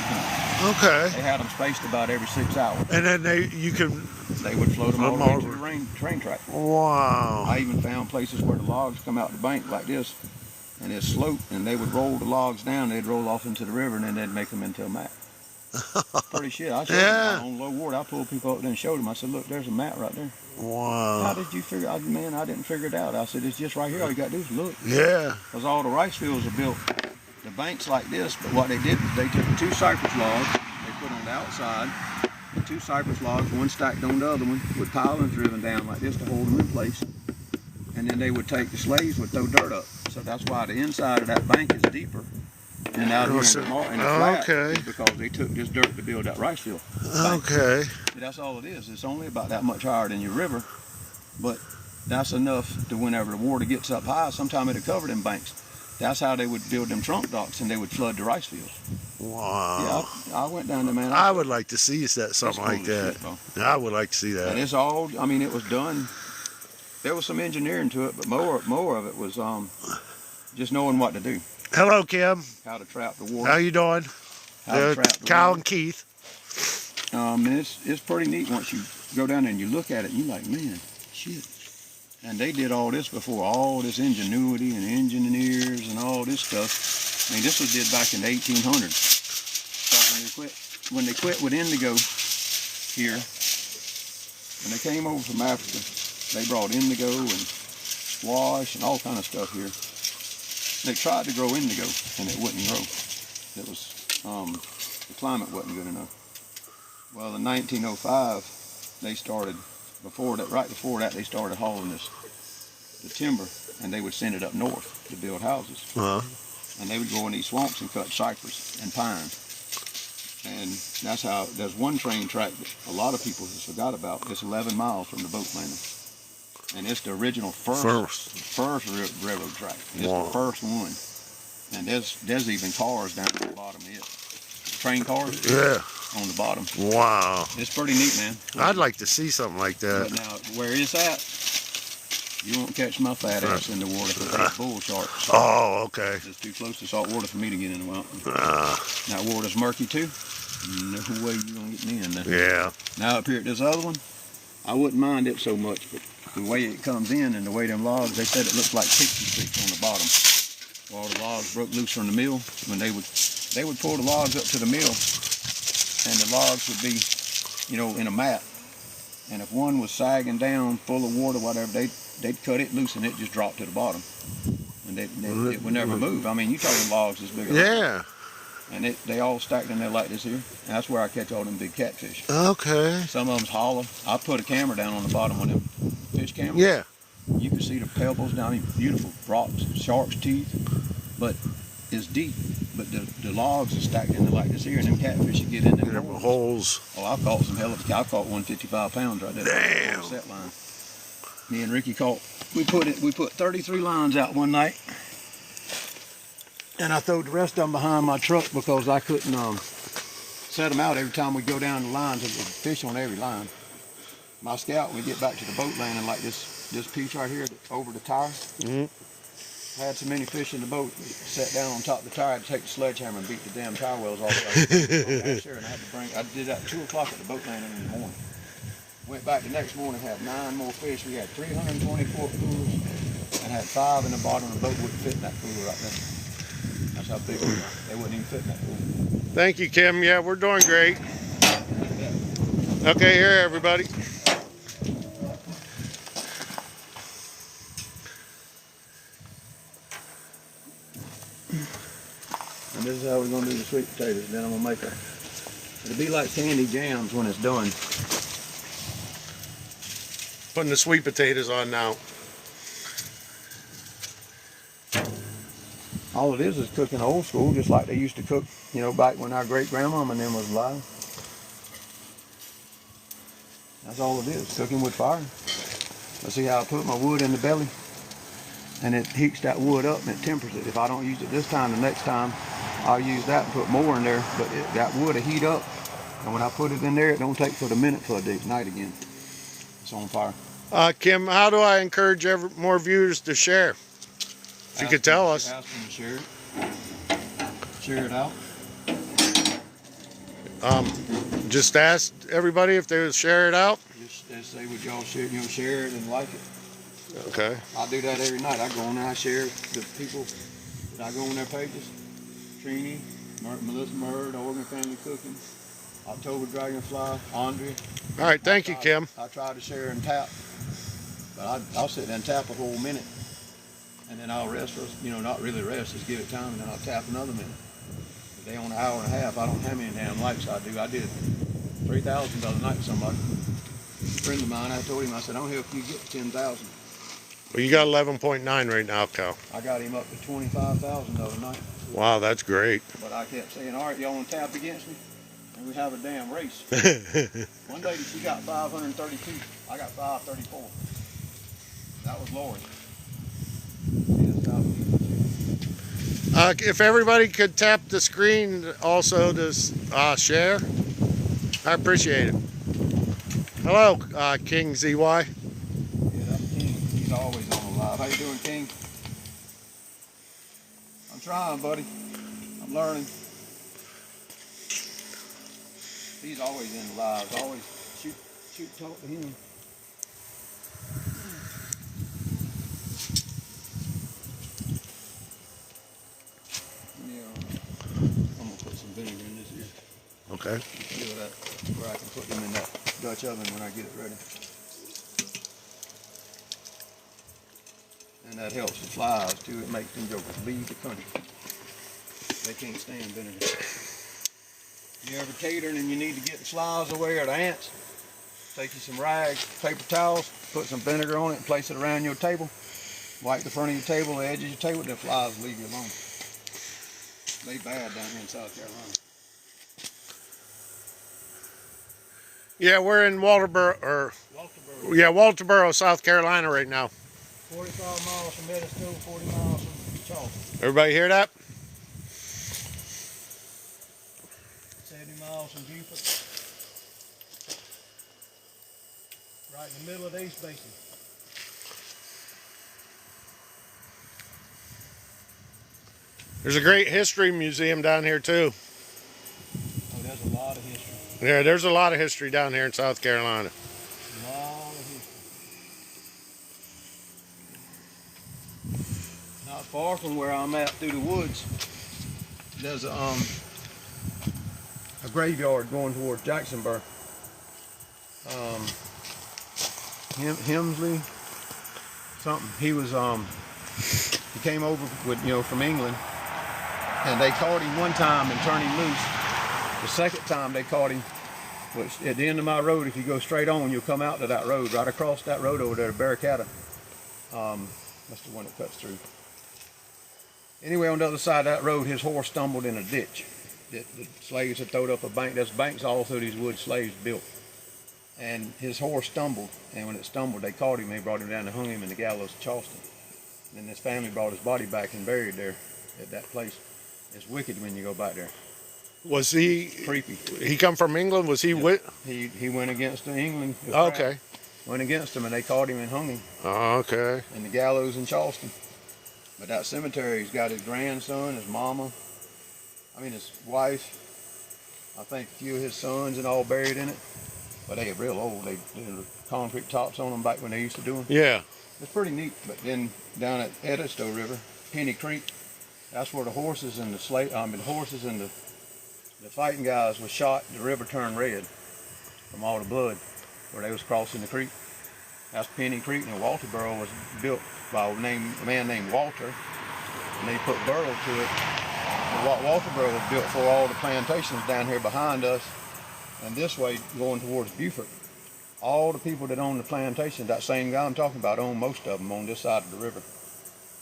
Okay. They had them spaced about every 6 hours. And then they would float them all the way to the train track. Wow. I even found places where the logs come out the bank like this, and it's slope, and they would roll the logs down. They'd roll off into the river, and then they'd make them into a mat. Pretty shit. I showed them on low water. I pulled people up there and showed them. I said, look, there's a mat right there. Wow. How did you figure out? Man, I didn't figure it out. I said, it's just right here. All you got to do is look. Yeah. Because all the rice fields are built, the banks like this, but what they did was they took 2 cypress logs, they put on the outside, the 2 cypress logs, one stacked on the other one, with pylons driven down like this to hold them in place. And then they would take the slaves, would throw dirt up. So that's why the inside of that bank is deeper. And out here in the flat, is because they took this dirt to build that rice field. Okay. That's all it is. It's only about that much higher than your river, but that's enough to whenever the water gets up high, sometime it'll cover them banks. That's how they would build them trunk docks, and they would flood the rice fields. Wow. Yeah, I went down there, man. I would like to see something like that. Shit, I would like to see that. And it's all, it was done. There was some engineering to it, but more of it was just knowing what to do. Hello, Kim. How to trap the water. How you doing? How to trap the Kyle water. and Keith. And it's pretty neat once you go down there and you look at it and you're like, man, shit. And they did all this before, all this ingenuity and engineers and all this stuff. I mean, this was did back in the 1800s. So when they quit with indigo here, when they came over from Africa, they brought indigo and squash and all kind of stuff here. They tried to grow indigo, and it wouldn't grow. It was, the climate wasn't good enough. Well, in 1905, they started, right before that, they started hauling the timber, and they would send it up north to build houses. And they would go in these swamps and cut cypress and pine. And that's how, there's one train track that a lot of people have forgot about. It's 11 miles from the boat landing. And it's the original first railroad track. It's the first one. And there's even cars down at the bottom of it. Train cars? Yeah. On the bottom. Wow. It's pretty neat, man. I'd like to see something like that. But now, where it's at, you won't catch my fat ass in the water because it's bull sharks. Oh, okay. It's too close to salt water for me to get in the mountain. That water's murky too. No way you're going to get me in there. Yeah. Now up here at this other one, I wouldn't mind it so much, but the way it comes in and the way them logs, they said it looks like pixie sticks on the bottom. All the logs broke loose from the mill. When they would pull the logs up to the mill, and the logs would be, in a mat. And if one was sagging down, full of water, whatever, they'd cut it loose and it just dropped to the bottom. And it would never move. I mean, you talking logs as big as Yeah. And they all stacked in there like this here. And that's where I catch all them big catfish. Okay. Some of them's hollow. I put a camera down on the bottom of them fish cameras. Yeah. You can see the pebbles down here, beautiful rocks, shark's teeth, but it's deep. But the logs are stacked in there like this here, and them catfish you get in them holes. Oh, I've caught some I caught 155 pounds right there. Damn. On the set line. Me and Ricky we put 33 lines out one night. And I throwed the rest of them behind my truck because I couldn't set them out every time we go down the lines. There was fish on every line. My scout, when we get back to the boat landing like this piece right here over the tire, had so many fish in the boat, sat down on top of the tire, I had to take the sledgehammer and beat the damn tire wells off. And I did that at 2 o'clock at the boat landing in the morning. Went back the next morning, had 9 more fish. We had 324 coolers and had 5 in the bottom of the boat. Wouldn't fit in that cooler right there. That's how big we are. They wouldn't even fit in that cooler. Thank you, Kim. Yeah, we're doing great. Okay, here, everybody. And this is how we're gonna do the sweet potatoes. Then I'm gonna make a, it'll be like candy jams when it's done. Putting the sweet potatoes on now. All it is cooking old school, just like they used to cook, you know, back when our great grandmama and them was alive. That's all it is, cooking with fire. Let's see how I put my wood in the belly, and it heats that wood up and it tempers it. If I don't use it this time, the next time I'll use that and put more in there, but that wood will heat up, and when I put it in there, it don't take but a minute for it to ignite again. It's on fire. Kim, how do I encourage more viewers to share? If you could tell us. Ask them to share it. Share it out. Just ask everybody if they would share it out. Just say, would y'all share, you know, share it and like it. Okay. I do that every night. I go on there, I share the people that I go on their pages. Trini, Melissa Murr, the Oregon Family Cooking, October Dragonfly, Andrea. All right, thank you, Kim. I try to share and tap, but I'll sit there and tap a whole minute, and then I'll rest for, you know, not really rest, just give it time, and then I'll tap another minute. If they on an hour and a half, I don't have any damn likes I do. I did 3,000 the other night with somebody. A friend of mine, I told him, I said, I'll help you get to 10,000. Well, you got 11.9 right now, Cal. I got him up to 25,000 the other night. Wow, that's great. But I kept saying, all right, y'all want to tap against me? And we have a damn race. One lady, she got 532. I got 534. That was Lori. If everybody could tap the screen also to share, I appreciate it. Hello, King ZY. Yeah, that's King. He's always on the live. How you doing, King? I'm trying, buddy. I'm learning. He's always in the lives. Always shoot, talk to him. I'm gonna put some vinegar in this here. Okay. Feel that, where I can put them in that Dutch oven when I get it ready. And that helps the flies too. It makes them jokers leave the country. They can't stand vinegar. You ever catering and you need to get the flies away or the ants? Take you some rags, paper towels, put some vinegar on it and place it around your table. Wipe the front of your table, the edge of your table, the flies will leave you alone. They bad down here in South Carolina. Yeah, we're in Walterboro, South Carolina right now. 45 miles from Edison, 40 miles from Charleston. Everybody hear that? 70 miles from Beaufort. Right in the middle of the East Basin. There's a great history museum down here too. Oh, there's a lot of history. Yeah, there's a lot of history down here in South Carolina. A lot of history. Not far from where I'm at through the woods, there's a graveyard going towards Jacksonburg. Hemsley, something. He was he came over with, you know, from England, and they caught him one time and turned him loose. The second time they caught him, which at the end of my road, if you go straight on, you'll come out to that road, right across that road over there to Barricata. That's the one that cuts through. Anyway, on the other side of that road, his horse stumbled in a ditch. The slaves had thrown up a bank. There's banks all through these wood slaves built. And his horse stumbled, and when it stumbled, they caught him. They brought him down and hung him in the gallows of Charleston. And his family brought his body back and buried there at that place. It's wicked when you go back there. Was he Creepy. He come from England? Was he He went against England. Oh, okay. Went against him, and they caught him and hung him Oh, okay. in the gallows in Charleston. But that cemetery, he's got his grandson, his mama, his wife, I think a few of his sons and all buried in it. But they are real old. They did the concrete tops on them back when they used to do them. Yeah. It's pretty neat. But then down at Edisto River, Penny Creek, that's where the horses and the fighting guys was shot. The river turned red from all the blood where they was crossing the creek. That's Penny Creek, and Walterboro was built by a man named Walter, and they put burrow to it. Walterboro was built for all the plantations down here behind us, and this way going towards Beaufort. All the people that own the plantations, that same guy I'm talking about, own most of them on this side of the river.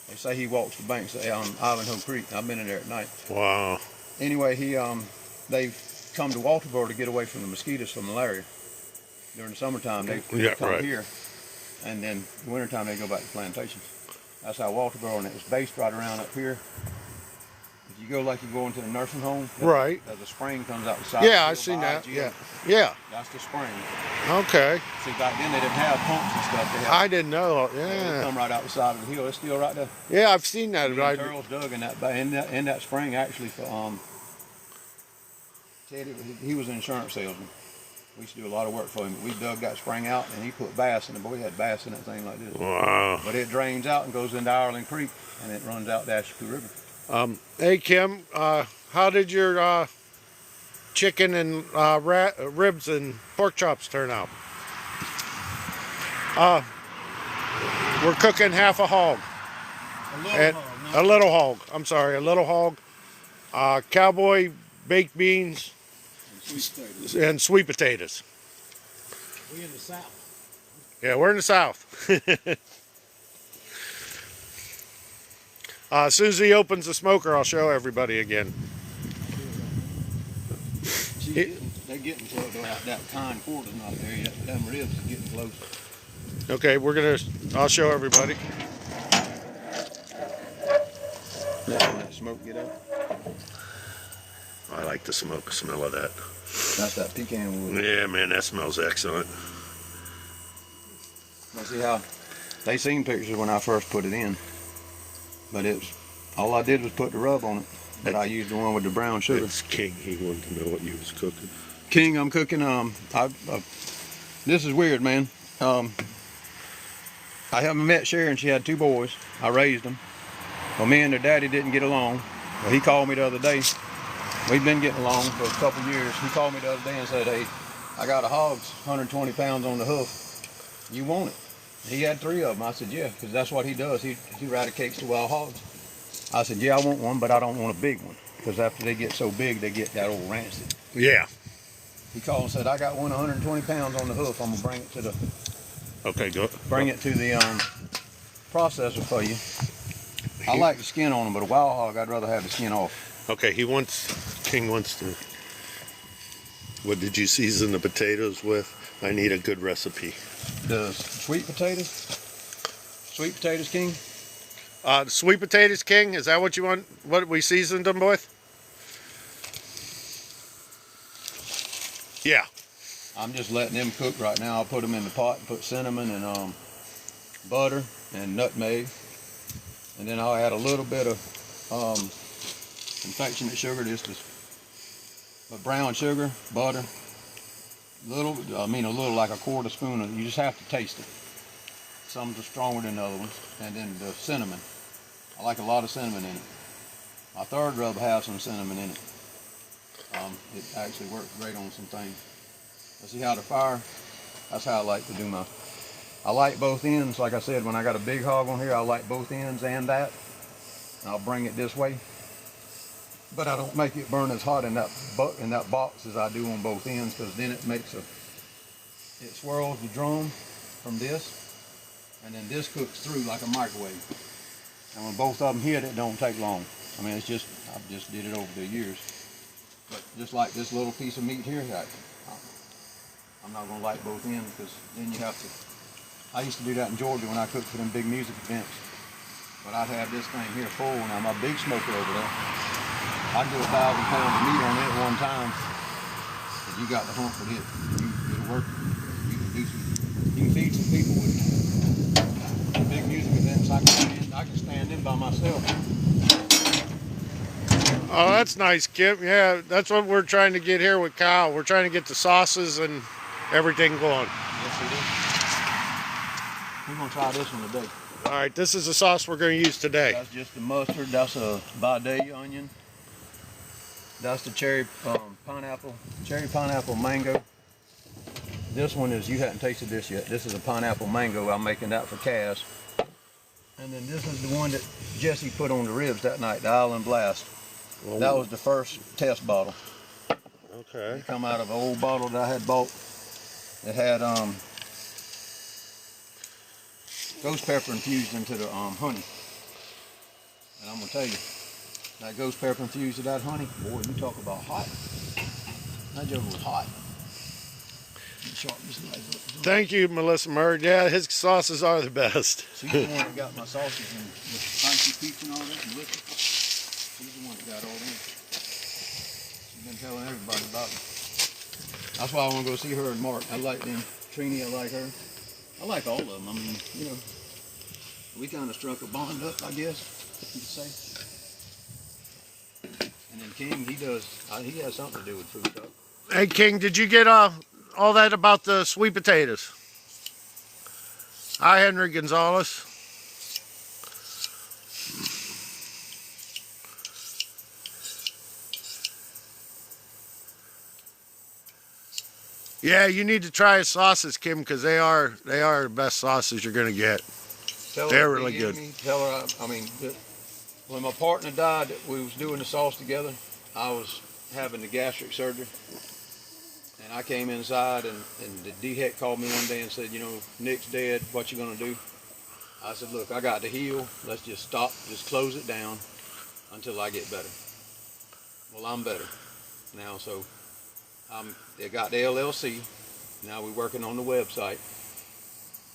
They say he walks the banks on Ivanhoe Creek. I've been in there at night. Wow. Anyway, they've come to Walterboro to get away from the mosquitoes, from malaria. During the summertime, they come here, and then the wintertime they go back to plantations. That's how Walterboro, and it was based right around up here. If you go like you go into the nursing home, Right. There's a spring comes out the side. Yeah, I've seen that. Yeah. Yeah. That's the spring. Okay. See, back then they didn't have pumps and stuff. They had, I didn't know. they Yeah. come right out the side of the hill. It's still right there. Yeah, I've seen that. Me and Charles dug in that spring actually for Ted. He was an insurance salesman. We used to do a lot of work for him. We dug that spring out, and he put bass in it. Boy, he had bass in that thing like this. Wow. But it drains out and goes into Ireland Creek, and it runs out the Ashepoo River. Hey, Kim, how did your chicken and ribs and pork chops turn out? We're cooking half a hog. A little hog. I'm sorry, a little hog. Cowboy baked beans and sweet potatoes. We in the South. Yeah, we're in the South. As soon as he opens the smoker, I'll show everybody again. They're getting close. That kind quarter's not there yet. Them ribs are getting close. Okay, I'll show everybody. Let that smoke get up. I like the smell of that. That's that pecan wood. Yeah, man, that smells excellent. Now see how they seen pictures when I first put it in, but all I did was put the rub on it. But I used the one with the brown sugar. It's King. He wanted to know what you was cooking. King, I'm cooking. This is weird, man. I haven't met Sharon. She had 2 boys. I raised them. Well, me and their daddy didn't get along. Well, he called me the other day. We've been getting along for a couple years. He called me the other day and said, "Hey, I got a hog's 120 pounds on the hoof. You want it?" He had 3 of them. I said, "Yeah," because that's what he does. He eradicates the wild hogs. I said, "Yeah, I want one, but I don't want a big one, because after they get so big, they get that old rancid." Yeah. He called and said, "I got one 120 pounds on the hoof. I'm gonna bring it to the processor for you." I like the skin on them, but a wild hog, I'd rather have the skin off. Okay, King wants to. What did you season the potatoes with? I need a good recipe. The sweet potatoes? Sweet potatoes, King? Sweet potatoes, King, is that what you want? What we seasoned them with? Yeah. I'm just letting them cook right now. I'll put them in the pot and put cinnamon and butter and nutmeg. And then I'll add a little bit of confectionate sugar, but brown sugar, butter, a little like a quarter spoon. You just have to taste it. Some are stronger than the other ones. And then the cinnamon. I like a lot of cinnamon in it. My third rub has some cinnamon in it. It actually works great on some things. But see how the fire, that's how I like to do my, I like both ends. Like I said, when I got a big hog on here, I like both ends and that. And I'll bring it this way. But I don't make it burn as hot in that box as I do on both ends, because then it makes it swirls the drum from this, and then this cooks through like a microwave. And when both of them hit, it don't take long. I mean, I've just did it over the years. But just like this little piece of meat here, I'm not gonna light both ends, because then you have to. I used to do that in Georgia when I cooked for them big music events. But I'd have this thing here full. Now my big smoker over there, I'd do 1,000 pounds of meat on it at one time. If you got the hump with it, it'll work. You can feed some people with it. Big music events, I can stand in by myself. Oh, that's nice, Kim. Yeah, that's what we're trying to get here with Kyle. We're trying to get the sauces and everything going. Yes, it is. We're gonna try this one today. All right, this is the sauce we're going to use today. That's just the mustard. That's a Vade onion. That's the cherry pineapple mango. This one is, you haven't tasted this yet. This is a pineapple mango. I'm making that for Cass. And then this is the one that Jesse put on the ribs that night, the Island Blast. Well, That was the first test bottle. okay. It come out of an old bottle that I had bought. It had ghost pepper infused into the honey. And I'm gonna tell you, that ghost pepper infused to that honey, boy, you talk about hot. That joke was hot. Sharpen this knife up. Thank you, Melissa Murray. Yeah, his sauces are the best. She's the one that got my sausage and the spicy peach and all that and liquor. She's the one that got all that. She's been telling everybody about it. That's why I want to go see her and Mark. I like them. Trini, I like her. I like all of them. I mean, you know, we kind of struck a bond up, I guess you could say. And then King, he has something to do with food truck. Hey, King, did you get all that about the sweet potatoes? Hi, Henry Gonzalez. Yeah, you need to try his sauces, Kim, because they are the best sauces you're gonna get. They're really good. Tell her, I mean, when my partner died, we was doing the sauce together. I was having the gastric surgery, and I came inside, and the D-Heck called me one day and said, you know, Nick's dead. What you gonna do? I said, look, I got the heal. Let's just stop, just close it down until I get better. Well, I'm better now, so they got the LLC. Now we're working on the website.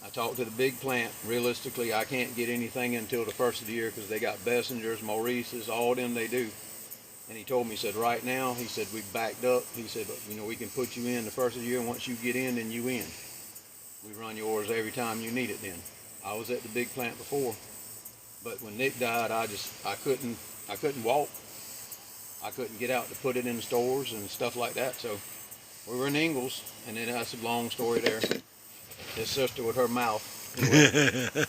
I talked to the big plant. Realistically, I can't get anything until the first of the year because they got Bessinger's, Maurice's, all them they do. And he told me, he said, right now, he said, we backed up. He said, but, you know, we can put you in the first of the year, and once you get in, then you in. We run yours every time you need it then. I was at the big plant before, but when Nick died, I couldn't walk. I couldn't get out to put it in the stores and stuff like that. So we were in Ingalls, and then that's a long story there. His sister with her mouth. Anyway,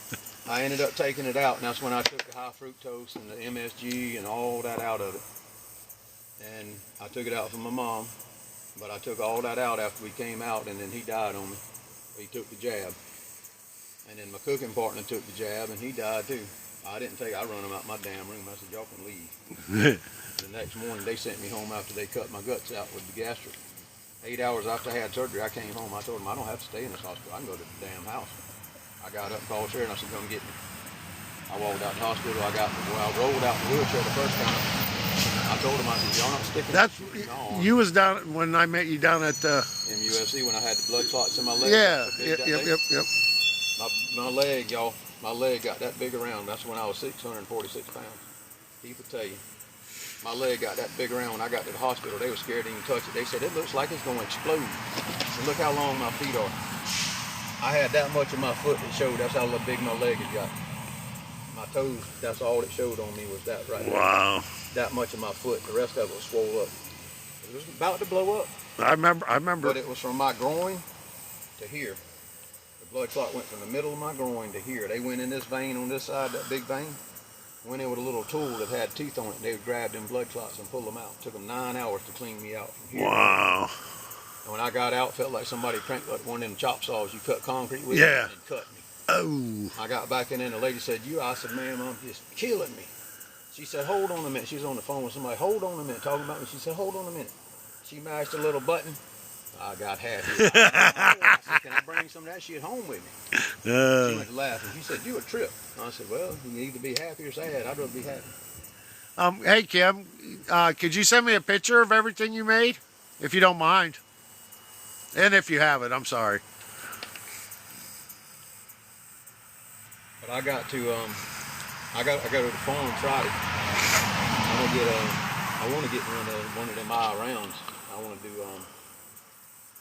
I ended up taking it out, and that's when I took the high fructose and the MSG and all that out of it. And I took it out for my mom, but I took all that out after we came out, and then he died on me. He took the jab. And then my cooking partner took the jab, and he died too. I run him out my damn room. I said, y'all can leave. The next morning, they sent me home after they cut my guts out with the gastric. 8 hours after I had surgery, I came home. I told them, I don't have to stay in this hospital. I can go to the damn house. I got up and called Sharon, and I said, come get me. I walked out the hospital. I rolled out the wheelchair the first time. I told him, I said, y'all not sticking That's on. you was down when I met you down at MUFC when I had the blood clots in my leg. yeah, yep. My leg, y'all, my leg got that big around. That's when I was 646 pounds. People tell you. My leg got that big around when I got to the hospital. They were scared to even touch it. They said, it looks like it's going to explode. And look how long my feet are. I had that much of my foot that showed. That's how big my leg had got. My toes, that's all it showed on me was that right there. Wow. That much of my foot. The rest of it was swole up. It was about to blow up. I remember. But it was from my groin to here. The blood clot went from the middle of my groin to here. They went in this vein on this side, that big vein. Went in with a little tool that had teeth on it. They would grab them blood clots and pull them out. It took them 9 hours to clean me out from here. Wow. And when I got out, felt like somebody cranked like one of them chop saws you cut concrete with. Yeah. And cut me. Oh. I got back in there and the lady said, I said, ma'am, I'm just killing me. She said, hold on a minute. She was on the phone with somebody. Hold on a minute, talking about me. She said, hold on a minute. She mashed a little button. I got happy. I said, can I bring some of that shit home with me? She went laughing. She said, you a trip. I said, well, you can either be happy or sad. I'd rather be happy. Hey Kim, could you send me a picture of everything you made, if you don't mind? And if you have it, I'm sorry. But I got to go to the farm Friday. I want to get one of them eye rounds. I want to do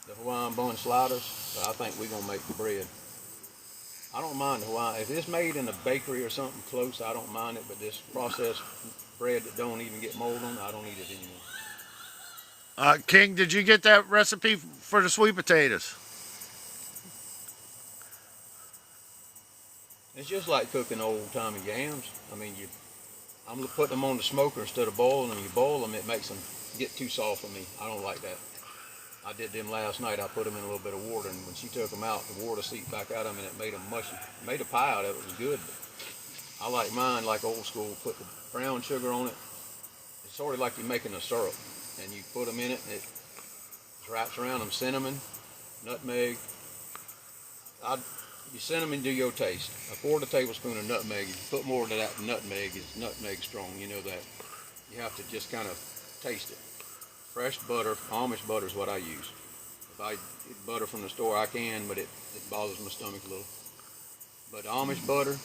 the Hawaiian bun sliders, but I think we're gonna make the bread. I don't mind the Hawaiian. If it's made in a bakery or something close, I don't mind it. But this processed bread that don't even get mold on, I don't eat it anymore. King, did you get that recipe for the sweet potatoes? It's just like cooking old-timey yams. I mean, I'm putting them on the smoker instead of boiling them. You boil them, it makes them get too soft for me. I don't like that. I did them last night. I put them in a little bit of water, and when she took them out, the water seeped back out of them, and it made them mushy. Made a pie out of it. It was good. But I like mine like old school. Put the brown sugar on it. It's sort of like you're making a syrup, and you put them in it, and it wraps around them. Cinnamon, nutmeg. Your cinnamon, do your taste. A quarter tablespoon of nutmeg. If you put more of that nutmeg, it's nutmeg strong. You know that. You have to just kind of taste it. Fresh butter, Amish butter is what I use. If I get butter from the store, I can, but it bothers my stomach a little. But Amish butter,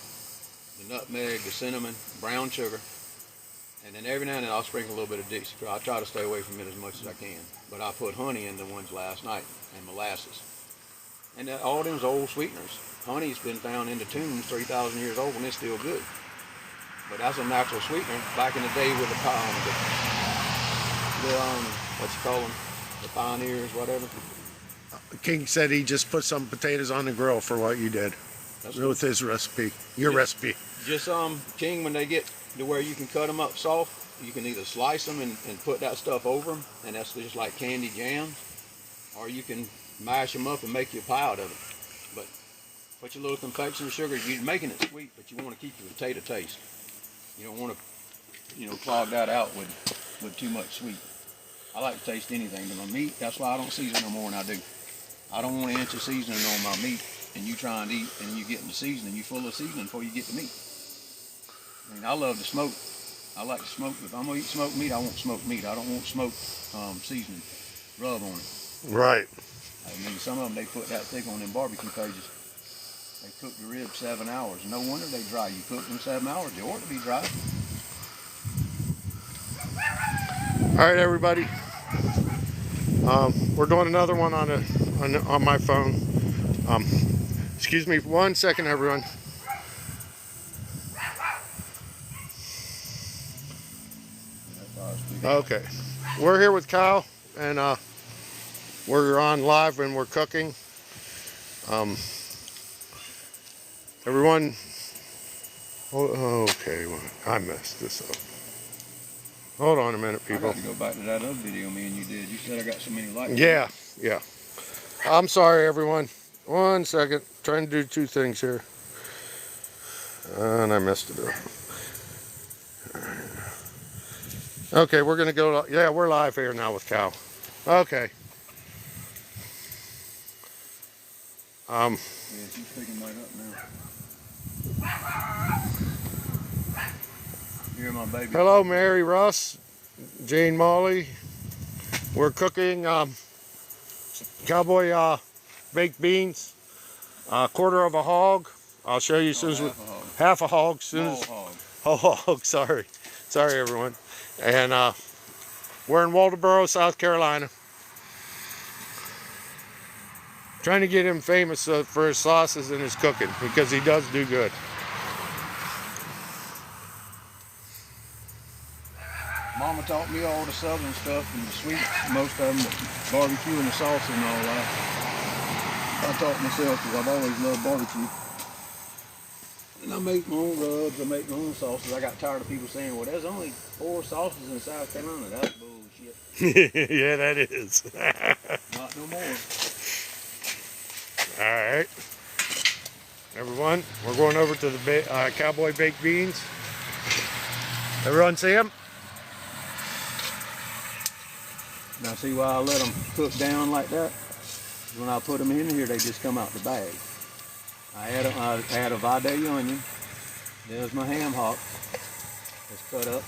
the nutmeg, the cinnamon, brown sugar, and then every now and then I'll sprinkle a little bit of Dixie. I try to stay away from it as much as I can. But I put honey in the ones last night and molasses. And all them's old sweeteners. Honey's been found in the tombs 3,000 years old and it's still good. But that's a natural sweetener. Back in the day with the what you call them, the pioneers, whatever. King said he just put some potatoes on the grill for what you did. That's with his recipe, your recipe. Just King, when they get to where you can cut them up soft, you can either slice them and put that stuff over them, and that's just like candy jams, or you can mash them up and make you a pie out of it. But put your little confection of sugar. You're making it sweet, but you want to keep your potato taste. You don't want to, clog that out with too much sweet. I like to taste anything, but my meat, that's why I don't season no more than I do. I don't want an inch of seasoning on my meat, and you try and eat, and you get in the seasoning, you full of seasoning before you get the meat. I mean, I love to smoke. I like to smoke. If I'm gonna eat smoked meat, I want smoked meat. I don't want smoked seasoning rub on it. Right. I mean, some of them, they put that thick on them barbecue pages. They cook the ribs 7 hours. No wonder they dry. You cook them 7 hours, they ought to be dry. All right, everybody. We're doing another one on my phone. Excuse me for 1 second, everyone. Okay, we're here with Kyle, and we're on live and we're cooking. Everyone, okay, well, I messed this up. Hold on a minute, people. I got to go back to that other video me and you did. You said I got so many likes. Yeah. I'm sorry, everyone. 1 second. Trying to do 2 things here. And I messed it up. Okay, we're going to go. Yeah, we're live here now with Cal. Okay. Yeah, she's picking mine up now. You're my baby. Hello, Mary, Russ, Jane, Molly. We're cooking cowboy baked beans, quarter of a hog. I'll show you as soon as half a hog. Whole hog. Sorry, everyone. And we're in Waldoboro, South Carolina. Trying to get him famous for his sauces and his cooking, because he does do good. Mama taught me all the southern stuff and the sweets, most of them, barbecue and the salsa and all that. I taught myself because I've always loved barbecue. And I make my own rubs, I make my own sauces. I got tired of people saying, well, there's only 4 sauces in South Carolina. That's bullshit. Yeah, that is. Not no more. All right. Everyone, we're going over to the cowboy baked beans. Everyone see them? Now see why I let them cook down like that? When I put them in here, they just come out the bag. I add a Vidalia onion. There's my ham hock. It's cut up.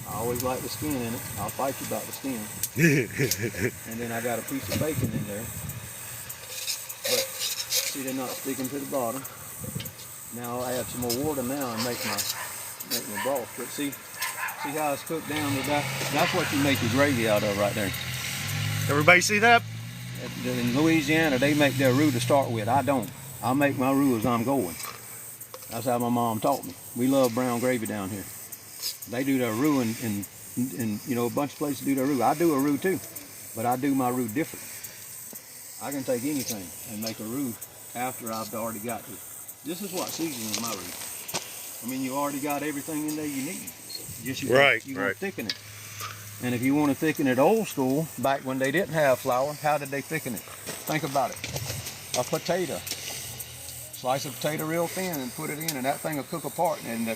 I always like the skin in it. I'll fight you about the skin. And then I got a piece of bacon in there. But see, they're not sticking to the bottom. Now I'll add some more water now and make my broth. But see how it's cooked down to that? That's what you make your gravy out of right there. Everybody see that? In Louisiana, they make their roux to start with. I don't. I make my roux as I'm going. That's how my mom taught me. We love brown gravy down here. They do their roux and a bunch of places do their roux. I do a roux too, but I do my roux different. I can take anything and make a roux after I've already got it. This is what seasons my roux. I mean, you already got everything in there you need. Just you want to thicken it. And if you want to thicken it old school, back when they didn't have flour, how did they thicken it? Think about it. A potato. Slice a potato real thin and put it in, and that thing will cook apart. And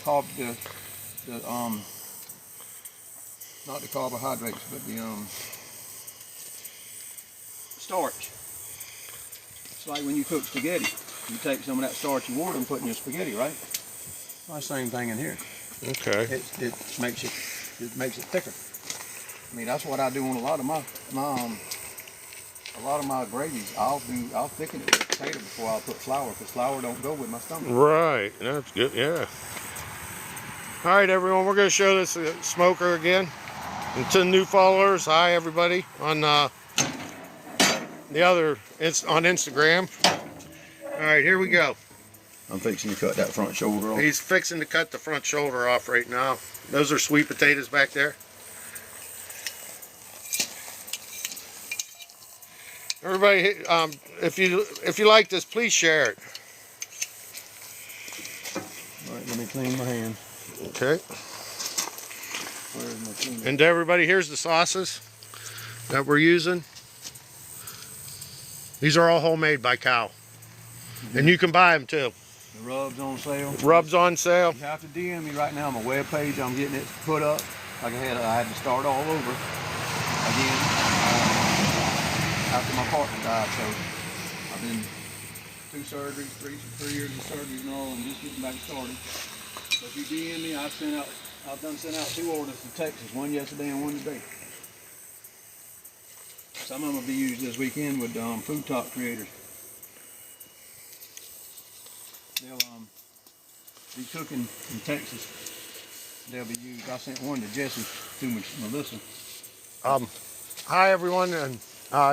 not the carbohydrates, but the starch. It's like when you cook spaghetti. You take some of that starchy water and put in your spaghetti, right? Well, same thing in here. Okay. It makes it thicker. I mean, that's what I do on a lot of my gravies. I'll thicken it with potato before I put flour, because flour don't go with my stomach. Right. That's good. Yeah. All right, everyone. We're going to show this smoker again. And to new followers, hi everybody on on Instagram. All right, here we go. I'm fixing to cut that front shoulder off. He's fixing to cut the front shoulder off right now. Those are sweet potatoes back there. Everybody, if you like this, please share it. All right, let me clean my hands. Okay. Where's my cleaner? And to everybody, here's the sauces that we're using. These are all homemade by Cal. And you can buy them too. The rubs on sale. Rubs on sale. You have to DM me right now. My web page, I'm getting it put up. Like I had to start all over again after my partner died. So I've been 2 surgeries, 3 years of surgeries and all, and just getting back started. So if you DM me, I've done sent out 2 orders to Texas, one yesterday and one today. Some of them will be used this weekend with food talk creators. They'll be cooking in Texas. They'll be used. I sent one to Jesse through Melissa. Hi everyone, and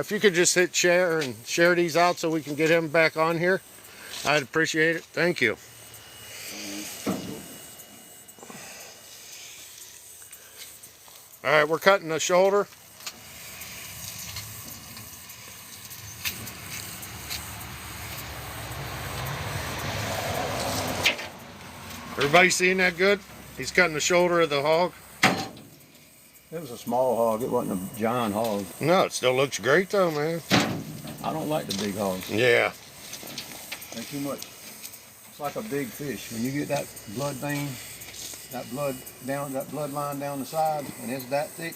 if you could just hit share and share these out so we can get him back on here, I'd appreciate it. Thank you. All right, we're cutting the shoulder. Everybody seeing that good? He's cutting the shoulder of the hog. It was a small hog. It wasn't a giant hog. No, it still looks great though, man. I don't like the big hogs. Yeah. They're too much. It's like a big fish. When you get that blood vein, that bloodline down the side, and it's that thick,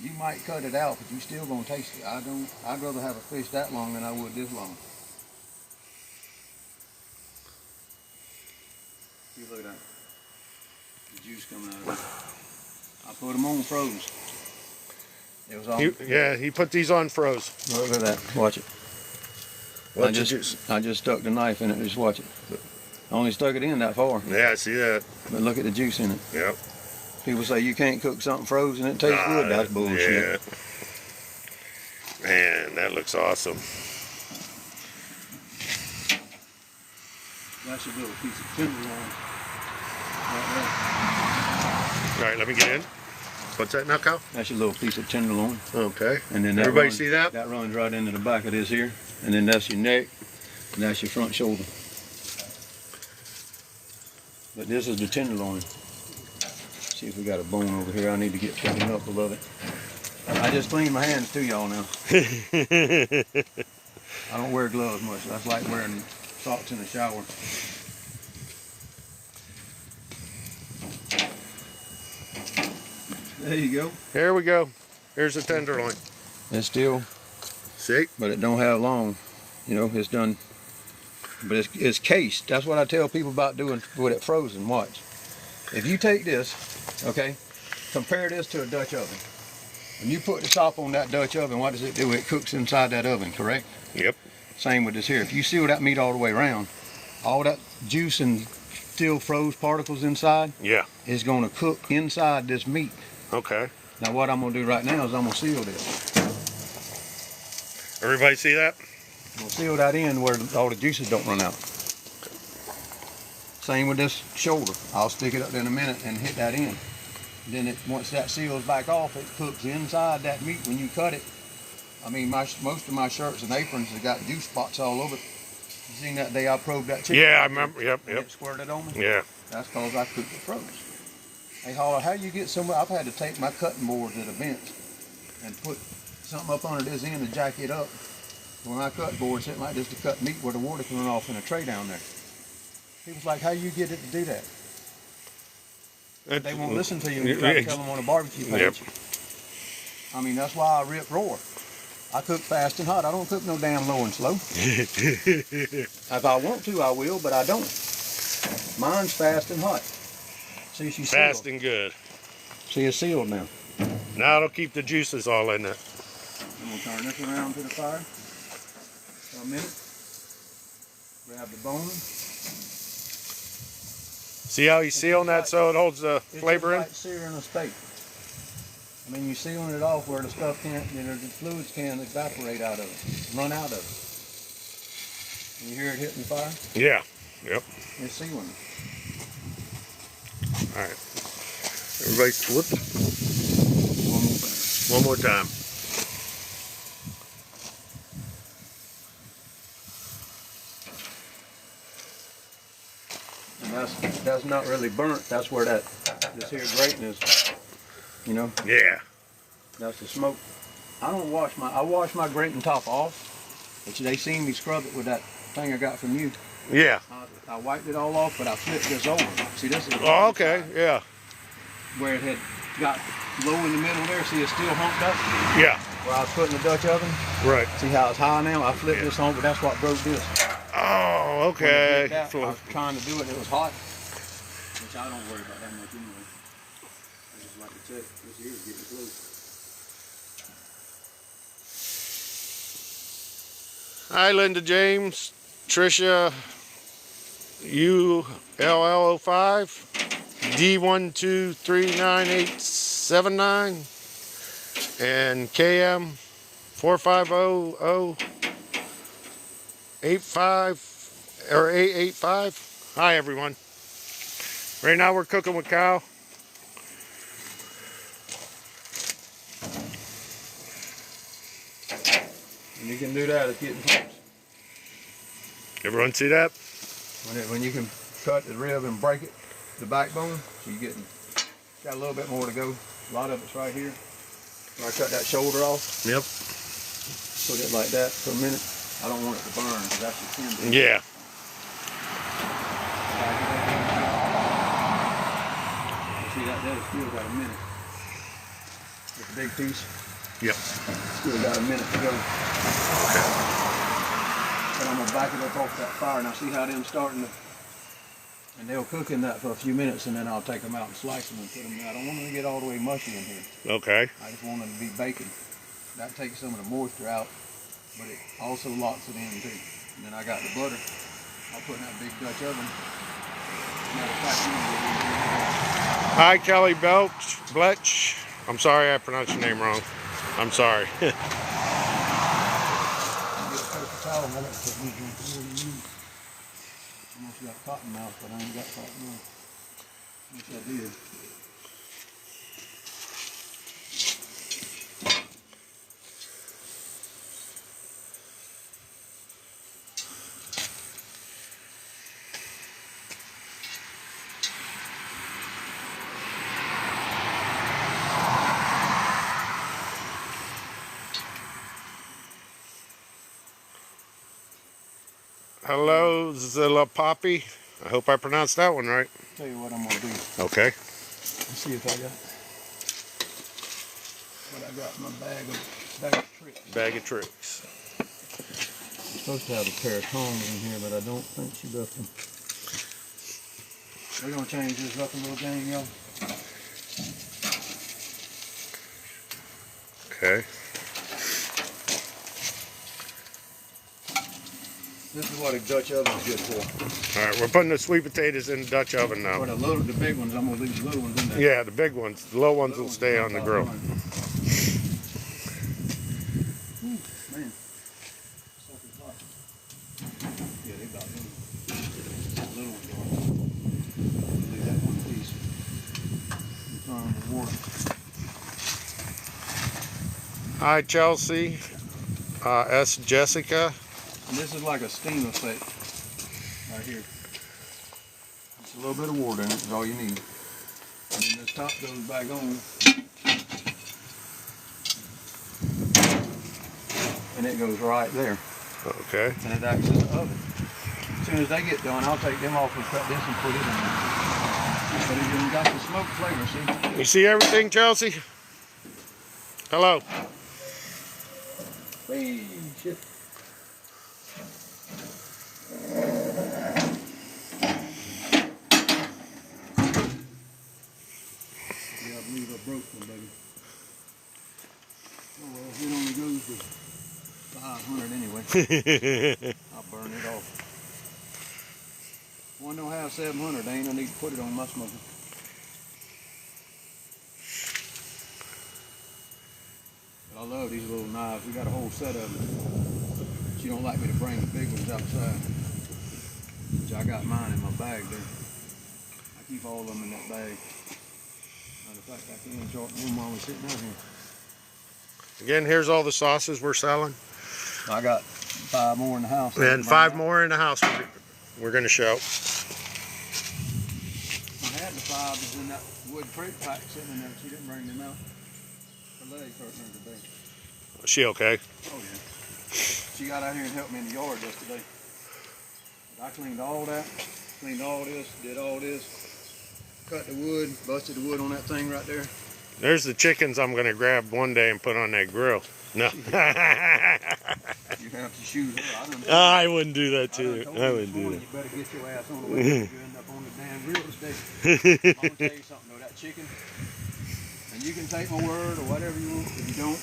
you might cut it out, but you still gonna taste it. I'd rather have a fish that long than I would this long. See, look at that. The juice coming out of it. I put them on froze. It was on. He put these on froze. Look at that. Watch it. What's the juice? I just stuck the knife in it. Just watch it. I only stuck it in that far. Yeah, I see that. But look at the juice in it. Yep. People say you can't cook something frozen and it tastes good. That's bullshit. Yeah. Man, that looks awesome. That's a little piece of tenderloin. Right All right, let me get in. What's that now, Kyle? there. That's your little piece of tenderloin. Okay. And then that Everybody runs, see that? That runs right into the back of this here. And then that's your neck. And that's your front shoulder. But this is the tenderloin. See if we got a bone over here. I need to get cleaned up a little bit. I just cleaned my hands too, y'all now. I don't wear gloves much. That's like wearing socks in the shower. There you go. Here we go. Here's the tenderloin. It's still, See? but it don't have long. You know, it's done. But it's cased. That's what I tell people about doing with it frozen. Watch. If you take this, okay, compare this to a Dutch oven. When you put the top on that Dutch oven, what does it do? It cooks inside that oven, correct? Yep. Same with this here. If you seal that meat all the way around, all that juice and still froze particles inside Yeah. is going to cook inside this meat. Okay. Now what I'm going to do right now is I'm going to seal this. Everybody see that? I'm going to seal that in where all the juices don't run out. Same with this shoulder. I'll stick it up in a minute and hit that in. Then once that seals back off, it cooks inside that meat when you cut it. I mean, most of my shirts and aprons have got juice spots all over it. You seen that day I probed that chicken? Yeah, I remember. Yep, And yep. it squirted on me? Yeah. That's because I cooked it froze. Hey, Holler, how you get somewhere? I've had to take my cutting boards at events and put something up under this end to jack it up. When I cut boards, it like this to cut meat where the water can run off in a tray down there. People's like, how you get it to do that? They won't listen to you when you try to tell them on a barbecue page. I mean, that's why I rip roar. I cook fast and hot. I don't cook no damn low and slow. If I want to, I will, but I don't. Mine's fast and hot. See, she's Fast sealed. and good. See, it's sealed now. Now it'll keep the juices all in it. I'm going to turn this around to the fire for a minute. Grab the bone. See how he's sealing that so it holds the flavor in? It's just like searing a steak. I mean, you're sealing it off where the stuff can't, the fluids can't evaporate out of it, run out of it. And you hear it hitting the fire? Yeah. Yep. It's sealing it. All right. Everybody, whoop. One more time. And that's not really burnt. That's where this here grating is. You know. Yeah. That's the smoke. I wash my grating top off. But they seen me scrub it with that thing I got from you. Yeah. I wiped it all off, but I flipped this over. See, this is Oh, okay. Yeah. where it had got low in the middle there. See, it's still humped up. Yeah. Where I was putting the Dutch oven. Right. See how it's high now? I flipped this on, but that's what broke this. Oh, When it okay. did that, I was trying to do it, and it was hot. Which I don't worry about that much anyway. I just like to check. This here is getting close. Hi, Linda James, Tricia, ULL05, D1239879, and KM 450085 or 885. Hi, everyone. Right now we're cooking with Kyle. And you can do that, it's getting close. Everyone see that? When you can cut the rib and break it, the backbone, so you're getting, got a little bit more to go. A lot of it's right here. When I cut that shoulder off, Yep. put it like that for a minute. I don't want it to burn, because that's your tender. Yeah. See that there, it's still got a minute. It's a big piece. Yep. Still got a minute to go. Okay. But I'm gonna back it up off that fire. Now see how them starting to, and they'll cook in that for a few minutes, and then I'll take them out and slice them and put them in. I don't want them to get all the way mushy in here. Okay. I just want them to be baking. That takes some of the moisture out, but it also locks it in too. And then I got the butter. I'll put in that big Dutch oven. Matter of fact, Hi, Kelly Bletch. I'm sorry I pronounced your name wrong. I'm sorry. get a paper towel on it. Almost got cotton mouth, but I ain't got cotton mouth. Wish I did. Hello, Zilla Poppy. I hope I pronounced that one right. Tell you what I'm gonna do. Okay. Let's see if I got what I got in my bag of tricks. Bag of tricks. I'm supposed to have a pair of tongs in here, but I don't think she left them. We're gonna change this up a little game, y'all. Okay. This is what a Dutch oven is good for. All right, we're putting the sweet potatoes in the Dutch oven now. For the big ones, I'm gonna leave the little ones in there. Yeah, the big ones. The little ones will stay on the grill. Man. Stuff is hot. Yeah, they got little ones on. Leave that one piece. Throw in the water. Hi, Chelsea. S. Jessica. And this is like a steam effect right here. Just a little bit of water in it is all you need. And then this top goes back on. And it goes right there. Okay. And it acts as an oven. As soon as they get done, I'll take them off and cut this and put it in there. But it even got the smoke flavor, see? You see everything, Chelsea? Hello. Hey, shit. Yeah, I believe I broke one, baby. Oh well, it only goes to 500 anyway. I'll burn it off. One don't have 700, there ain't no need to put it on my smoker. But I love these little knives. We got a whole set of them. She don't like me to bring the big ones outside. So I got mine in my bag there. I keep all of them in that bag. Matter of fact, I can't short one while we're sitting out here. Again, here's all the sauces we're selling. I got 5 more in the house. And 5 more in the house we're going to show. I had the 5 that's in that wood crate pack sitting in there. She didn't bring them out. Her legs hurting her today. Is she okay? Oh yeah. She got out here and helped me in the yard yesterday. I cleaned all that, cleaned all this, did all this, cut the wood, busted the wood on that thing right there. There's the chickens I'm going to grab one day and put on that grill. No. You have to shoot her. I wouldn't do that to you. I I wouldn't do that. You better get your ass on the way. You end up on the damn grill today. I'm going to tell you something though, that chicken, and you can take my word or whatever you want. If you don't,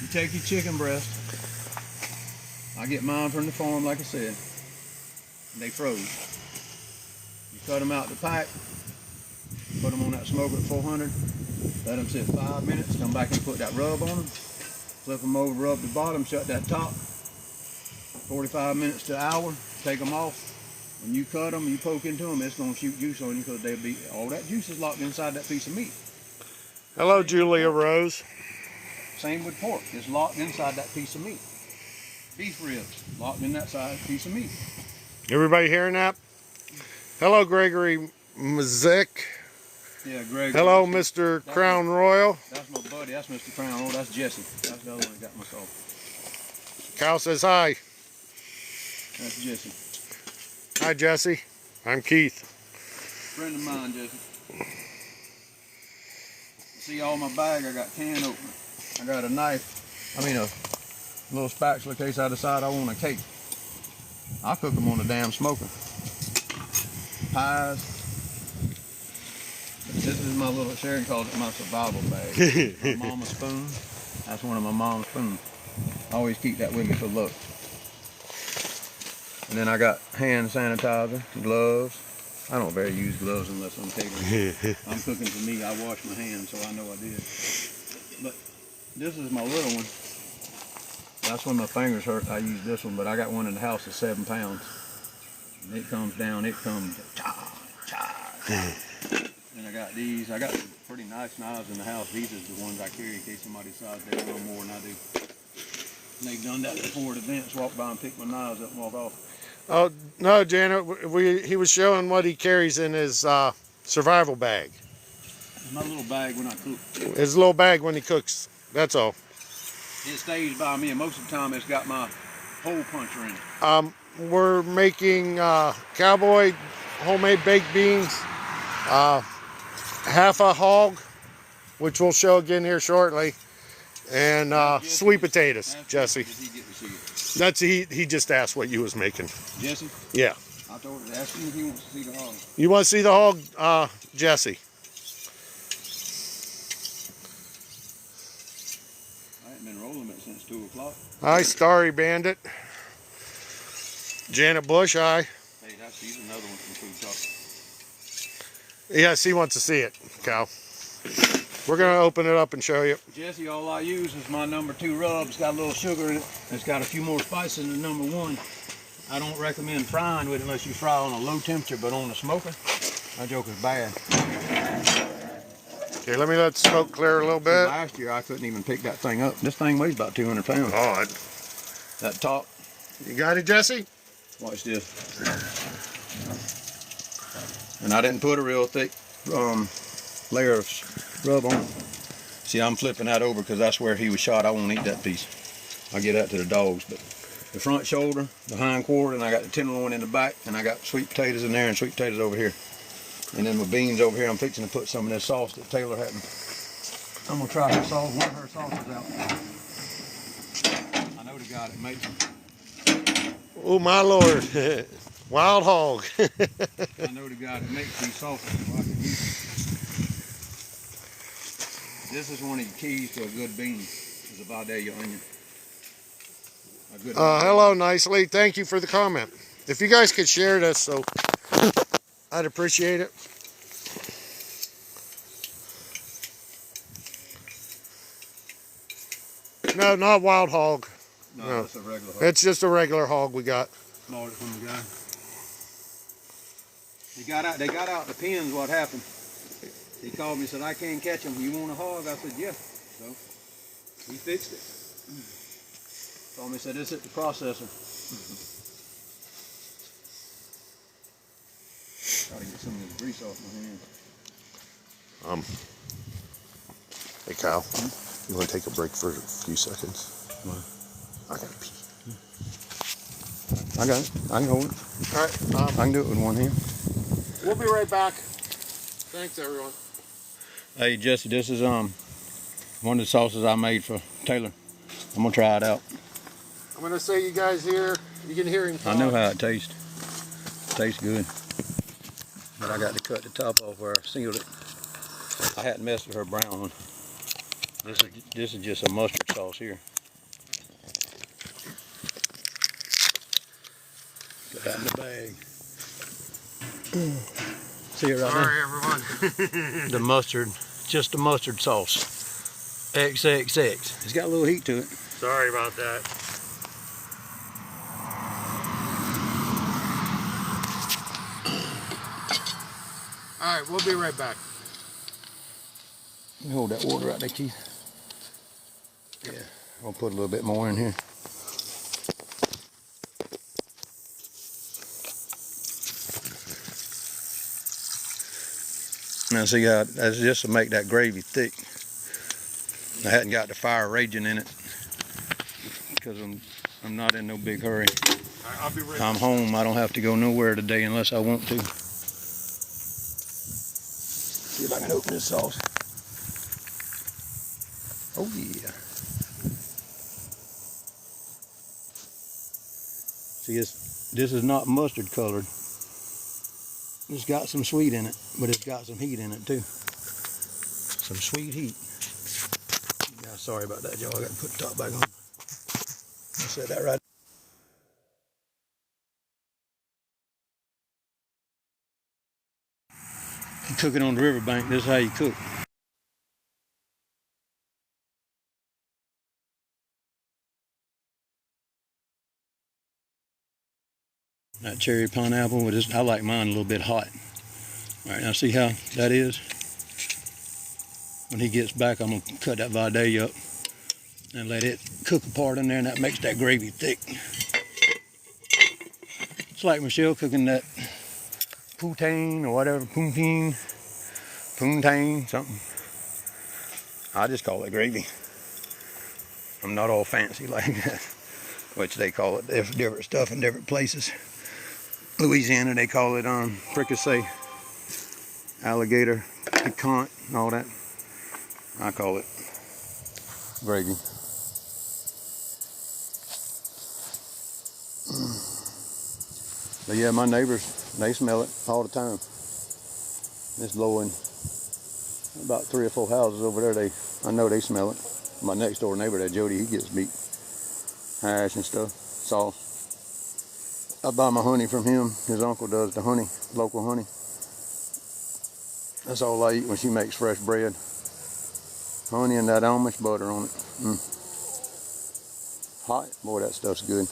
you take your chicken breast. I get mine from the farm, like I said. And they froze. You cut them out the pack, put them on that smoker at 400, let them sit 5 minutes, come back and put that rub on them, flip them over, rub the bottom, shut that top, 45 minutes to an hour, take them off. When you cut them, you poke into them, it's going to shoot juice on you because they'll be, all that juice is locked inside that piece of meat. Hello, Julia Rose. Same with pork, it's locked inside that piece of meat. Beef ribs, locked in that side piece of meat. Everybody hearing that? Hello, Gregory Mazik. Yeah, Greg. Hello, Mr. Crown Royal. That's my buddy. That's Mr. Crown. Oh, that's Jesse. That's the other one that got myself. Cal says hi. That's Jesse. Hi, Jesse. I'm Keith. Friend of mine, Jesse. See all my bag, I got can opener. I got a knife. I mean a little spatula case I decide I want a cake. I cook them on the damn smoker. Pies. This is my little, Sharon calls it my survival bag. My mama's spoon. That's one of my mom's spoons. I always keep that with me for luck. And then I got hand sanitizer, gloves. I don't very use gloves unless I'm catering. I'm cooking for me. I wash my hands, so I know I did. But this is my little one. That's when my fingers hurt. I use this one, but I got one in the house that's 7 pounds. And it comes down, it comes And I got these. I got some pretty nice knives in the house. These are the ones I carry in case somebody decides they know more than I do. And they've done that before at events, walk by and pick my knives up and walk off. Oh, no, Janet, he was showing what he carries in his survival bag. My little bag when I cook. His little bag when he cooks, that's all. It stays by me, and most of the time it's got my hole puncher in it. We're making cowboy homemade baked beans, half a hog, which we'll show again here shortly, and sweet potatoes, Jesse. Did he get to see it? That's he just asked what you was making. Jesse? Yeah. I told him to ask him if he wants to see the hog. You want to see the hog, Jesse? I haven't been rolling it since 2 o'clock. Hi, Starry Bandit. Janet Bush, hi. Hey, he's another one from Food Talk. Yes, he wants to see it, Cal. We're going to open it up and show you. Jesse, all I use is my number 2 rub. It's got a little sugar in it. It's got a few more spices than the number 1. I don't recommend frying with it unless you fry on a low temperature, but on the smoker, that joke is bad. Okay, let me let the smoke clear a little bit. Last year, I couldn't even pick that thing up. This thing weighs about 200 pounds. Oh, That top. you got it, Jesse? Watch this. And I didn't put a real thick layer of rub on. See, I'm flipping that over because that's where he was shot. I won't eat that piece. I'll give that to the dogs. But the front shoulder, the hind quarter, and I got the tenderloin in the back, and I got sweet potatoes in there and sweet potatoes over here. And then my beans over here, I'm fixing to put some of this sauce that Taylor had. I'm gonna try her sauce, one of her sauces out. I know the guy that makes them. Oh my Lord. Wild hog. I know the guy that makes these sauces, so I can use them. This is one of the keys to a good bean, is a Vidalia onion. A good Hello, Nicely. Thank you for the comment. If you guys could share this, so I'd appreciate it. No, not wild hog. No, that's a regular hog. It's just a regular hog we got. Bought it from the guy. They got out the pins, what happened. He called me and said, I can't catch them. You want a hog? I said, yeah. So he fixed it. Told me, he said, this is the processor. Gotta get some of this grease off my hands. Hey Kyle, you want to take a break for a few seconds? I gotta pee. I got it. I can hold it. All right, I can do it with one hand. we'll be right back. Thanks, everyone. Hey Jesse, this is one of the sauces I made for Taylor. I'm gonna try it out. I'm gonna say you guys here. You can hear him talk. I know how it tastes. Tastes good. But I got to cut the top off where I sealed it. I hadn't messed with her brown one. This is just a mustard sauce here. Put that in the bag. See it right there? Sorry, everyone. The mustard, just the mustard sauce. XXX. It's got a little heat to it. Sorry about that. All right, we'll be right back. You hold that water right there, Keith. Yeah, I'll put a little bit more in here. Now see how that's just to make that gravy thick. I hadn't got the fire raging in it because I'm not in no big hurry. I'll be right I'm back. home. I don't have to go nowhere today unless I want to. See if I can open this sauce. Oh yeah. See, this is not mustard colored. It's got some sweet in it, but it's got some heat in it too. Some sweet heat. Yeah, sorry about that, y'all. I got to put the top back on. I said that right. You cook it on the riverbank. This is how you cook. That cherry pineapple with this, I like mine a little bit hot. All right, now see how that is? When he gets back, I'm gonna cut that Vidalia up and let it cook apart in there, and that makes that gravy thick. It's like Michelle cooking that poutine or whatever, poontang, something. I just call it gravy. I'm not all fancy like that, which they call it different stuff in different places. Louisiana, they call it fricassee, alligator, pecan, and all that. I call it gravy. But yeah, my neighbors, they smell it all the time. It's blowing about 3 or 4 houses over there. I know they smell it. My next door neighbor, that Jody, he gets meat, hash and stuff, sauce. I buy my honey from him. His uncle does the honey, local honey. That's all I eat when she makes fresh bread. Honey and that almond butter on it. Hot, boy, that stuff's good.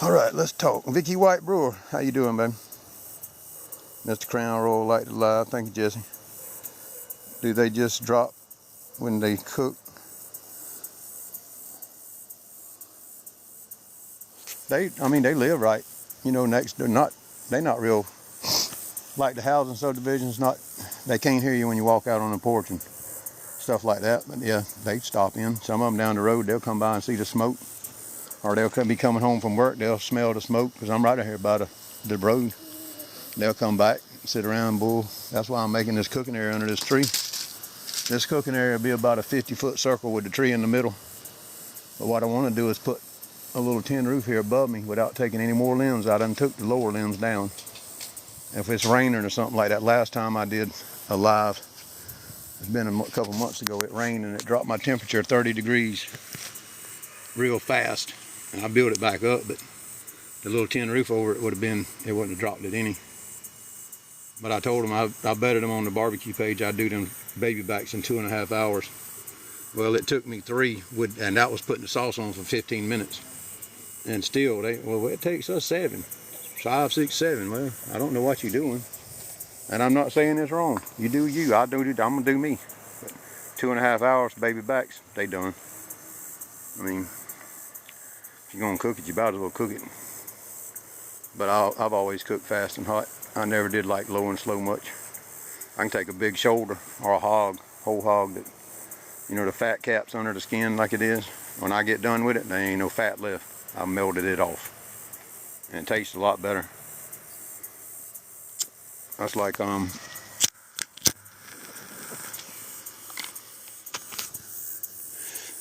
All right, let's talk. Vicky White Brewer, how you doing, baby? Mr. Crown Royal Light Alive. Thank you, Jesse. Do they just drop when they cook? They live right, you know, next door. They're not real, like the housing subdivisions, they can't hear you when you walk out on the porch and stuff like that. But yeah, they stop in. Some of them down the road, they'll come by and see the smoke, or they'll be coming home from work. They'll smell the smoke because I'm right here by the road. They'll come back sit around, bull. That's why I'm making this cooking area under this tree. This cooking area will be about a 50-foot circle with the tree in the middle. But what I want to do is put a little tin roof here above me without taking any more limbs. I done took the lower limbs down. If it's raining or something like that, last time I did a live, it's been a couple months ago, it rained and it dropped my temperature 30 degrees real fast. And I built it back up, but the little tin roof over it would have been, it wouldn't have dropped it any. But I told them I betted them on the barbecue page I'd do them baby backs in 2.5 hours. Well, it took me 3, and that was putting the sauce on for 15 minutes. And still, well, it takes us 7, 5, 6, 7. Well, I don't know what you're doing. And I'm not saying it's wrong. You do you, I'm gonna do me. But 2.5 hours, baby backs, they done. I mean, if you're gonna cook it, you might as well cook it. But I've always cooked fast and hot. I never did like low and slow much. I can take a big shoulder or a hog, whole hog, that, you know, the fat caps under the skin like it is. When I get done with it, there ain't no fat left. I melted it off. And it tastes a lot better. That's like,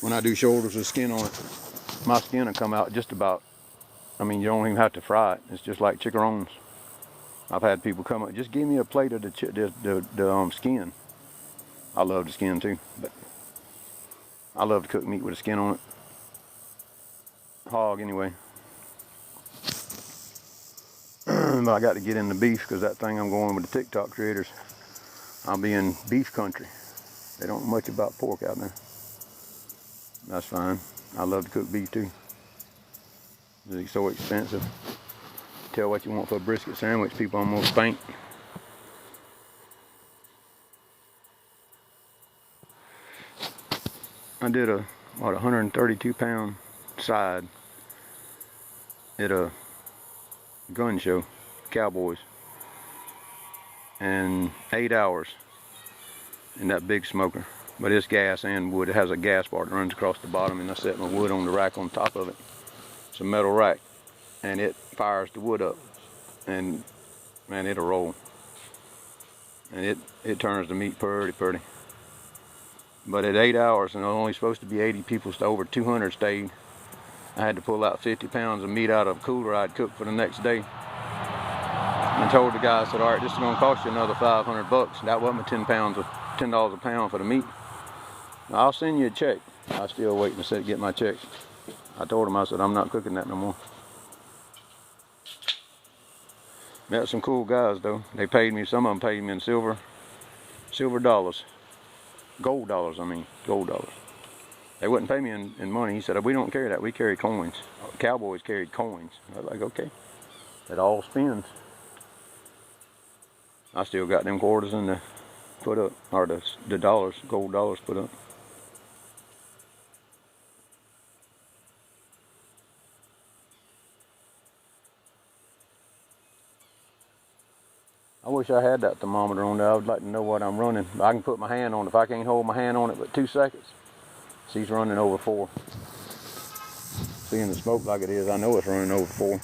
when I do shoulders with skin on it, my skin will come out just about, I mean, you don't even have to fry it. It's just like chickaroons. I've had people come up, just give me a plate of the skin. I love the skin too, but I love to cook meat with the skin on it. Hog anyway. But I got to get into beef because that thing I'm going with the TikTok creators, I'll be in beef country. They don't know much about pork out there. That's fine. I love to cook beef too. It's so expensive. Tell what you want for a brisket sandwich, people almost faint. I did a 132-pound side at a gun show, Cowboys, and 8 hours in that big smoker. But it's gas and wood. It has a gas bar that runs across the bottom, and I set my wood on the rack on top of it. It's a metal rack, and it fires the wood up, and man, it'll roll. And it turns the meat pretty. But at 8 hours, and only supposed to be 80 people, so over 200 stayed. I had to pull out 50 pounds of meat out of a cooler I'd cooked for the next day. And told the guy, I said, all right, this is gonna cost you another $500. That wasn't $10 a pound for the meat. I'll send you a check. I'm still waiting to get my check. I told him, I said, I'm not cooking that no more. Met some cool guys though. They paid me, some of them paid me in silver dollars. Gold dollars, I mean, gold dollars. They wouldn't pay me in money. He said, we don't carry that, we carry coins. Cowboys carried coins. I was like, okay. It all spins. I still got them quarters in the put up, or the dollars, gold dollars put up. I wish I had that thermometer on there. I would like to know what I'm running. I can put my hand on it. If I can't hold my hand on it but 2 seconds, see it's running over 4. Seeing the smoke like it is, I know it's running over 4.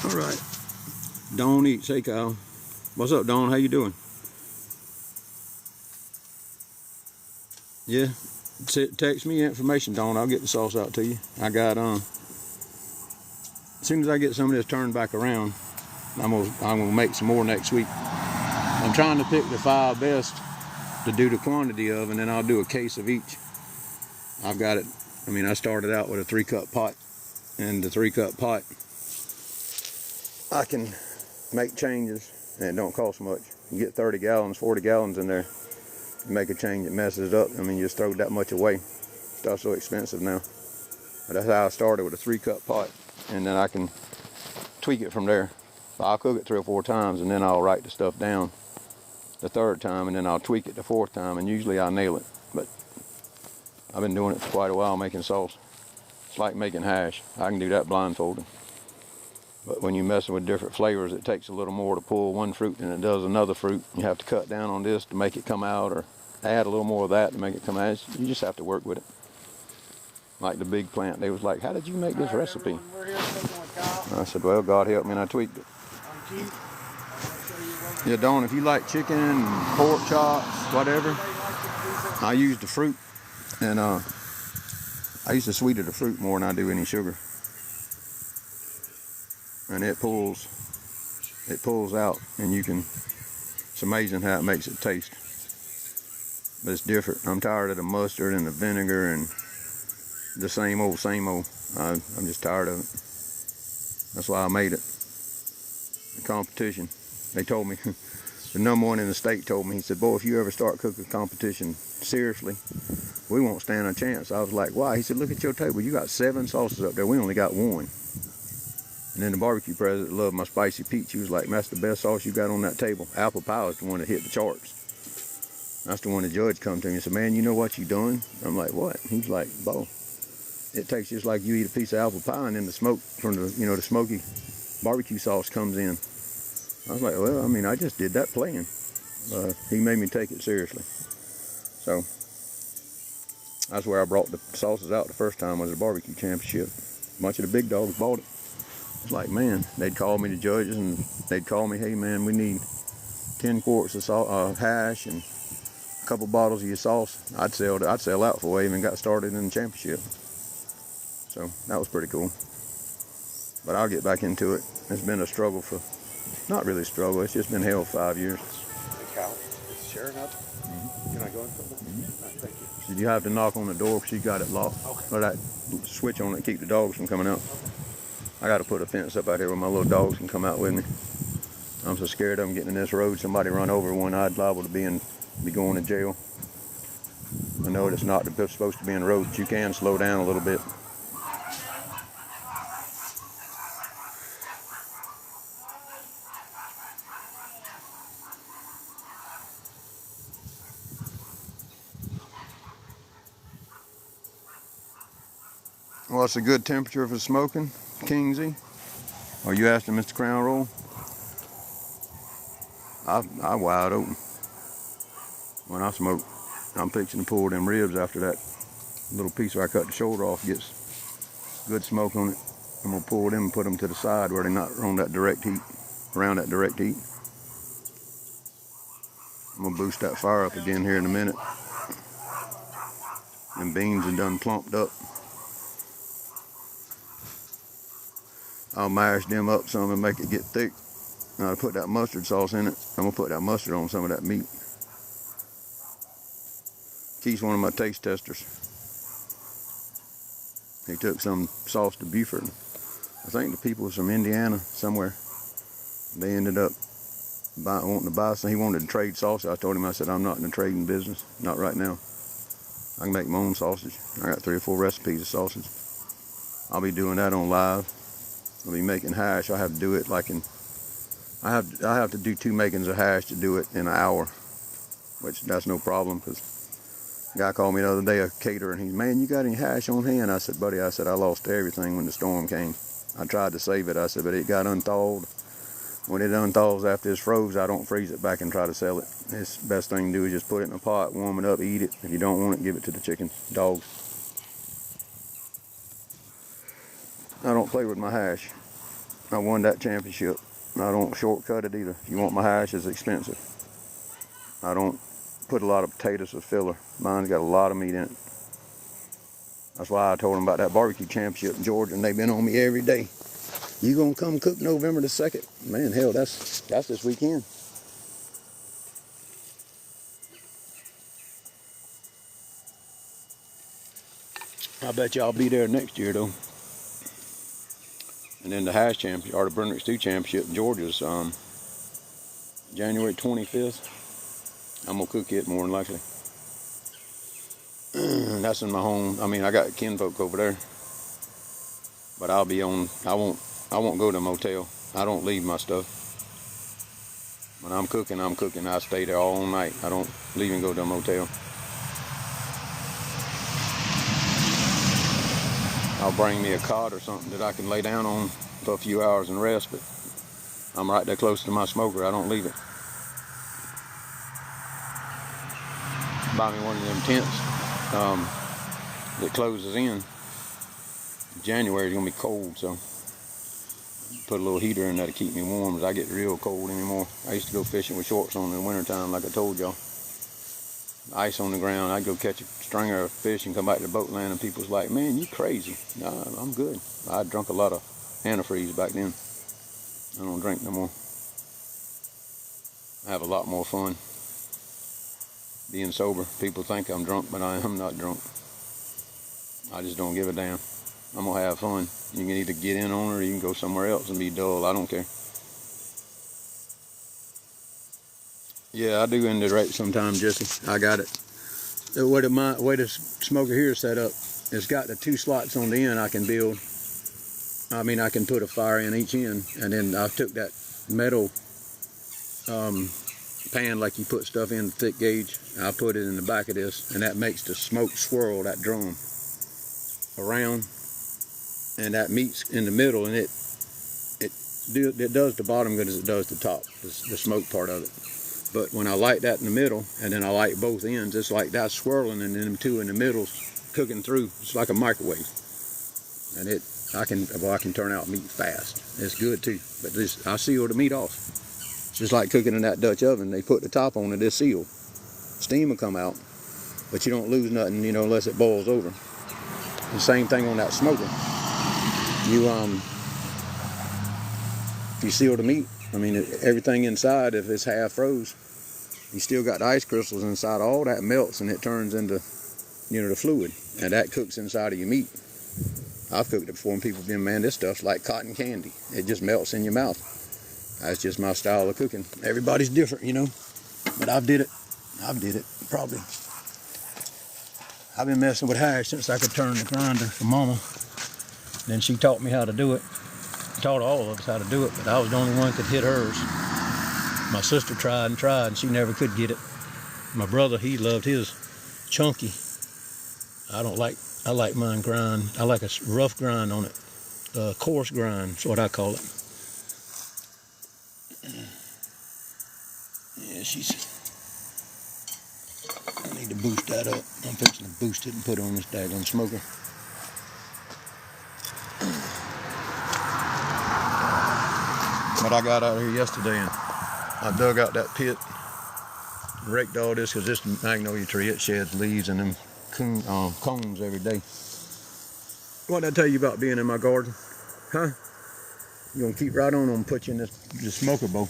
All right, Dawn Eats. Hey, Kyle. What's up, Dawn? How you doing? Yeah. Text me information, Dawn. I'll get the sauce out to you. I got as soon as I get some of this turned back around, I'm gonna make some more next week. I'm trying to pick the 5 best to do the quantity of, and then I'll do a case of each. I've got it. I mean, I started out with a 3-cup pot, and the 3-cup pot, I can make changes, and it don't cost much. You get 30 gallons, 40 gallons in there. You make a change, it messes it up. I mean, you just throw that much away. Stuff's so expensive now. But that's how I started, with a 3-cup pot, and then I can tweak it from there. I'll cook it 3 or 4 times, and then I'll write the stuff down the 3rd time, and then I'll tweak it the 4th time, and usually I nail it. But I've been doing it for quite a while, making sauce. It's like making hash. I can do that blindfolded. But when you're messing with different flavors, it takes a little more to pull one fruit than it does another fruit. You have to cut down on this to make it come out, or add a little more of that to make it come out. You just have to work with it. like the big plant. They was like, how did you make this recipe? We're here cooking with Kyle. I said, well, God help me, and I tweaked it. I'm Keith. I'm gonna show you what Yeah, Dawn, if you like chicken, pork chops, whatever, I use the fruit, and I used to sweeten the fruit more than I do any sugar. And it pulls out, and it's amazing how it makes it taste. But it's different. I'm tired of the mustard and the vinegar and the same old. I'm just tired of it. That's why I made it. The competition. They told me, the number one in the state told me, he said, boy, if you ever start cooking competition seriously, we won't stand a chance. I was like, why? He said, look at your table. You got 7 sauces up there. We only got 1. And then the barbecue president loved my spicy peach. He was like, that's the best sauce you got on that table. Apple pie is the one that hit the charts. That's the one the judge come to me and said, man, you know what you done? I'm like, what? He's like, Bo, it tastes just like you eat a piece of apple pie and then the smoke from the smoky barbecue sauce comes in. I was like, well, I mean, I just did that playing. He made me take it seriously. So that's where I brought the sauces out the first time was the barbecue championship. A bunch of the big dogs bought it. It's like, man, they'd call me, the judges, and they'd call me, hey, man, we need 10 quarts of hash and a couple bottles of your sauce. I'd sell out before I even got started in the championship. So that was pretty cool. But I'll get back into it. It's been a struggle for, not really a struggle, it's just been hell for 5 years. The cow is sharing up. Can I go in? Thank you. So you have to knock on the door because she got it locked. Okay. Or that switch on it to keep the dogs from coming out. I got to put a fence up out here where my little dogs can come out with me. I'm so scared of them getting in this road. Somebody run over one, I'd liable to be going to jail. I know it's not supposed to be in the road, but you can slow down a little bit. Well, it's a good temperature for smoking, Kingsy. Are you asking Mr. Crown Roll? I wide open. When I smoke, I'm fixing to pull them ribs after that little piece where I cut the shoulder off gets good smoke on it. I'm gonna pull them and put them to the side where they're not on that direct heat, around that direct heat. I'm gonna boost that fire up again here in a minute. Them beans are done plumped up. I'll mash them up some and make it get thick. Now I put that mustard sauce in it. I'm gonna put that mustard on some of that meat. Keith's one of my taste testers. He took some sauce to Buford. I think the people from Indiana somewhere, they ended up wanting to buy some. He wanted to trade sausage. I told him, I said, I'm not in the trading business, not right now. I can make my own sausage. I got 3 or 4 recipes of sausage. I'll be doing that on live. I'll be making hash. I have to do it like I have to do 2 makings of hash to do it in an hour, which that's no problem because the guy called me the other day, a caterer, and he's, man, you got any hash on hand? I said, buddy, I lost everything when the storm came. I tried to save it, I said, but it got unthawed. When it unthaws after it's froze, I don't freeze it back and try to sell it. It's the best thing to do is just put it in a pot, warm it up, eat it. If you don't want it, give it to the chickens, dogs. I don't play with my hash. I won that championship. I don't shortcut it either. If you want my hash, it's expensive. I don't put a lot of potatoes as filler. Mine's got a lot of meat in it. That's why I told them about that barbecue championship in Georgia, and they've been on me every day. You gonna come cook November the 2nd? Man, hell, that's this weekend. I bet you I'll be there next year though. And then the hash championship, or the Brunswick Stew Championship in Georgia's January 25th. I'm gonna cook it more than likely. That's in my home. I mean, I got kinfolk over there, but I'll be on. I won't go to a motel. I don't leave my stuff. When I'm cooking, I'm cooking. I stay there all night. I don't leave and go to a motel. I'll bring me a cot or something that I can lay down on for a few hours and rest, but I'm right there close to my smoker. I don't leave it. Buy me one of them tents that closes in. January is gonna be cold, so put a little heater in there to keep me warm as I get real cold anymore. I used to go fishing with shorts on in the wintertime, like I told y'all. Ice on the ground, I'd go catch a stringer of fish and come back to the boat land, and people's like, man, you crazy. Nah, I'm good. I drunk a lot of antifreeze back then. I don't drink no more. I have a lot more fun being sober. People think I'm drunk, but I am not drunk. I just don't give a damn. I'm gonna have fun. You can either get in on it or you can go somewhere else and be dull. I don't care. Yeah, I do end it right sometimes, Jesse. I got it. The way the smoker here is set up, it's got the 2 slots on the end I can build. I mean, I can put a fire in each end, and then I took that metal pan like you put stuff in, thick gauge. I put it in the back of this, and that makes the smoke swirl that drum around, and that meets in the middle, and it does the bottom good as it does the top, the smoke part of it. But when I light that in the middle, and then I light both ends, it's like that swirling, and then them 2 in the middle cooking through. It's like a microwave, and I can turn out meat fast. It's good too. But I seal the meat off. It's just like cooking in that Dutch oven. They put the top on it, it's sealed. Steam will come out, but you don't lose nothing, you know, unless it boils over. The same thing on that smoker. You seal the meat. I mean, everything inside, if it's half froze, you still got the ice crystals inside. All that melts and it turns into, you know, the fluid, and that cooks inside of your meat. I've cooked it before, and people have been, man, this stuff's like cotton candy. It just melts in your mouth. That's just my style of cooking. Everybody's different, you know, but I've did it probably. I've been messing with hash since I could turn the grinder for Mama. Then she taught me how to do it. Taught all of us how to do it, but I was the only one that could hit hers. My sister tried, and she never could get it. My brother, he loved his chunky. I like mine grind. I like a rough grind on it. Coarse grind, that's what I call it. Yeah, I need to boost that up. I'm fixing to boost it and put it on this daggone smoker. But I got out here yesterday and I dug out that pit, raked all this, because this magnolia tree, it sheds leaves and them cones every day. What did I tell you about being in my garden? Huh? You're gonna keep right on and put you in this smoker bowl.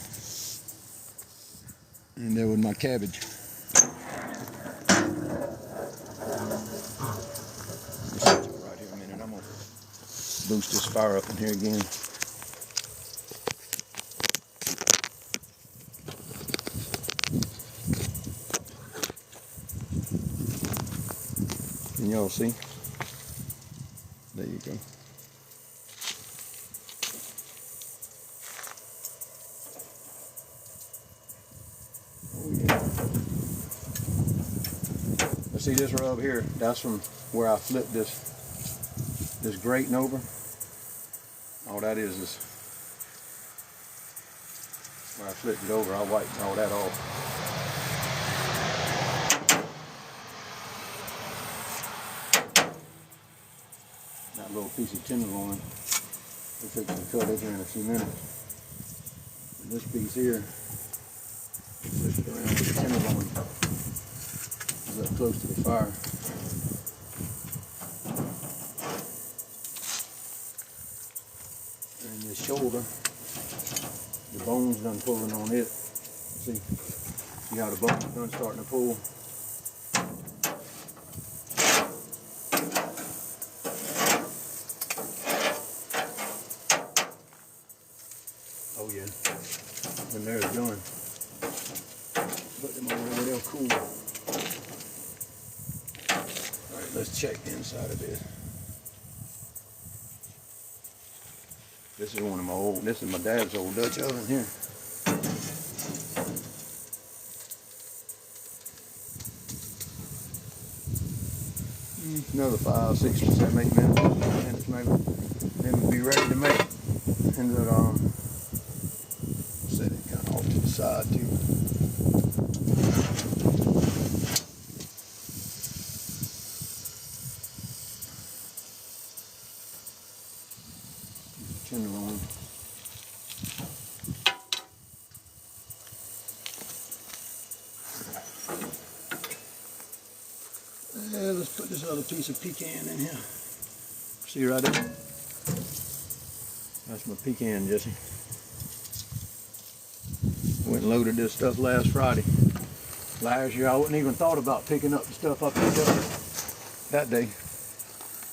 And there was my cabbage. Just right here a minute. I'm gonna boost this fire up in here again. Can y'all see? There you go. Oh yeah. Now see this rub here? That's from where I flipped this grating over. All that is where I flipped it over. I wiped all that off. That little piece of tenderloin, we're fixing to cut it here in a few minutes. And this piece here, flip it around with the tenderloin, is up close to the fire. And this shoulder, the bone's done pulling on it. See how the bone's done starting to pull? Oh yeah, when they're done, put them over there, they'll cool. All right, let's check the inside of this. This is my dad's old Dutch oven here. Another 5, 6, 7, 8 minutes maybe. Then we'll be ready to make. And set it kind of off to the side too. tenderloin. Let's put this other piece of pecan in here. See right there? That's my pecan, Jesse. Went and loaded this stuff last Friday. Last year I wouldn't even thought about picking up the stuff I picked up that day.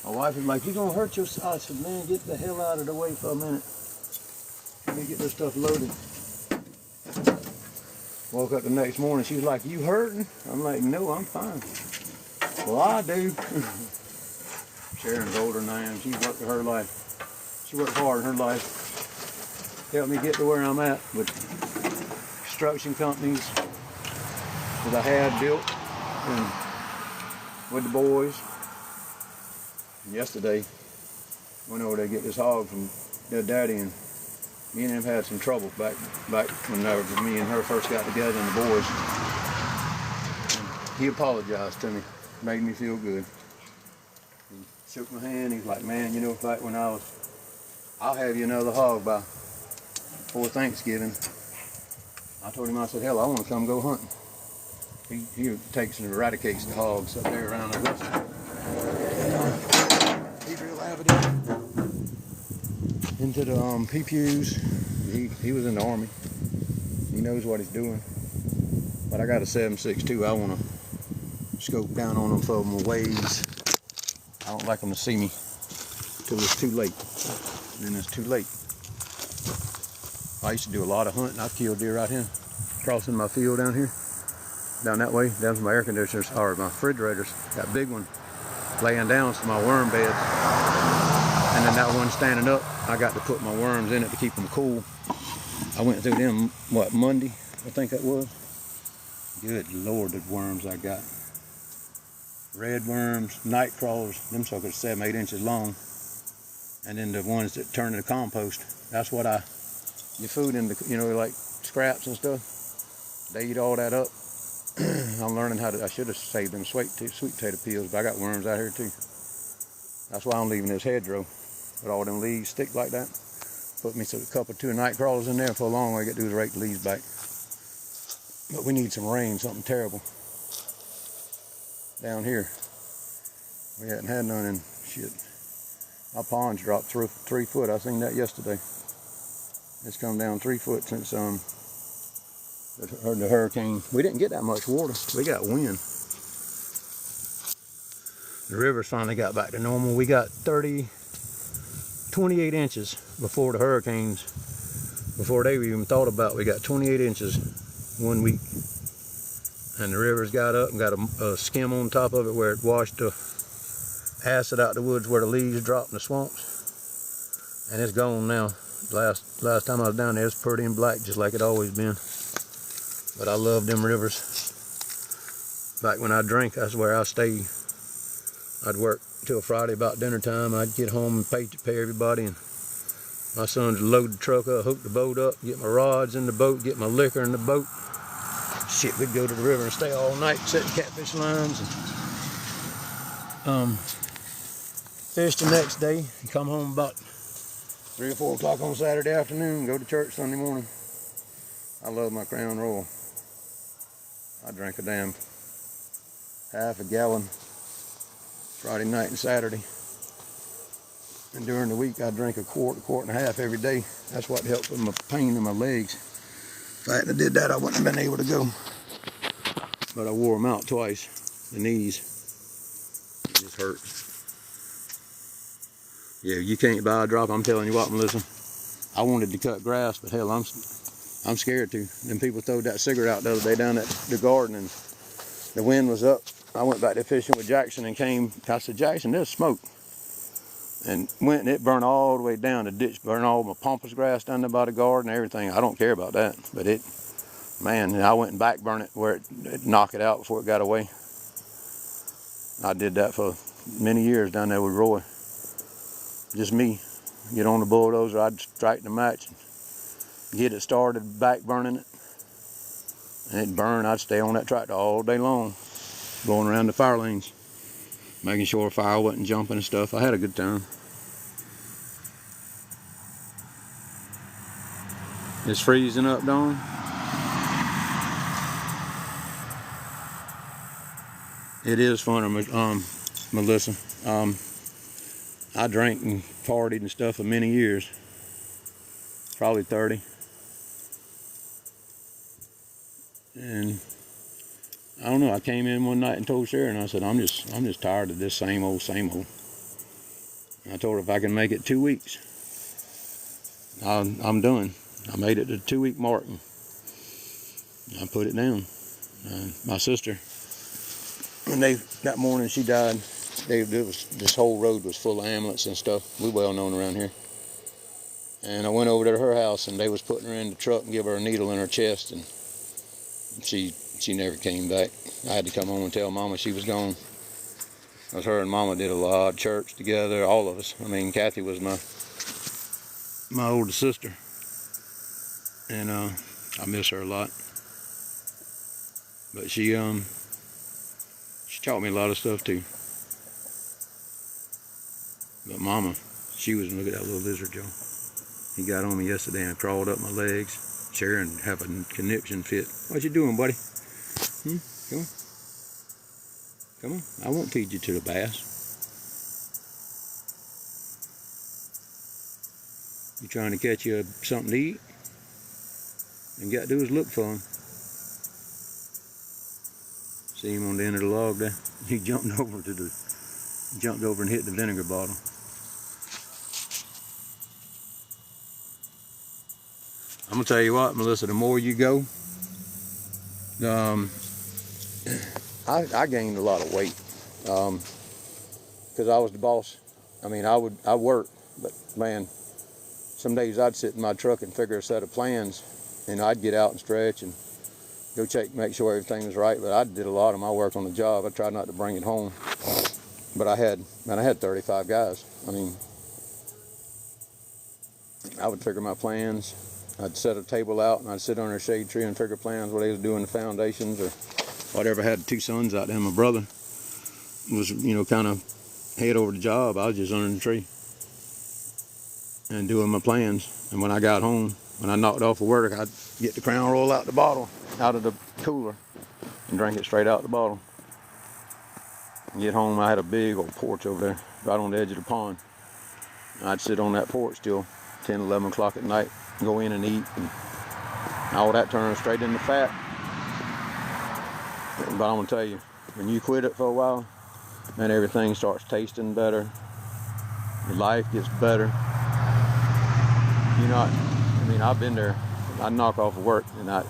My wife was like, "You gonna hurt yourself?" I said, "Man, get the hell out of the way for a minute. Let me get this stuff loaded." Woke up the next morning, she was like, "You hurting?" I'm like, "No, I'm fine." "Well, I do." Sharon's older than I am. She's worked her life. She worked hard in her life. Helped me get to where I'm at with construction companies that I had built and with the boys. And yesterday, went over to get this hog from their daddy, and me and him had some trouble back when me and her first got together and the boys. And he apologized to me, made me feel good. He shook my hand. He's like, "Man, you know, back when I'll have you another hog before Thanksgiving." I told him, I said, "Hell, I want to come go hunting." He takes and eradicates the hogs up there around Augusta. He's real avid into the PPUs. He was in the Army. He knows what he's doing. But I got a 7.62. I want to scope down on them for my waves. I don't like them to see me till it's too late. And then it's too late. I used to do a lot of hunting. I've killed deer right here, crossing my field down here. Down that way, down to my air conditioners, or my refrigerators. That big one laying down to my worm beds. And then that one standing up, I got to put my worms in it to keep them cool. I went through them, Monday, I think that was. Good Lord, the worms I got. Red worms, night crawlers, them suckers 7-8 inches long. And then the ones that turn into compost. That's what your food in the, like scraps and stuff. They eat all that up. I'm learning I should have saved them sweet potato peels, but I got worms out here too. That's why I'm leaving this hedgerow with all them leaves stick like that. Put me a couple, 2 night crawlers in there for a long way. I get to do is rake the leaves back. But we need some rain, something terrible. Down here, we hadn't had none, and shit. My pond's dropped 3 foot. I seen that yesterday. It's come down 3 foot since the hurricane. We didn't get that much water. We got wind. The rivers finally got back to normal. We got 28 inches before the hurricanes. Before they even thought about it, we got 28 inches 1 week. And the rivers got up and got a skim on top of it where it washed the acid out the woods where the leaves dropped in the swamps. And it's gone now. Last time I was down there, it's pretty and black just like it always been. But I love them rivers. Back when I drank, that's where I stayed. I'd work till Friday about dinner time. I'd get home and pay everybody, and my sons would load the truck up, hook the boat up, get my rods in the boat, get my liquor in the boat. Shit, we'd go to the river and stay all night setting catfish lines and fish the next day and come home about 3 or 4 o'clock on Saturday afternoon and go to church Sunday morning. I love my Crown Royal. I drank a damn half a gallon Friday night and Saturday. And during the week I drank a quart and a half every day. That's what helped with my pain in my legs. If I hadn't did that, I wouldn't have been able to go. But I wore them out twice, the knees. It just hurts. Yeah, you can't buy a drop. I'm telling you what, Melissa. I wanted to cut grass, but hell, I'm scared to. Them people throwed that cigarette out the other day down at the garden, and the wind was up. I went back there fishing with Jackson and came. I said, "Jackson, there's smoke." And went and it burned all the way down the ditch, burned all my pampas grass down there by the garden and everything. I don't care about that, but man, I went and back burned it where it knocked it out before it got away. I did that for many years down there with Roy. Just me. Get on the bulldozer, I'd strike the match, and get it started, back burning it. And it'd burn, I'd stay on that tractor all day long, going around the fire lanes, making sure fire wasn't jumping and stuff. I had a good time. It's freezing up, Dawn. It is fun, Melissa. I drank and partied and stuff for many years, probably 30. And I don't know, I came in one night and told Sharon, I said, I'm just tired of this same old, same old. I told her if I can make it 2 weeks, I'm done. I made it to the 2-week mark and I put it down. My sister, when that morning she died, this whole road was full of ambulance and stuff. We well known around here. And I went over to her house and they was putting her in the truck and give her a needle in her chest, and she never came back. I had to come home and tell Mama she was gone. Because her and Mama did a lot of church together, all of us. I mean, Kathy was my older sister. And I miss her a lot. But she taught me a lot of stuff too. But Mama, she was, look at that little lizard, Joe. He got on me yesterday and crawled up my legs. Sharon have a conniption fit. What you doing, buddy? Come on. Come on. I won't feed you to the bass. You trying to catch you something to eat? And you got to do is look for him. See him on the end of the log there? He jumped over and hit the vinegar bottle. I'm gonna tell you what, Melissa, the more you go, I gained a lot of weight because I was the boss. I mean, I work, but man, some days I'd sit in my truck and figure a set of plans, and I'd get out and stretch and go check, make sure everything was right. But I did a lot of my work on the job. I tried not to bring it home, but I had 35 guys. I mean, I would figure my plans. I'd set a table out and I'd sit under a shade tree and figure plans what they was doing, the foundations or whatever. I had 2 sons out there. My brother was, kind of head over the job. I was just under the tree and doing my plans. And when I got home, when I knocked off of work, I'd get the Crown Royal out the bottle, out of the cooler, and drink it straight out the bottle. And get home, I had a big old porch over there, right on the edge of the pond. And I'd sit on that porch till 10, 11 o'clock at night, go in and eat, and all that turns straight into fat. But I'm gonna tell you, when you quit it for a while, man, everything starts tasting better. Your life gets better. I've been there. I'd knock off of work, and I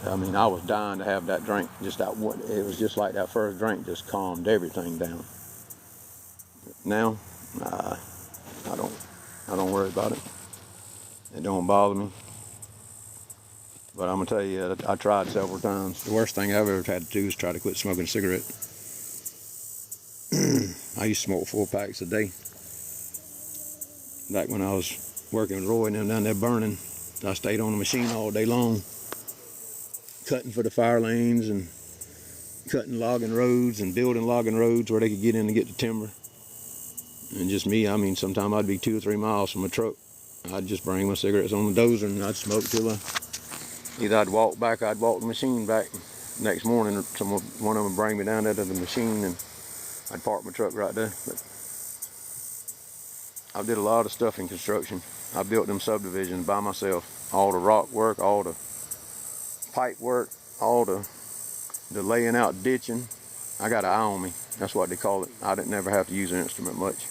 was dying to have that drink. Just that one, it was just like that first drink just calmed everything down. Now, I don't worry about it. It don't bother me. But I'm gonna tell you, I tried several times. The worst thing I've ever had to do is try to quit smoking a cigarette. I used to smoke 4 packs a day. Back when I was working with Roy and them down there burning, I stayed on the machine all day long, cutting for the fire lanes and cutting logging roads and building logging roads where they could get in and get the timber. And just me, sometimes I'd be 2 or 3 miles from a truck. I'd just bring my cigarettes on the dozer and I'd smoke till either I'd walk back, I'd walk the machine back. Next morning, one of them would bring me down there to the machine and I'd park my truck right there. But I did a lot of stuff in construction. I built them subdivisions by myself. All the rock work, all the pipe work, all the laying out ditching. I got an eye on me. That's what they call it. I didn't never have to use an instrument much.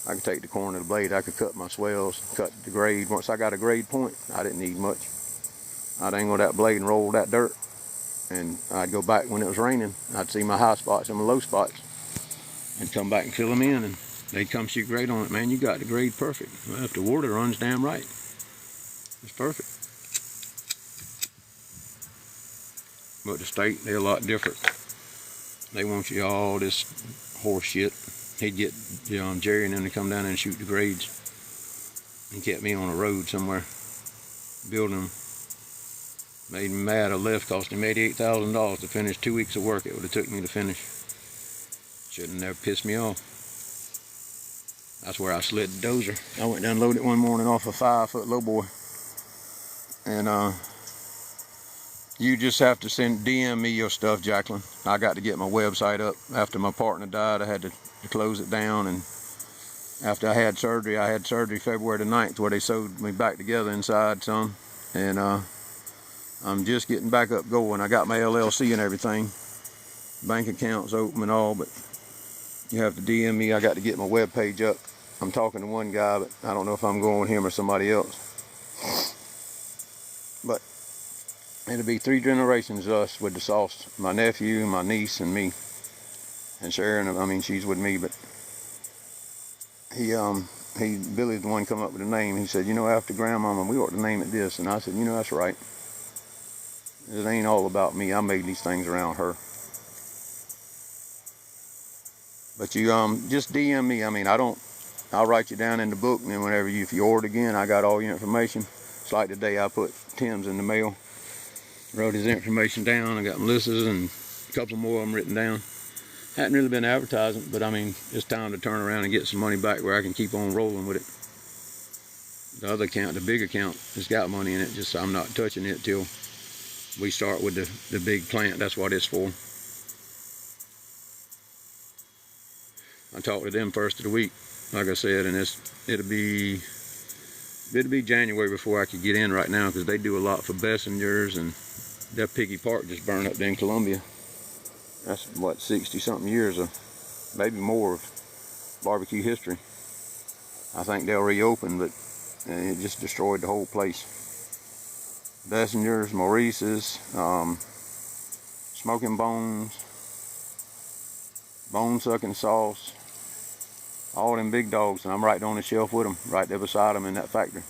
I could take the corner of the blade. I could cut my swells, cut the grade. Once I got a grade point, I didn't need much. I'd angle that blade and roll that dirt. And I'd go back when it was raining. I'd see my high spots and my low spots. And come back and fill them in. And they'd come shoot grade on it. Man, you got the grade perfect. Well, if the water runs damn right, it's perfect. But the state, they're a lot different. They want you all this horse shit. He'd get Jerry and them to come down and shoot the grades. And kept me on a road somewhere, building them. Made me mad. I left, cost him $88,000 to finish 2 weeks of work it would have took me to finish. Should have never pissed me off. That's where I slid the dozer. I went down and loaded it one morning off a 5-foot lowboy. And you just have to DM me your stuff, Jacqueline. I got to get my website up. After my partner died, I had to close it down, and after I had surgery February the 9th, where they sewed me back together inside some, and I'm just getting back up going. I got my LLC and everything, bank accounts open and all, but you have to DM me. I got to get my web page up. I'm talking to one guy, but I don't know if I'm going with him or somebody else. But it'll be 3 generations of us with the sauce. My nephew, my niece, and me. And Sharon, I mean, she's with me, but Billy's the one come up with the name. He said, you know, after Grandmama, we ought to name it this. And I said, you know, that's right. It ain't all about me. I made these things around her. But you just DM me. I mean, I'll write you down in the book, and then whenever if you order again, I got all your information. It's like today I put Tim's in the mail, wrote his information down. I got Melissa's and a couple more of them written down. Hadn't really been advertising, but I mean, it's time to turn around and get some money back where I can keep on rolling with it. The other account, the big account, has got money in it, just I'm not touching it till we start with the big plant. That's what it's for. I talked to them first of the week, like I said, and it'll be January before I could get in right now, because they do a lot for Bessingers, and that Piggy Park just burned up there in Columbia. That's what, 60-something years of, maybe more, of barbecue history. I think they'll reopen, but it just destroyed the whole place. Bessingers, Maurice's, Smoking Bones, Bone Sucking Sauce, all them big dogs, and I'm right on the shelf with them, right there beside them in that factory.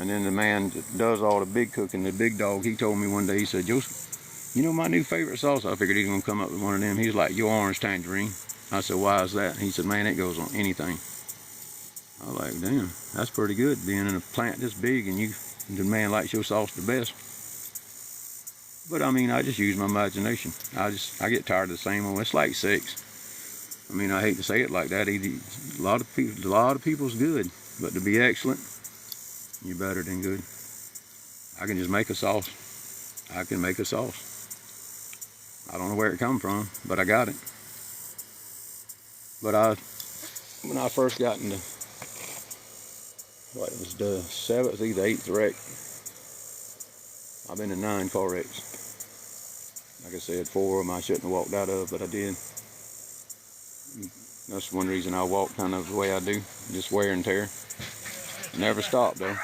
And then the man that does all the big cooking, the big dog, he told me one day, he said, Joseph, you know my new favorite sauce? I figured he was going to come up with one of them. He's like, your orange tangerine. I said, why is that? He said, man, it goes on anything. I was like, damn, that's pretty good, being in a plant this big and the man likes your sauce the best. But I mean, I just use my imagination. I get tired of the same old. It's like sex. I mean, I hate to say it like that. A lot of people's good, but to be excellent, you're better than good. I can just make a sauce. I can make a sauce. I don't know where it come from, but I got it. But when I first got into, what, it was the 7th, either 8th wreck. I've been in 9 car wrecks. Like I said, 4 of them I shouldn't have walked out of, but I did. That's one reason I walk kind of the way I do, just wear and tear. Never stopped though.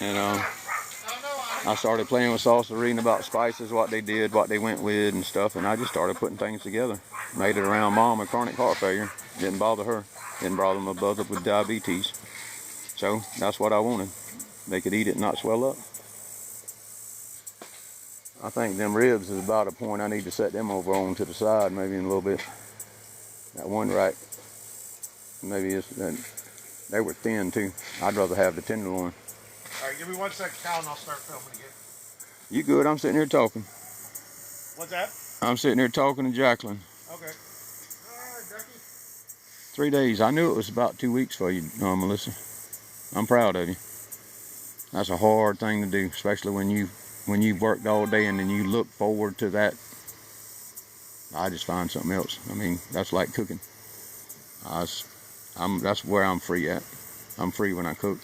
And I started playing with salsa, reading about spices, what they did, what they went with and stuff, and I just started putting things together. Made it around Mom with chronic heart failure. Didn't bother her. Didn't bother my brother with diabetes. So that's what I wanted. They could eat it and not swell up. I think them ribs is about a point I need to set them over on to the side, maybe in a little bit. That one rack, maybe they were thin too. I'd rather have the tenderloin. All right, give me 1 second, Cal, and I'll start filming again. You good? I'm sitting here talking. What's that? I'm sitting here talking to Jacqueline. Okay. All right, Becky. 3 days. I knew it was about 2 weeks for you, Melissa. I'm proud of you. That's a hard thing to do, especially when you've worked all day and then you look forward to that. I just find something else. I mean, that's like cooking. That's where I'm free at. I'm free when I cook.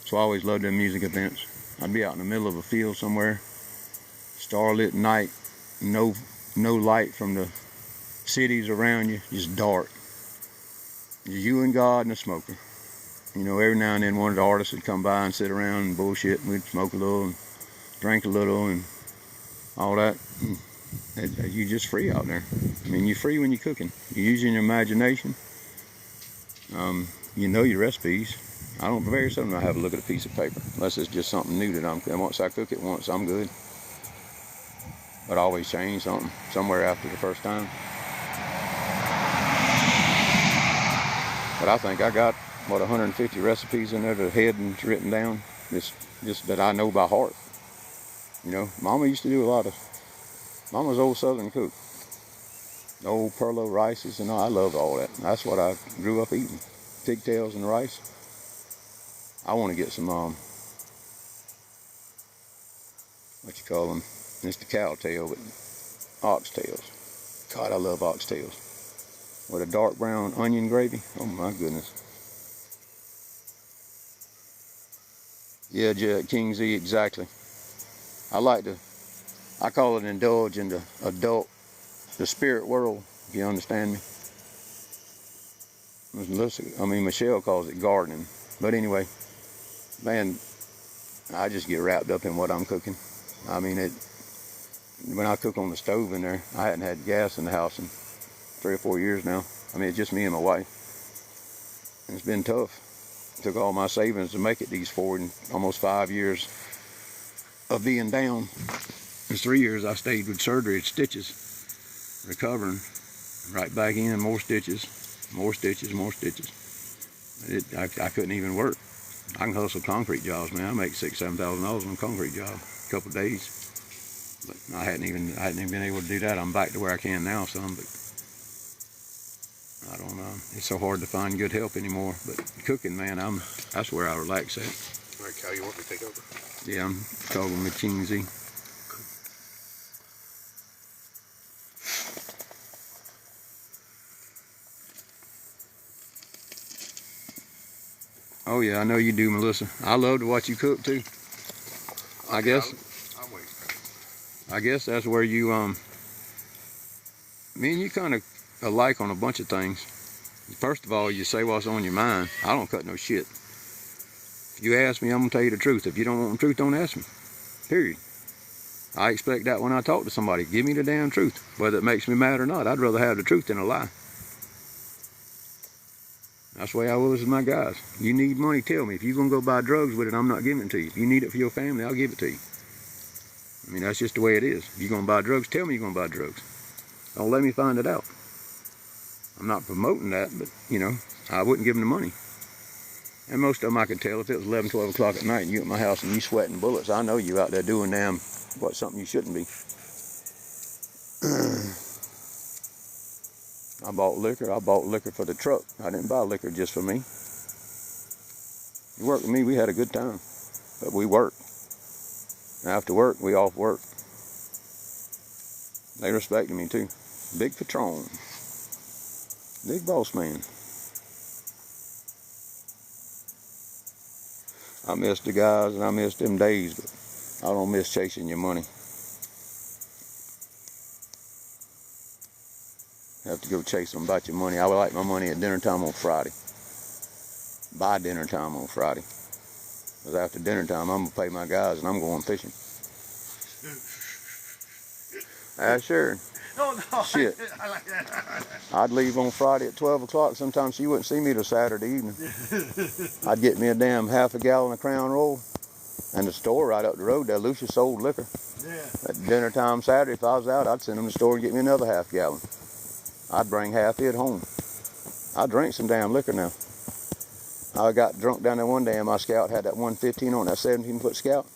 So I always loved them music events. I'd be out in the middle of a field somewhere, starlit night, no light from the cities around you, just dark. Just you and God and a smoker. You know, every now and then one of the artists would come by and sit around and bullshit, and we'd smoke a little and drink a little and all that. You're just free out there. I mean, you're free when you're cooking. You're using your imagination. You know your recipes. I don't very seldom I have a look at a piece of paper, unless it's just something new that once I cook it once, I'm good. But I always change something somewhere after the first time. But I think I got, 150 recipes in there to head and written down, just that I know by heart. You know, Mama used to do a lot of, Mama's old Southern cook. The old Perlo rices and all, I loved all that. That's what I grew up eating, pigtails and rice. I want to get some what you call them? It's the cow tail, but oxtails. God, I love oxtails. With a dark brown onion gravy. Oh my goodness. Yeah, King Z, exactly. I call it indulge in the spirit world, if you understand me. Michelle calls it gardening. But anyway, man, I just get wrapped up in what I'm cooking. I mean, when I cook on the stove in there, I hadn't had gas in the house in 3 or 4 years now. I mean, it's just me and my wife. And it's been tough. It took all my savings to make it these 4 and almost 5 years of being down. There's 3 years I stayed with surgery at stitches, recovering, right back in, more stitches, more stitches, more stitches. I couldn't even work. I can hustle concrete jobs, man. I make $6,000 to $7,000 on a concrete job, a couple of days. But I hadn't even been able to do that. I'm back to where I can now, son. But I don't know. It's so hard to find good help anymore. But cooking, man, that's where I relax at. All right, Cal, you want me to take over? Yeah, I'm calling me King Z. Oh yeah, I know you do, Melissa. I love to watch you cook too. Okay, I guess I'll wait. I guess that's where you me and you kind of alike on a bunch of things. First of all, you say what's on your mind. I don't cut no shit. If you ask me, I'm gonna tell you the truth. If you don't want the truth, don't ask me. Period. I expect that when I talk to somebody. Give me the damn truth. Whether it makes me mad or not, I'd rather have the truth than a lie. That's the way I was with my guys. You need money, tell me. If you're going to go buy drugs with it, I'm not giving it to you. If you need it for your family, I'll give it to you. I mean, that's just the way it is. If you're going to buy drugs, tell me you're going to buy drugs. Don't let me find it out. I'm not promoting that, but, you know, I wouldn't give them the money. And most of them I could tell if it was 11, 12 o'clock at night and you at my house and you sweating bullets, I know you out there doing something you shouldn't be. I bought liquor for the truck. I didn't buy liquor just for me. You worked with me, we had a good time. But we worked. After work, we off work. They respected me too. Big patron. Big boss man. I miss the guys and I miss them days, but I don't miss chasing your money. Have to go chase them about your money. I would like my money at dinner time on Friday. By dinner time on Friday. Because after dinner time, I'm going to pay my guys and I'm going fishing. Sure. Oh, no. Shit. I like that. I'd leave on Friday at 12 o'clock. Sometimes you wouldn't see me till Saturday evening. I'd get me a damn half a gallon of Crown Royal. And the store right up the road there, Lucia sold liquor. Yeah. At dinner time Saturday, if I was out, I'd send them to the store and get me another half gallon. I'd bring half it home. I drink some damn liquor now. I got drunk down there one day and my Scout had that 115 on, that 17-foot Scout.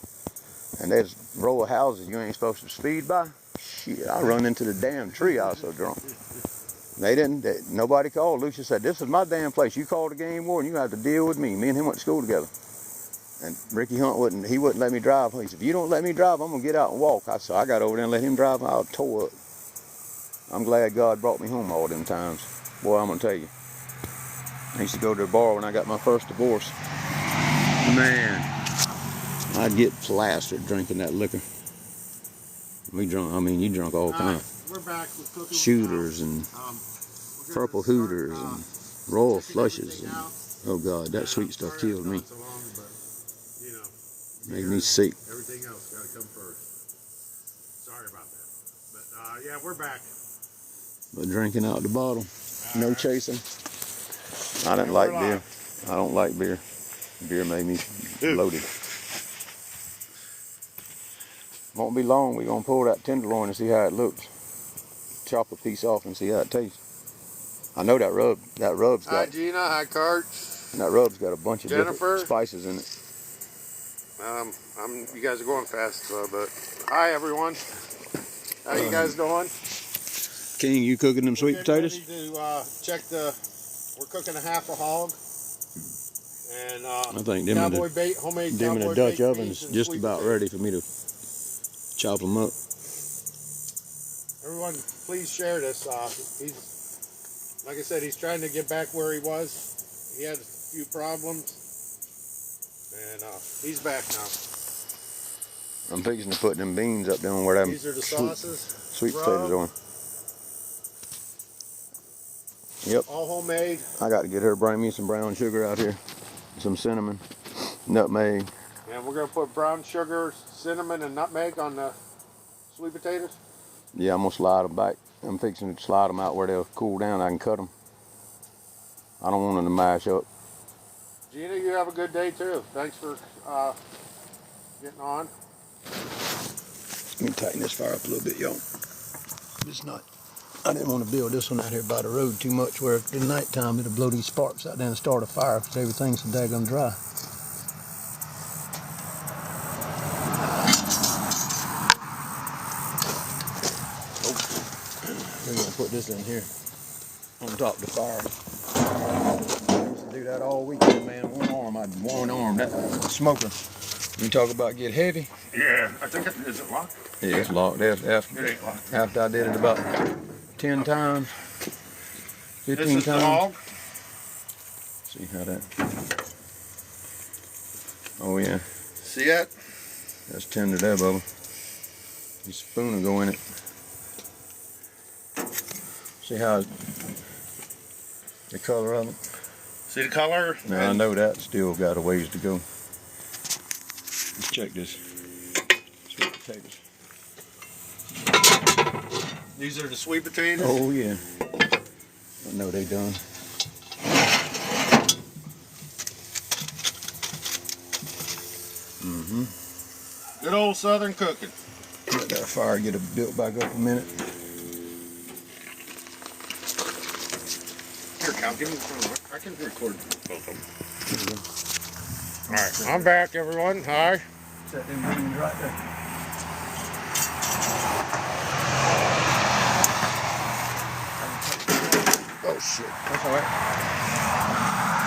And there's a row of houses you ain't supposed to speed by. Shit, I run into the damn tree, I was so drunk. Nobody called. Lucia said, this is my damn place. You called the game warden, you have to deal with me. Me and him went to school together. And Ricky Hunt wouldn't let me drive. He said, if you don't let me drive, I'm going to get out and walk. So I got over there and let him drive. I was tore up. I'm glad God brought me home all them times. Boy, I'm going to tell you. I used to go to the bar when I got my first divorce. Man, I'd get plastered drinking that liquor. We drunk, I mean, you drunk all kinds. We're back with cooking. Shooters and purple hooters and royal flushes. And, oh God, that sweet stuff killed me. Made me sick. Everything else got to come first. Sorry about that. But yeah, we're back. But drinking out the bottle, no chasing. I didn't like beer. I don't like beer. Beer made me bloated. Won't be long. We're gonna pull that tenderloin and see how it looks. Chop a piece off and see how it tastes. I know that rub's got. Hi Gina, hi Kurt. That rub's got a bunch of Jennifer. different spices in it. You guys are going fast, but hi everyone. How you guys doing? King, you cooking them sweet potatoes? Ready to check we're cooking a half a hog. And I think them cowboy bait, homemade in cowboy the Dutch baked oven's beans and just sweet about potatoes. ready for me to chop them up. Everyone, please share this. He's, like I said, he's trying to get back where he was. He had a few problems, and he's back now. I'm fixing to put them beans up there on where them These are the sauces. sweet potatoes on. Yep. All homemade. I got to get her to bring me some brown sugar out here, some cinnamon, nutmeg. And we're gonna put brown sugar, cinnamon, and nutmeg on the sweet potatoes. Yeah, I'm gonna slide them back. I'm fixing to slide them out where they'll cool down. I can cut them. I don't want them to mash up. Gina, you have a good day too. Thanks for getting on. Let me tighten this fire up a little bit, y'all. It's not. I didn't want to build this one out here by the road too much where at nighttime it'll blow these sparks out there and start a fire because everything's so daggum dry. We're going to put this in here on top of the fire. I used to do that all weekend, man. One arm, that smoker. You talk about get heavy. Yeah, I think is it locked? Yeah, it's locked. It ain't locked. After I did it about 10 times, 15 This is the times. hog. See how that. Oh yeah, See that? that's tender there, Bubba. Your spoon will go in it. See how the color of it? See the color? Now I know that still got a ways to go. Let's check this. Sweet potatoes. These are the sweet potatoes. Oh yeah. I know they done. Good old southern cooking. Let that fire get built back up a minute. Here, Cal, give me the phone. I can record both of them. All right, I'm back, everyone. Hi. Set them beans right there. Oh shit. That's all right.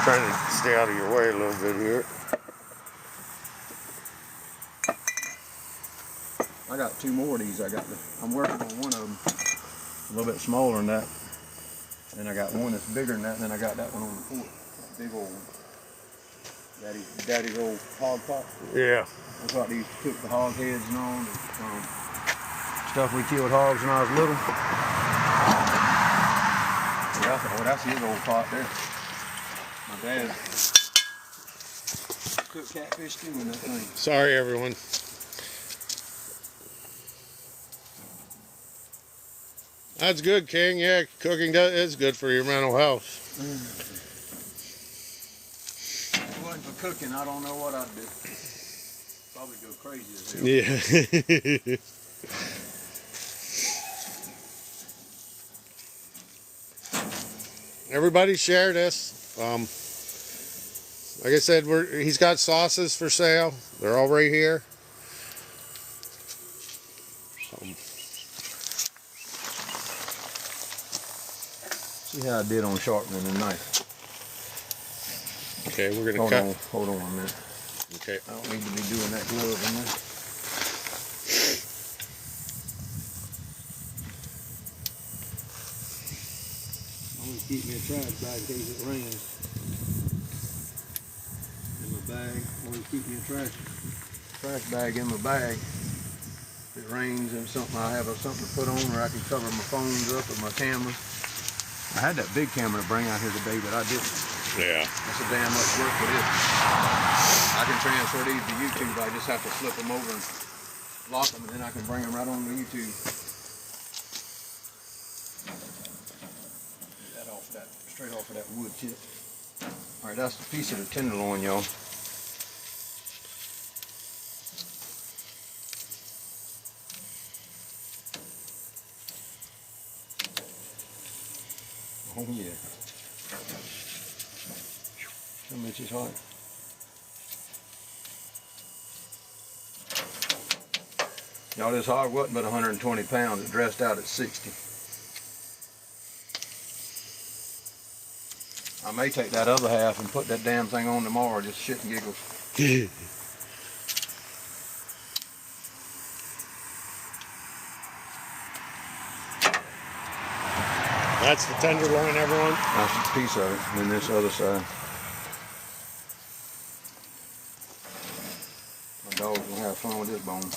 Trying to stay out of your way a little bit here. I got two more of these. I'm working on one of them, a little bit smaller than that. And I got one that's bigger than that, and then I got that one on the porch. That big old one. Daddy's old hog pot. Yeah. That's what they used to cook the hog heads and all. Stuff we killed hogs when I was little. Yeah, that's his old pot there. My dad cooked catfish too in that thing. Sorry, everyone. That's good, King. Yeah, cooking is good for your mental health. If it wasn't for cooking, I don't know what I'd do. Probably go crazy as hell. Yeah. Everybody share this. Like I said, he's got sauces for sale. They're all right here. See how I did on sharpening the knife. Okay, we're gonna cut. Hold on a minute. Okay. I don't need to be doing that glove in there. Always keep me a trash bag in case it rains. In my bag. Always keep me a trash bag in my bag. If it rains and something, I have something to put on, or I can cover my phones up with my camera. I had that big camera to bring out here today, but I didn't. Yeah. That's a damn much work for this. I can transfer these to YouTube. I just have to flip them over and lock them, and then I can bring them right on to YouTube. Get that off straight off of that wood tip. All right, that's the piece of the tenderloin, y'all. Oh yeah. Some inches high. Y'all, this hog wasn't but 120 pounds. It dressed out at 60. I may take that other half and put that damn thing on tomorrow, just shit and giggles. That's the tenderloin, everyone. That's a piece of it. And then this other side. My dog's gonna have fun with this bone.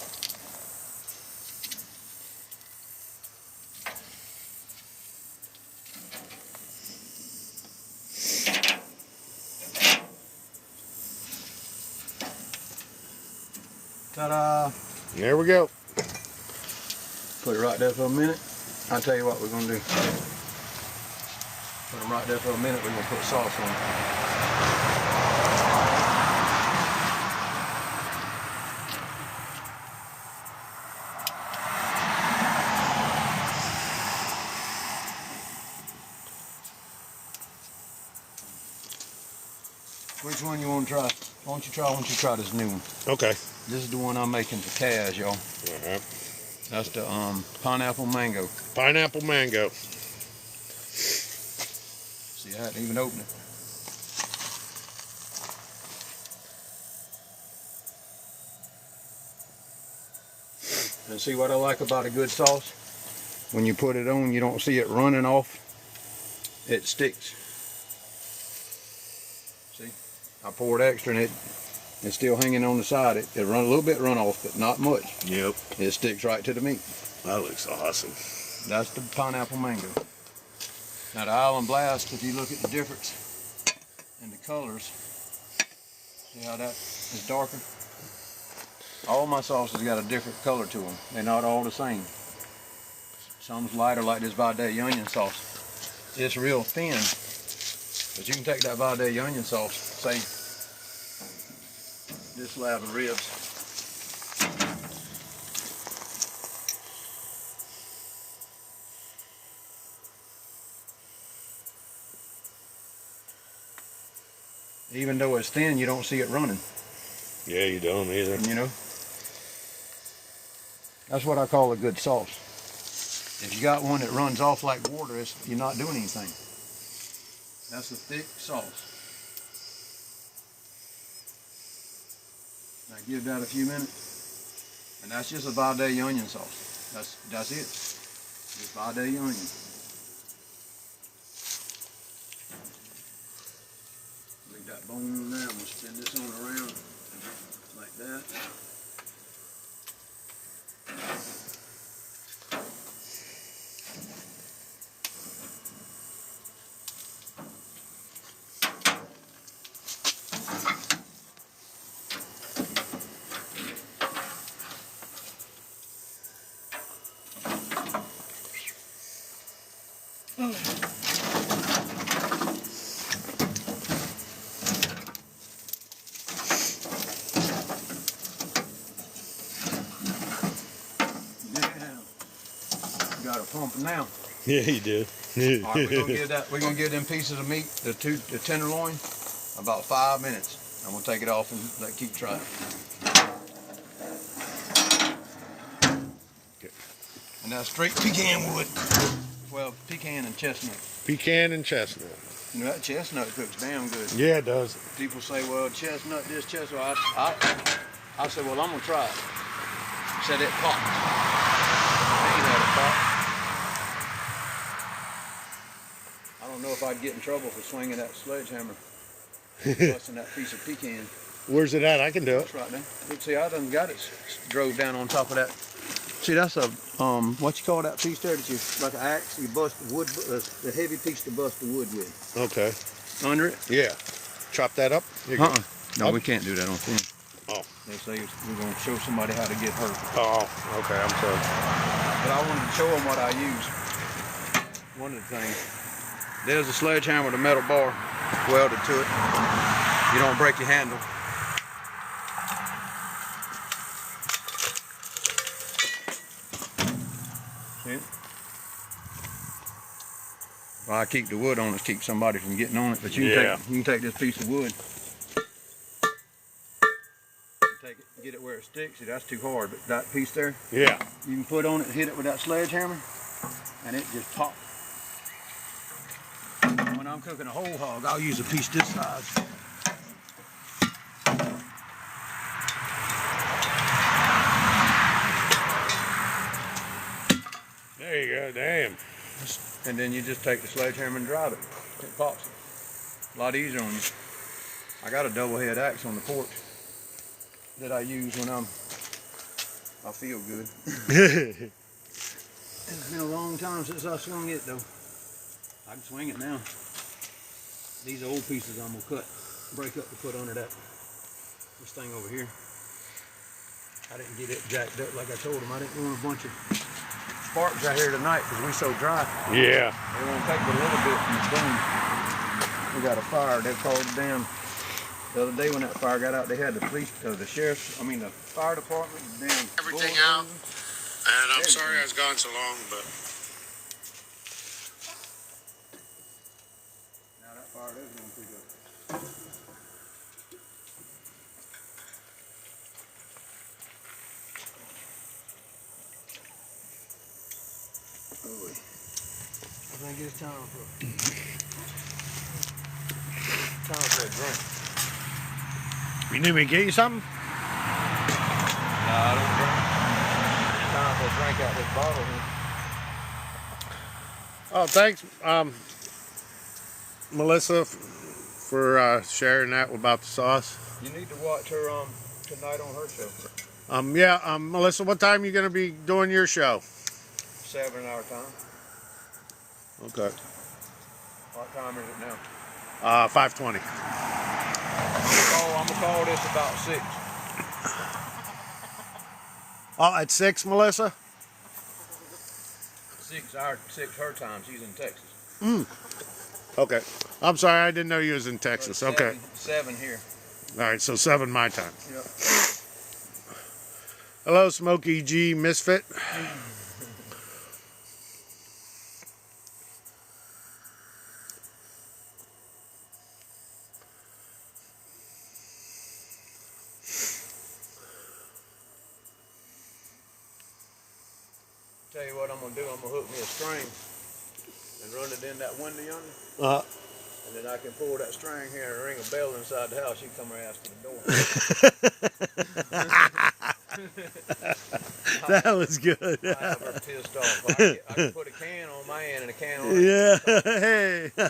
Ta-da! There we go. Put it right there for a minute. I'll tell you what we're gonna do. Put them right there for a minute. We're gonna put sauce on it. Which one you want to try? Why don't you try this new one? Okay. This is the one I'm making for Kaz, y'all. Uh-huh. That's the pineapple mango. Pineapple mango. See, I hadn't even opened it. And see what I like about a good sauce? When you put it on, you don't see it running off. It sticks. See? I poured extra and it's still hanging on the side. It run a little bit run off, but not much. Yep. It sticks right to the meat. That looks awesome. That's the pineapple mango. Now the Island Blast, if you look at the difference in the colors, see how that is darker? All my sauces got a different color to them. They're not all the same. Some's lighter like this Valdez onion sauce. It's real thin, but you can take that Valdez onion sauce, say this slab of ribs, even though it's thin, you don't see it running. Yeah, you don't either. You know? That's what I call a good sauce. If you got one that runs off like water, you're not doing anything. That's a thick sauce. Now give that a few minutes. And that's just a Valdez onion sauce. That's it. Just Valdez onion. Leave that bone on there. I'm going to spin this on around like that. Got a pump now. Yeah, you do. All right, we're gonna give them pieces of meat, the tenderloin, about 5 minutes. I'm gonna take it off and keep trying. Okay. And that's straight pecan wood. Well, pecan and chestnut. Pecan and chestnut. You know that chestnut cooks damn good. Yeah, it does. People say, well, chestnut this, chestnut. I said, well, I'm gonna try it. Said it pops. I ain't had it pop. I don't know if I'd get in trouble for swinging that sledgehammer, busting that piece of pecan. Where's it at? I can do it. That's right there. See, I done got it drove down on top of that. See, that's a what you call that piece there that you like an axe? You bust the wood, the heavy piece to bust the wood with. Okay. Under it? Yeah. Chop that up. You're good. No, we can't do that on film. Oh. They say we're gonna show somebody how to get hurt. Oh, okay. I'm sorry. But I wanted to show them what I use. One of the things. There's a sledgehammer with a metal bar welded to it. You don't break your handle. See it? Well, I keep the wood on it to keep somebody from getting on it, but you can take this piece of wood. Take it, get it where it sticks. See, that's too hard, but that piece there, Yeah. you can put on it and hit it with that sledgehammer, and it just pops. When I'm cooking a whole hog, I'll use a piece this size. There you go. Damn. and then you just take the sledgehammer and drive it. It pops it. A lot easier on you. I got a double head axe on the porch that I use when I feel good. It's been a long time since I swung it though. I can swing it now. These old pieces I'm gonna break up to put under this thing over here. I didn't get it jacked up like I told him. I didn't want a bunch of sparks out here tonight because we so dry. Yeah. They won't take but a little bit from the flame. We got a fire. They called it down the other day when that fire got out. They had the the fire department. Damn Everything out. And I'm sorry I was gone so long, but now that fire is going pretty good. Oh, I think it's time for a drink. you need me to get you something? Nah, I don't drink. It's time for a drink out this bottle here. Oh, thanks, Melissa, for sharing that about the sauce. You need to watch her tonight on her show. Yeah, Melissa, what time are you going to be doing your show? 7 hour time. Okay. What time is it now? 5:20. I'm gonna call this about 6. Oh, at 6, Melissa? 6 her time. She's in Texas. Okay. I'm sorry, I didn't know you was in Texas. Seven, Okay. 7 here. All right, so 7 my time. Yep. Hello, Smokey G Misfit. Tell you what I'm gonna do. I'm gonna hook me a string and run it in that window yonder, and then I can pull that string here and ring a bell inside the house. You come and ask for the door. That was good. I have her pissed off. I can put a can on my end and a can on her. Yeah. Hey. Oh,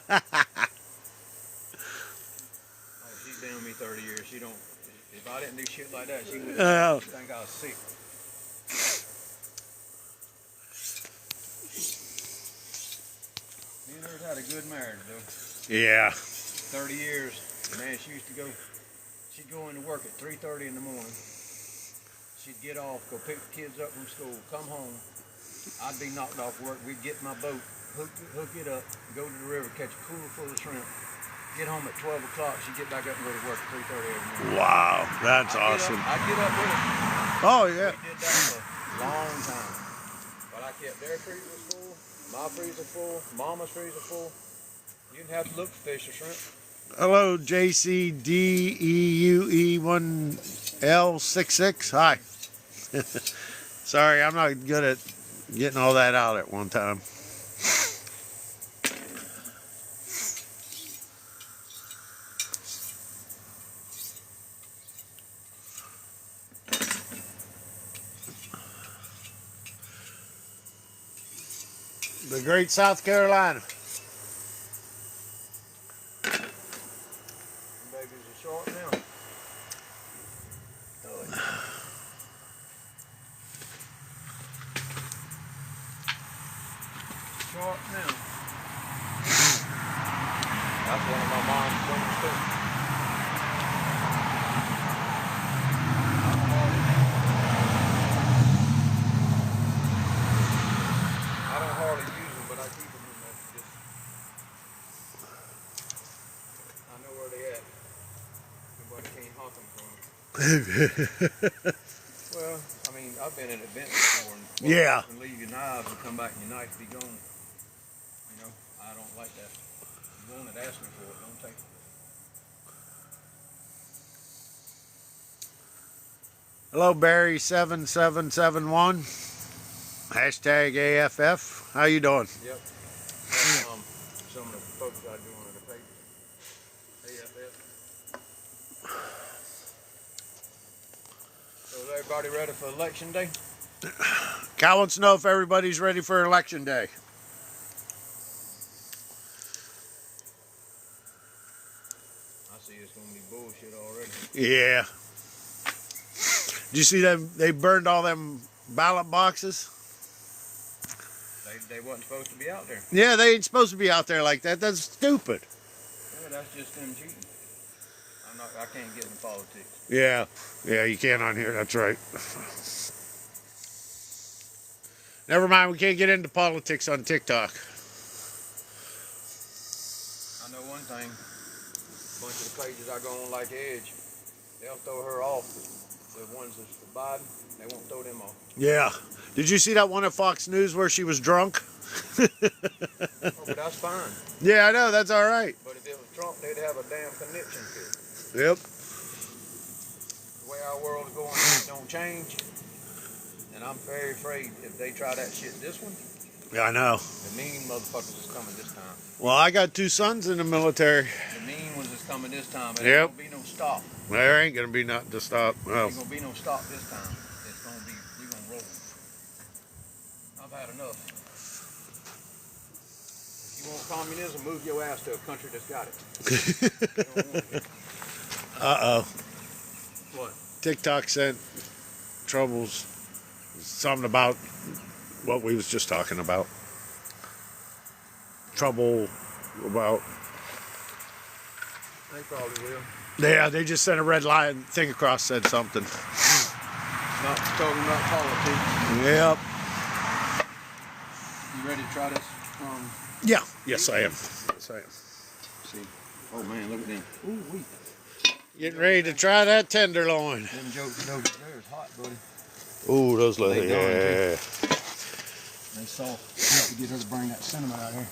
she's been with me 30 years. She don't. If I didn't do shit like that, she would think I was sick. Me and her's had a good marriage though. Yeah. 30 years. Man, she'd go into work at 3:30 in the morning. She'd get off, go pick the kids up from school, come home. I'd be knocked off work. We'd get my boat, hook it up, go to the river, catch a cooler full of shrimp. Get home at 12 o'clock. She'd get back up and go to work at 3:30 every morning. Wow, that's awesome. I'd get up with her. Oh, yeah. We did that for a long time. But I kept their freezers full, my freezer full, Mama's freezer full. You didn't have to look for fish or shrimp. Hello, JCDEUE1L66. Hi. Sorry, I'm not good at getting all that out at one time. The great South Carolina. Babies are short now. Short now. That's one of my mom's swimmers too. I don't hardly use them, but I keep them in there. I know where they at. Nobody can't hunt them from them. Well, I mean, I've been in events before and Yeah. and leave your knives and come back and your knife be gone. You know, I don't like that. You want it, ask me for it. Don't take it. Hello, Barry7771. Hashtag AFF. How you doing? Yep. That's, some of the folks I do on the paper. AFF. So is everybody ready for election day? Cal wants to know if everybody's ready for election day. see it's gonna be bullshit already. Yeah. Did you see them? They burned all them ballot boxes. They wasn't supposed to be out there. Yeah, they ain't supposed to be out there like that. That's stupid. Yeah, that's just them cheating. I can't get into politics. Yeah. Yeah, you can't on here. That's right. Never mind, we can't get into politics on TikTok. I know one thing. A bunch of the pages I go on like Edge, they'll throw her off. The ones that's for Biden, they won't throw them off. Yeah. Did you see that one at Fox News where she was drunk? Oh, but that's fine. Yeah, I know. That's all right. But if it was Trump, they'd have a damn connection to it. Yep. The way our world is going, it don't change. And I'm very afraid if they try that shit this one, Yeah, I know. the mean motherfuckers is coming this time. Well, I got 2 sons in the military. The mean ones is coming this time. And Yep. There ain't gonna be no stop. There ain't gonna be nothing to stop. There Well, ain't gonna be no stop this time. It's gonna be, we gonna roll. I've had enough. If you want communism, move your ass to a country that's got it. You don't want it. uh-oh. What? TikTok sent troubles. Something about what we was just talking about. Trouble about. They probably will. Yeah, they just sent a red line thing across, said something. Not talking about politics. Yep. You ready to try this? Yeah. Yes, I am. Yes, I am. See. Oh man, look at them. Ooh, wee. Getting ready to try that tenderloin. Them jokes there is hot, buddy. Ooh, those look. They Yeah. They soft. You have to get her to bring that cinnamon out here.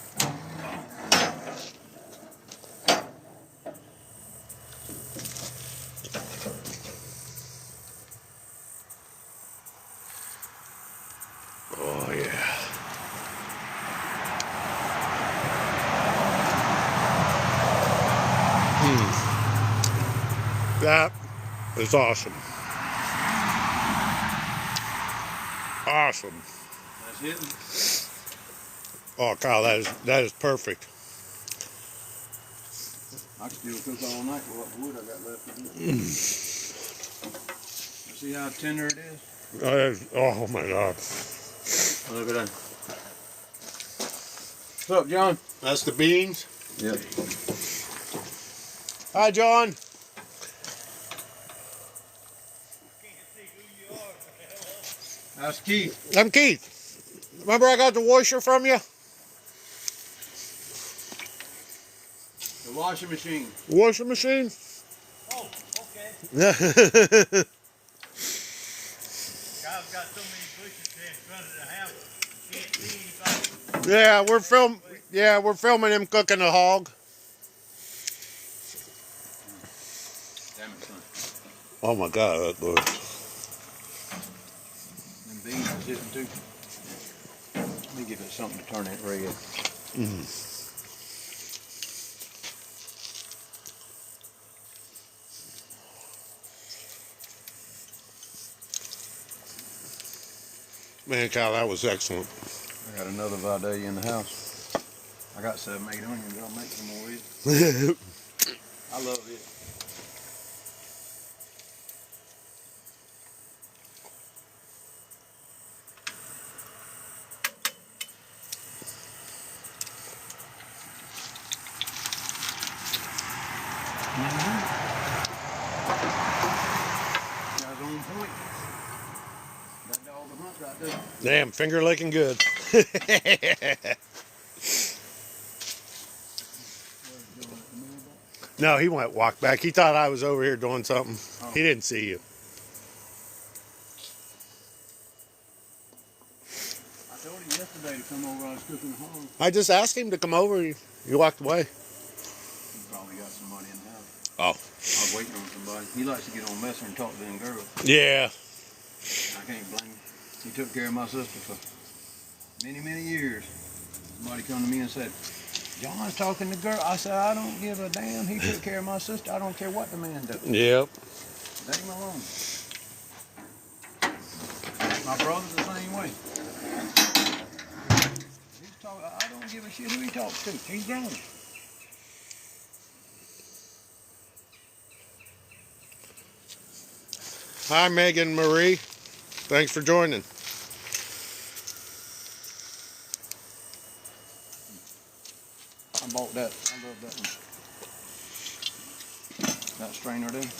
Oh yeah. That is awesome. Awesome. That's hitting. Oh, Kyle, that is perfect. I can still cook all night with what wood I got left to do. See how tender it is? Oh my God. Look at that. What's up, John? That's the beans. Yep. Hi, John. That's Keith. I'm Keith. Remember I got the washer from you? The washing machine. Washing machine? Oh, okay. Yeah. Guys got so many bushes there in front of the house, you can't see anybody. We're filming him cooking a hog. Damn it, son. Oh my God, that good. Them beans is hitting too. Let me give it something to turn that red. Man, Kyle, that was excellent. I got another Vidalia in the house. I got 7, 8 onions. I'll make some more with it. I love it. Guys on point. That dog a hunt right there. Damn, finger licking good. No, he went walk back. He thought I was over here doing something. Oh. He didn't see you. I told him yesterday to come over. I was cooking home. I just asked him to come over. He walked away. He probably got somebody in the house. Oh. I was waiting on somebody. He likes to get on Messenger and talk to them girls. Yeah. I can't blame him. He took care of my sister for many, many years. Somebody come to me and said, John's talking to girl. I said, I don't give a damn. He took care of my sister. I don't care what the man does. Yep. Leave him alone. My brother's the same way. I don't give a shit who he talks to. He's grown. Hi, Megan Marie. Thanks for joining. I bought that. I love that one. That strainer there.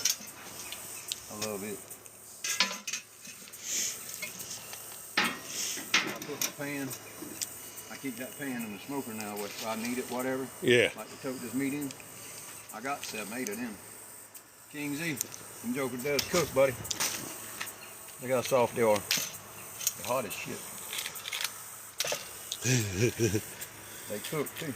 I love it. I put my pan. I keep that pan in the smoker now if I need it, whatever. Yeah. Like to tote this meat in. I got 7, 8 of them. King Z, them joker does cook, buddy. Look how soft they are. They're hot as shit. They cook too.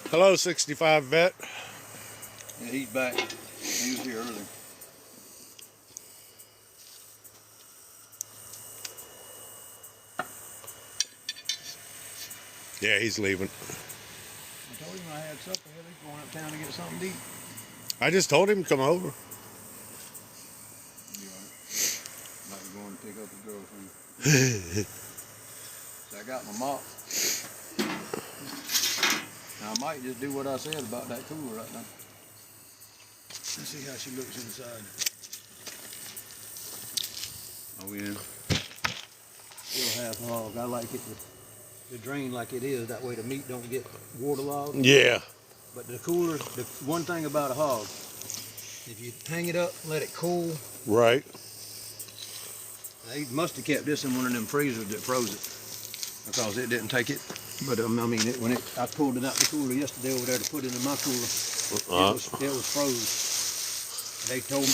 Hello, 65 vet. Yeah, he's back. He was here earlier. Yeah, he's leaving. I told him I had supper. He's going uptown to get something to eat. I just told him to come over. Be alright. Might be going to pick up his girlfriend. So I got my mop. Now I might just do what I said about that cooler right now. Let's see how she looks inside. Oh yeah. Still half hog. I like it to drain like it is. That way the meat don't get waterlogged. Yeah. But the cooler, the one thing about a hog, if you hang it up, let it cool. Right. They must have kept this in one of them freezers that froze it, because it didn't take it. But I mean, I pulled it out the cooler yesterday over there to put it in my cooler. It was froze. They told him,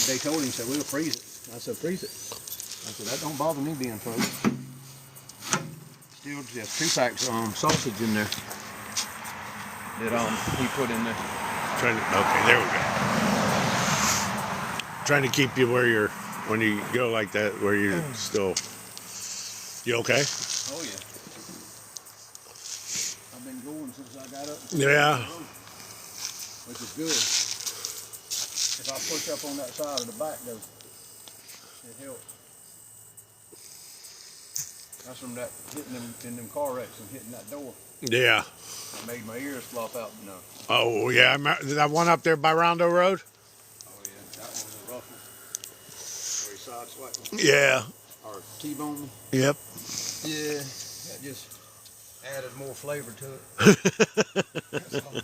said, we'll freeze it. I said, freeze it. I said, that don't bother me being frozen. Still just 2 packs of sausage in there that he put in there. Okay, there we go. Trying to keep you where you're, when you go like that, where you're still. You okay? Oh yeah. I've been going since I got up. Yeah. Which is good. If I push up on that side of the back though, it helps. That's from that hitting them in them car wrecks and hitting that door. Yeah. It made my ears flop out. No. Oh, yeah. That one up there by Rondo Road? Oh yeah, that one's a rough one. Where he sideswiped me. Yeah. Or T-bone me. Yep. Yeah, that just added more flavor to it. That's all.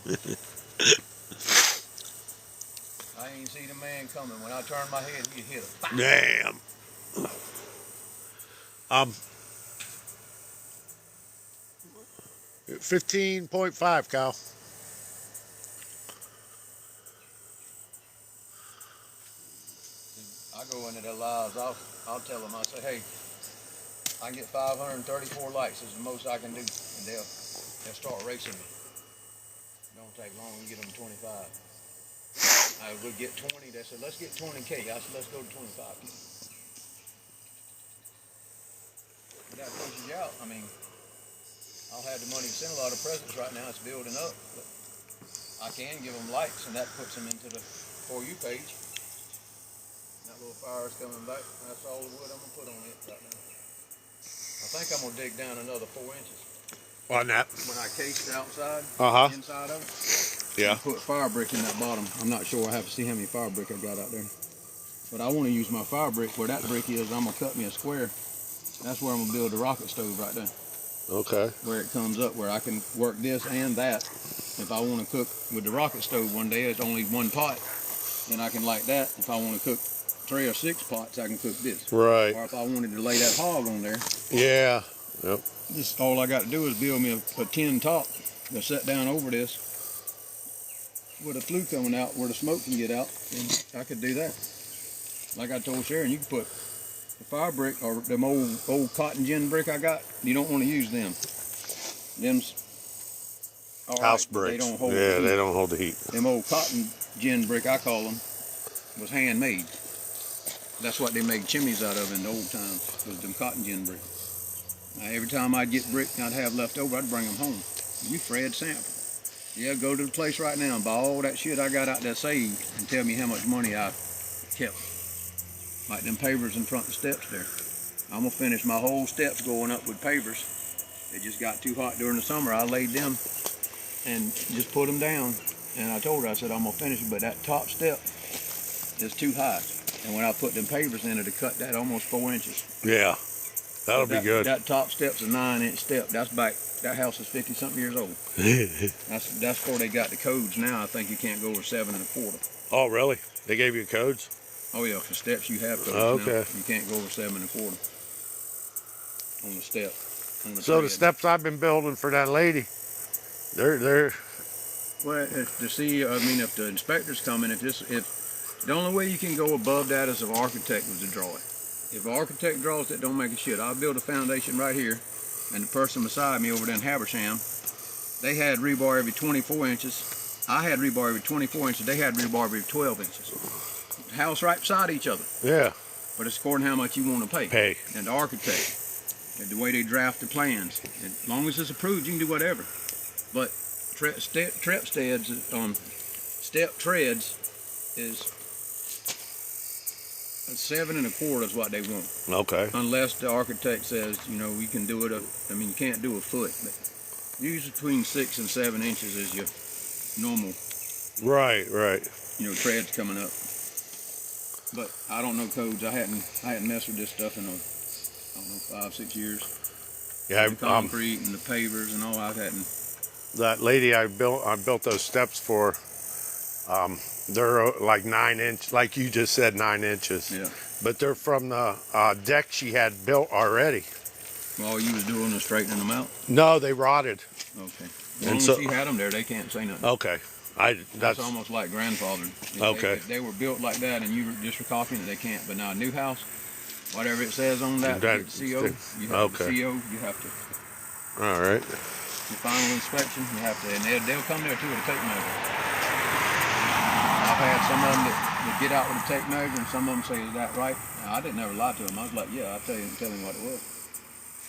I ain't see the man coming. When I turned my head, he hit him. Damn. 15.5, Kyle. I go into their lives, I'll tell them, I say, hey, I can get 534 likes, is the most I can do, and they'll start racing me. It don't take long to get them 25. I would get 20, they said, let's get 20K. I said, let's go to 25K. But that pushes you out. I mean, I'll have the money to send a lot of presents right now, it's building up, but I can give them likes, and that puts them into the For You page. That little fire's coming back. That's all the wood I'm gonna put on it right now. I think I'm gonna dig down another 4 inches. On that? When I case the outside, inside of it, Yeah. put fire brick in that bottom. I'm not sure. I have to see how many fire brick I got out there. But I want to use my fire brick where that brick is. I'm gonna cut me a square. That's where I'm gonna build the rocket stove right there. Okay. Where it comes up, where I can work this and that. If I want to cook with the rocket stove one day, it's only 1 pot. Then I can light that. If I want to cook 3 or 6 pots, I can cook this. Right. Or if I wanted to lay that hog on there, Yeah. Yep. just all I got to do is build me a tin top to set down over this with a flue coming out where the smoke can get out, and I could do that. Like I told Sharon, you can put the fire brick or them old cotton gin brick I got. You don't want to use them. Them's all right, House but bricks. they don't hold the Yeah, heat. they don't hold the heat. Them old cotton gin brick, I call them, was handmade. That's what they made chimneys out of in the old times, was them cotton gin brick. Now, every time I'd get brick I'd have left over, I'd bring them home. You Fred Sanford. Yeah, go to the place right now and buy all that shit I got out there saved and tell me how much money I kept. Like them pavers in front of the steps there. I'm gonna finish my whole steps going up with pavers. They just got too hot during the summer. I laid them and just put them down. And I told her, I said, I'm gonna finish it, but that top step is too high. And when I put them pavers in it, to cut that almost 4 inches. Yeah, that'll be good. That top step's a 9-inch step. That's back. That house is 50-something years old. That's where they got the codes now. I think you can't go over 7 1/4. Oh, really? They gave you codes? Oh yeah, for steps you have codes Okay. now. You can't go over 7 1/4 on the step. On the So the tread. steps I've been building for that lady, they're Well, if the inspector's coming, if the only way you can go above that is if an architect was to draw it. If an architect draws it, don't make a shit. I'll build a foundation right here, and the person beside me over there in Habersham, they had rebar every 24 inches. I had rebar every 24 inches. They had rebar every 12 inches. House right beside each other. yeah. But it's according to how much you want to pay. Pay. And the architect, and the way they draft the plans. And as long as it's approved, you can do whatever. But step treads is 7 1/4 is what they want. Okay. Unless the architect says, you can do it. You can't do a foot, but usually between 6 and 7 inches is your normal, Right. treads coming up. But I don't know codes. I hadn't messed with this stuff in 5, 6 years. Yeah. The concrete and the pavers and all. I hadn't. That lady I built those steps for. They're like 9 inch, like you just said, 9 inches. Yeah. But they're from the deck she had built already. All you was doing was straightening them out. No, they rotted. Okay. As long as you had them there, they can't say nothing. Okay. That's almost like grandfathered. If they were built like that and you were just copying it, they can't. But now a new house, whatever it says on that CO, you have to CO, you have to. All right. The final inspection, you have to, and they'll come there too with a tape measure. I've had some of them that get out with a tape measure, and some of them say, "Is that right?" Now, I didn't ever lie to them. I was like, "Yeah, I'll tell him what it was."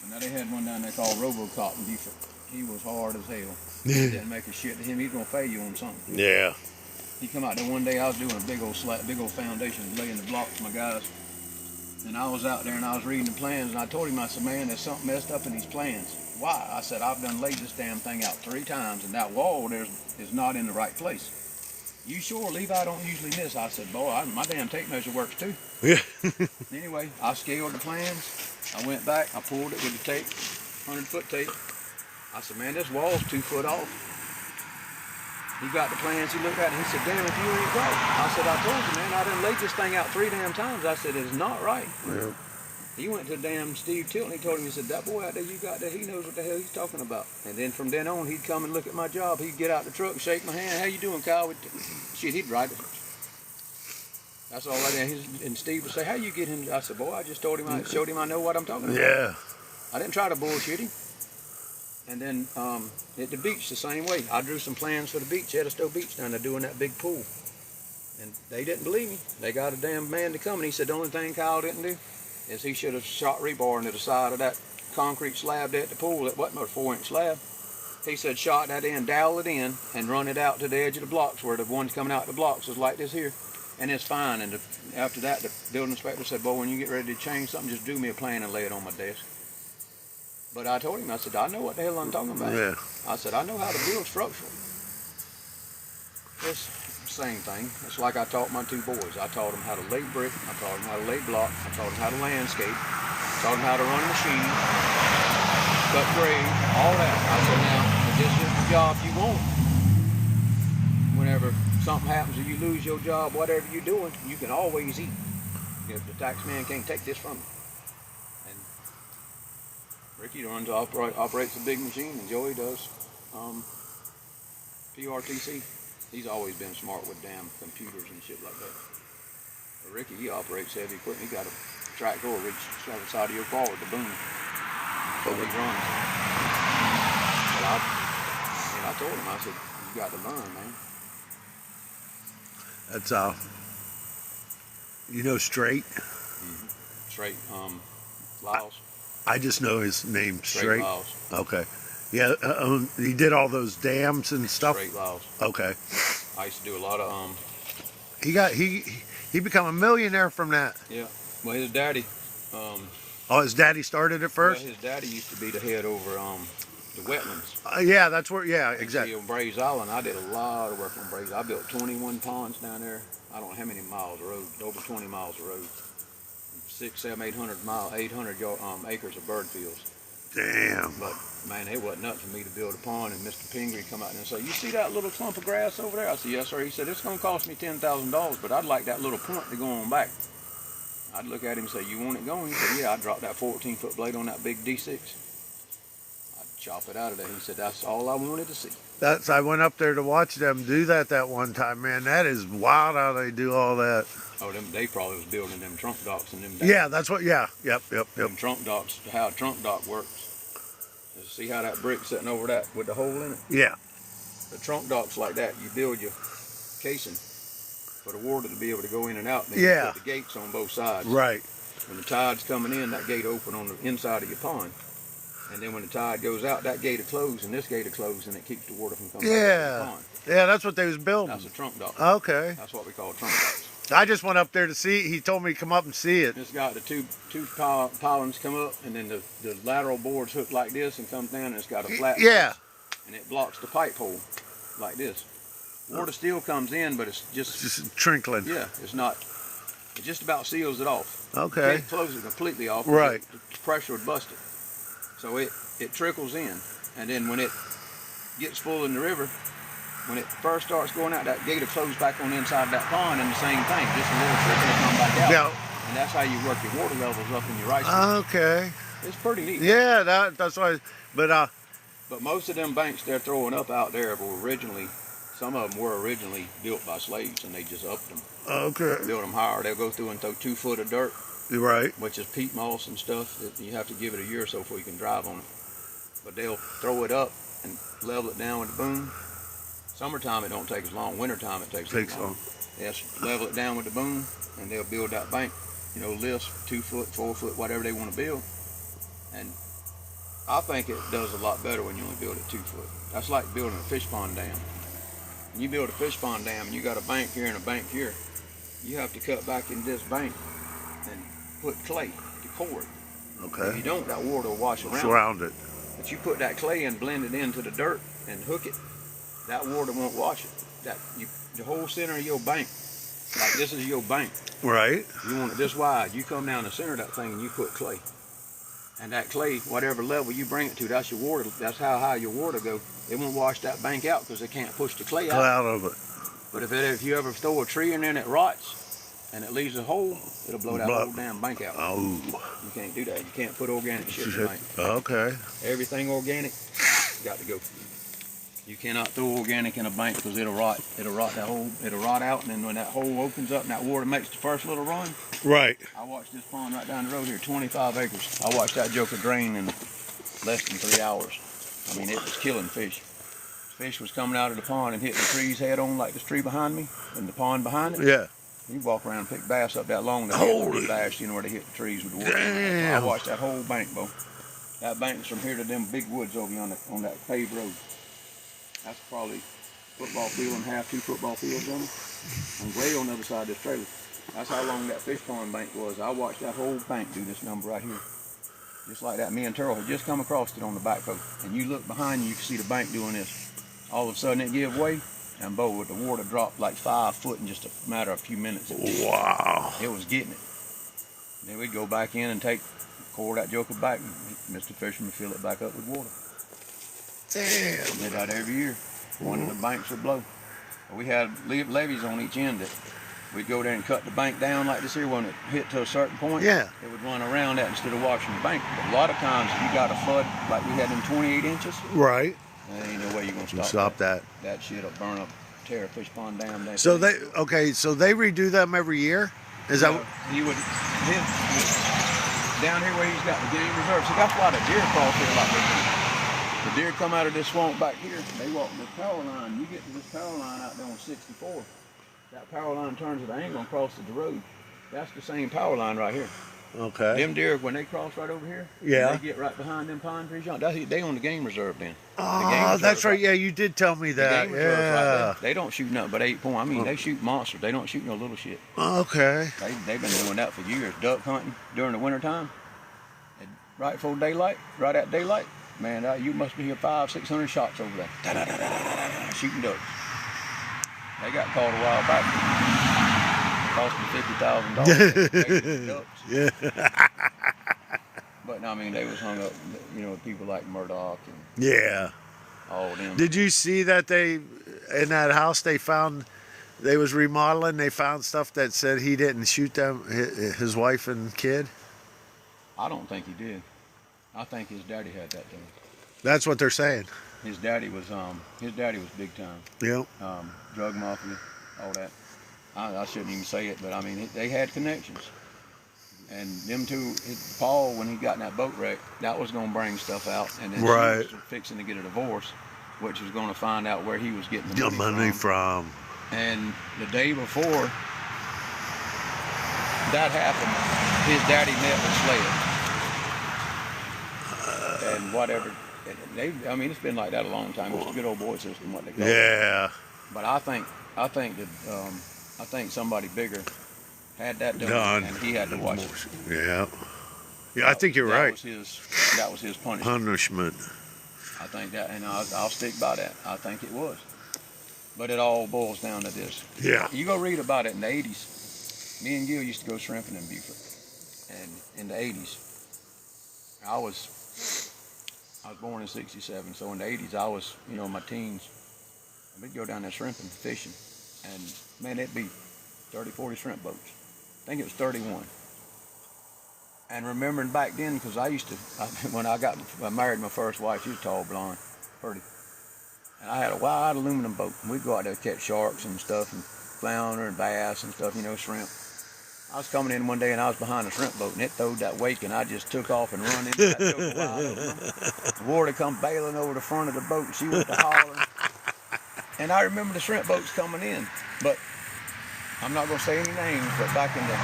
And now they had one down there called RoboCop in Beaufort. He was hard as hell. He didn't make a shit to him. He's gonna fail you on something. Yeah. He come out there one day. I was doing a big old foundation, laying the blocks for my guys. And I was out there and I was reading the plans, and I told him, I said, "Man, there's something messed up in these plans." Why? I said, "I've done laid this damn thing out 3 times, and that wall there is not in the right place." "You sure? Levi don't usually miss." I said, "Boy, my damn tape measure works too." Yeah. Anyway, I scaled the plans. I went back. I pulled it with the tape, 100-foot tape. I said, "Man, this wall's 2 foot off." He got the plans. He looked at it. And he said, "Damn, if you ain't right." I said, "I told you, man. I done laid this thing out 3 damn times." I said, "It's not right." Yeah. He went to damn Steve Tilton. He told him, he said, "That boy out there you got there, he knows what the hell he's talking about." And then from then on, he'd come and look at my job. He'd get out the truck and shake my hand. "How you doing, Kyle?" Shit, he'd write it. That's all right. And Steve would say, "How you get him?" I said, "Boy, I just told him, I showed him I know what I'm talking about." Yeah. I didn't try to bullshit him. And then at the beach, the same way. I drew some plans for the beach, Edisto Beach, down there doing that big pool. And they didn't believe me. They got a damn man to come, and he said the only thing Kyle didn't do is he should have shot rebar into the side of that concrete slab there at the pool. It wasn't a 4-inch slab. He said shot that in, dowel it in, and run it out to the edge of the blocks where the ones coming out the blocks is like this here. And it's fine. And after that, the building inspector said, "Boy, when you get ready to change something, just do me a plan and lay it on my desk." But I told him, I said, "I know what the hell I'm talking about." Yeah. I said, "I know how to build structural." It's the same thing. It's like I taught my 2 boys. I taught them how to lay brick. I taught them how to lay block. I taught them how to landscape. I taught them how to run a machine, cut grade, all that. I said, "Now, if this is the job you want, whenever something happens or you lose your job, whatever you're doing, you can always eat. If the tax man can't take this from you." And Ricky operates a big machine, and Joey does PRTC. He's always been smart with damn computers and shit like that. But Ricky, he operates heavy equipment. He got a tractor or reach the side of your car with the boom. So he runs. But I told him, I said, "You got to learn, man." That's Straight. Straight, Lyles. I just know his name, Straight. Lyles. Okay. Yeah, he did all those dams and stuff. Straight laws. Okay. I used to do a lot of He become a millionaire from that. yeah. Well, his daddy. Oh, his daddy started it Well, first. his daddy used to be the head over the wetlands. Yeah, that's where. Yeah, See, exactly. on Brays Island, I did a lot of work on Brays. I built 21 ponds down there. I don't know how many miles of road, over 20 miles of road. 600, 700, 800 acres of bird fields. Damn. But man, it wasn't nothing for me to build a pond. And Mr. Pingree come out and say, "You see that little clump of grass over there?" I said, "Yes, sir." He said, "It's going to cost me $10,000, but I'd like that little point to go on back." I'd look at him and say, "You want it going?" He said, "Yeah." I'd drop that 14-foot blade on that big D6. I'd chop it out of there. He said, "That's all I wanted to see." I went up there to watch them do that one time, man. That is wild how they do all that. Oh, they probably was building them trunk docks and them. Yeah, that's what. Yeah, yep. Them trunk docks. How a trunk dock works. See how that brick sitting over that with the hole in it? Yeah. The trunk docks like that, you build your casing for the water to be able to go in and out. And then Yeah. you put the gates on both sides. Right. When the tide's coming in, that gate open on the inside of your pond. And then when the tide goes out, that gate will close and this gate will close, and it keeps the water from coming back into the pond. Yeah, that's what they was building. That's a trunk dock. Okay. That's what we call trunk docks. I just went up there to see. He told me to come up and see it. It's got the two pylons come up, and then the lateral boards hook like this and comes down, and it's got a flat Yeah. base, and it blocks the pipe hole like this. Water still comes in, but it's Just trickling. yeah, it's not. It just about seals it off. Okay. Can't close it completely off. Right. The pressure would bust it. So it trickles in, and then when it gets full in the river, when it first starts going out, that gate will close back on the inside of that pond, and the same thing, just a little trickle will come back out. Yeah. And that's how you work your water levels up in your rice. Okay. It's pretty neat. Yeah, that's why. But But most of them banks they're throwing up out there were originally, some of them were originally built by slaves, and they just upped them, okay. built them higher. They'll go through and throw 2 foot of dirt, You're right. which is peat moss and stuff. That you have to give it a year or so before you can drive on it. But they'll throw it up and level it down with a boom. Summertime it don't take as long. Wintertime it takes long. Yes, level it down with the boom, and they'll build that bank. You know, lifts 2 foot, 4 foot, whatever they want to build. And I think it does a lot better when you only build it 2 foot. That's like building a fish pond dam. When you build a fish pond dam and you got a bank here and a bank here, you have to cut back in this bank and put clay to core it. If you Okay. don't, that water will wash around it. Surround it. But you put that clay and blend it into the dirt and hook it, that water won't wash it. The whole center of your bank, like this is your bank. Right. You want it this wide. You come down the center of that thing and you put clay. And that clay, whatever level you bring it to, that's your water. That's how high your water go. It won't wash that bank out because they can't push the clay out. Cloud of it. But if you ever throw a tree in there and it rots and it leaves a hole, it'll blow that whole damn bank out. Oh. You can't do that. You can't put organic shit in the bank. Okay. Everything organic, got to go. You cannot throw organic in a bank because it'll rot. It'll rot that hole. It'll rot out, and then when that hole opens up and that water makes the first little run. Right. I watched this pond right down the road here, 25 acres. I watched that joker drain in less than 3 hours. I mean, it was killing fish. Fish was coming out of the pond and hitting the trees head on, like this tree behind me and the pond behind it. Yeah. You walk around and pick bass up that long, they Holy. get bashed, you know, where they hit the trees with the water. Damn. I watched that whole bank, Bo. That bank's from here to them big woods over on that paved road. That's probably football field and half, 2 football fields on it. And way on the other side of this trailer. That's how long that fish pond bank was. I watched that whole bank do this number right here. Just like that. Me and Terrell had just come across it on the backhoe. And you look behind you, you can see the bank doing this. All of a sudden it gave way, and Bo, with the water dropped like 5 foot in just a matter of a few minutes. Wow. It was getting it. Then we'd go back in and core that joker back, and Mr. Fisherman fill it back up with water. Damn. Did that every year. One of the banks would blow. We had levees on each end that we'd go there and cut the bank down like this here. When it hit to a certain point, Yeah. it would run around that instead of washing the bank. But a lot of times, if you got a flood like we had in 28 inches, Right. there ain't no way you're gonna You stop stop that. That shit'll burn up, tear a fish pond dam. So they so they redo them every year? Is that He would down here where he's got the game reserve. See, that's why the deer cross here like they do. The deer come out of this swamp back here. They walk this power line. You get to this power line out there on 64. That power line turns at an angle and crosses the road. That's the same power line right here. Okay. Them deer, when they cross right over here, Yeah. they get right behind them pine trees. They on the game reserve then. Oh, that's right. Yeah, you did tell me The that. game reserve's right Yeah. there. They don't shoot nothing but 8 point. I mean, they shoot monsters. They don't shoot no little shit. Okay. They've been doing that for years. Duck hunting during the wintertime. Right before daylight, right at daylight. Man, you must be here 500-600 shots over there. Da-da-da-da-da-da-da, shooting ducks. They got caught a while back. It cost me $50,000. Ducks. Yeah. But I mean, they was hung up, with people like Murdoch and Yeah. all them. Did you see that they, in that house they was remodeling, they found stuff that said he didn't shoot them, his wife and kid? I don't think he did. I think his daddy had that done. That's what they're saying. His daddy was big time. Yep. Drug mafia, all that. I shouldn't even say it, but I mean, they had connections. And them two, Paul, when he got in that boat wreck, that was going to bring stuff out. And then Right. she was fixing to get a divorce, which was going to find out where he was getting the The money from. And the day before that happened, his daddy met with Sled. And whatever. I mean, it's been like that a long time. It's a good old boy system, what they call it. Yeah. But I think somebody bigger had that done, and he had to watch it. Yeah. Yeah, I think you're right. That was his punishment. Punishment. I think that, and I'll stick by that. I think it was. But it all boils down to this. Yeah. You go read about it in the 80s. Me and Gil used to go shrimping in Beaufort. And in the 80s, I was born in 67, so in the 80s, I was, in my teens. We'd go down there shrimping, fishing. And, man, it'd be 30, 40 shrimp boats. I think it was 31. And remembering back then, because when I married my first wife, she was tall, blonde, pretty. And I had a wide aluminum boat. And we'd go out there and catch sharks and stuff, and flounder and bass and stuff, shrimp. I was coming in one day and I was behind a shrimp boat and it throwed that wake and I just took off and run into that joke wide open. The water come bailing over the front of the boat and she went to hollering. And I remember the shrimp boats coming in, but I'm not going to say any names, but back in the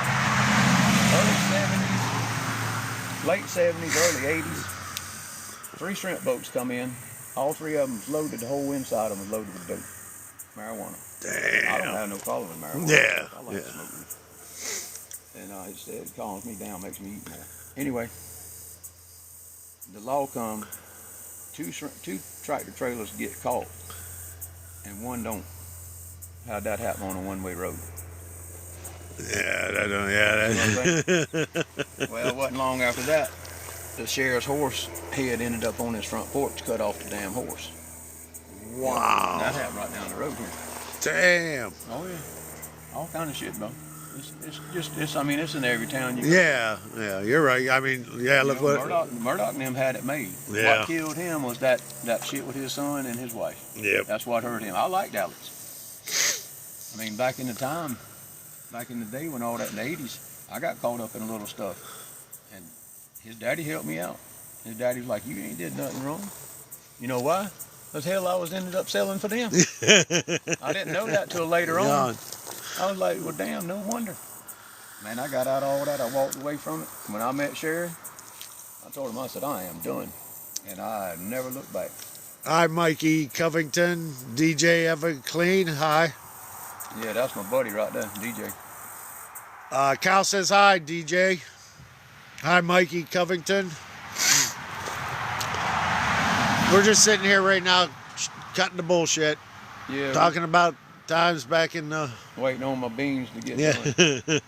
early 70s, late 70s, early 80s, 3 shrimp boats come in. All 3 of them loaded, the whole inside of them was loaded with dope, marijuana. Damn. I don't have no problem with marijuana. Yeah. I like smoking. And it calms me down, makes me eat more. Anyway, the law come, 2 tractor trailers get caught, and 1 don't. How'd that happen on a one-way road? Yeah, that don't, yeah. That. Well, it wasn't long after that, the sheriff's horse head ended up on his front porch, cut off the damn horse. Wow. That happened right down the road here. Damn. Oh yeah, all kind of shit, bro. It's in every town you go. Yeah, you're right. I mean, yeah, look what. Murdoch and them had it made. Yeah. What killed him was that shit with his son and his wife. Yep. That's what hurt him. I liked Alex. I mean, back in the day when all that in the 80s, I got caught up in a little stuff. And his daddy helped me out. His daddy was like, you ain't did nothing wrong. You know why? Because hell, I ended up selling for them. I didn't know that till later on. I was like, well, damn, no wonder. Man, I got out of all that. I walked away from it. When I met Sherry, I told him, I said, I am done. And I never looked back. Hi, Mikey Covington, DJ Everclean. Hi. Yeah, that's my buddy right there, DJ. Cal says hi, DJ. Hi, Mikey Covington. We're just sitting here right now, cutting the bullshit, Yeah. talking about times back in the. Waiting on my beans to get done. Yeah.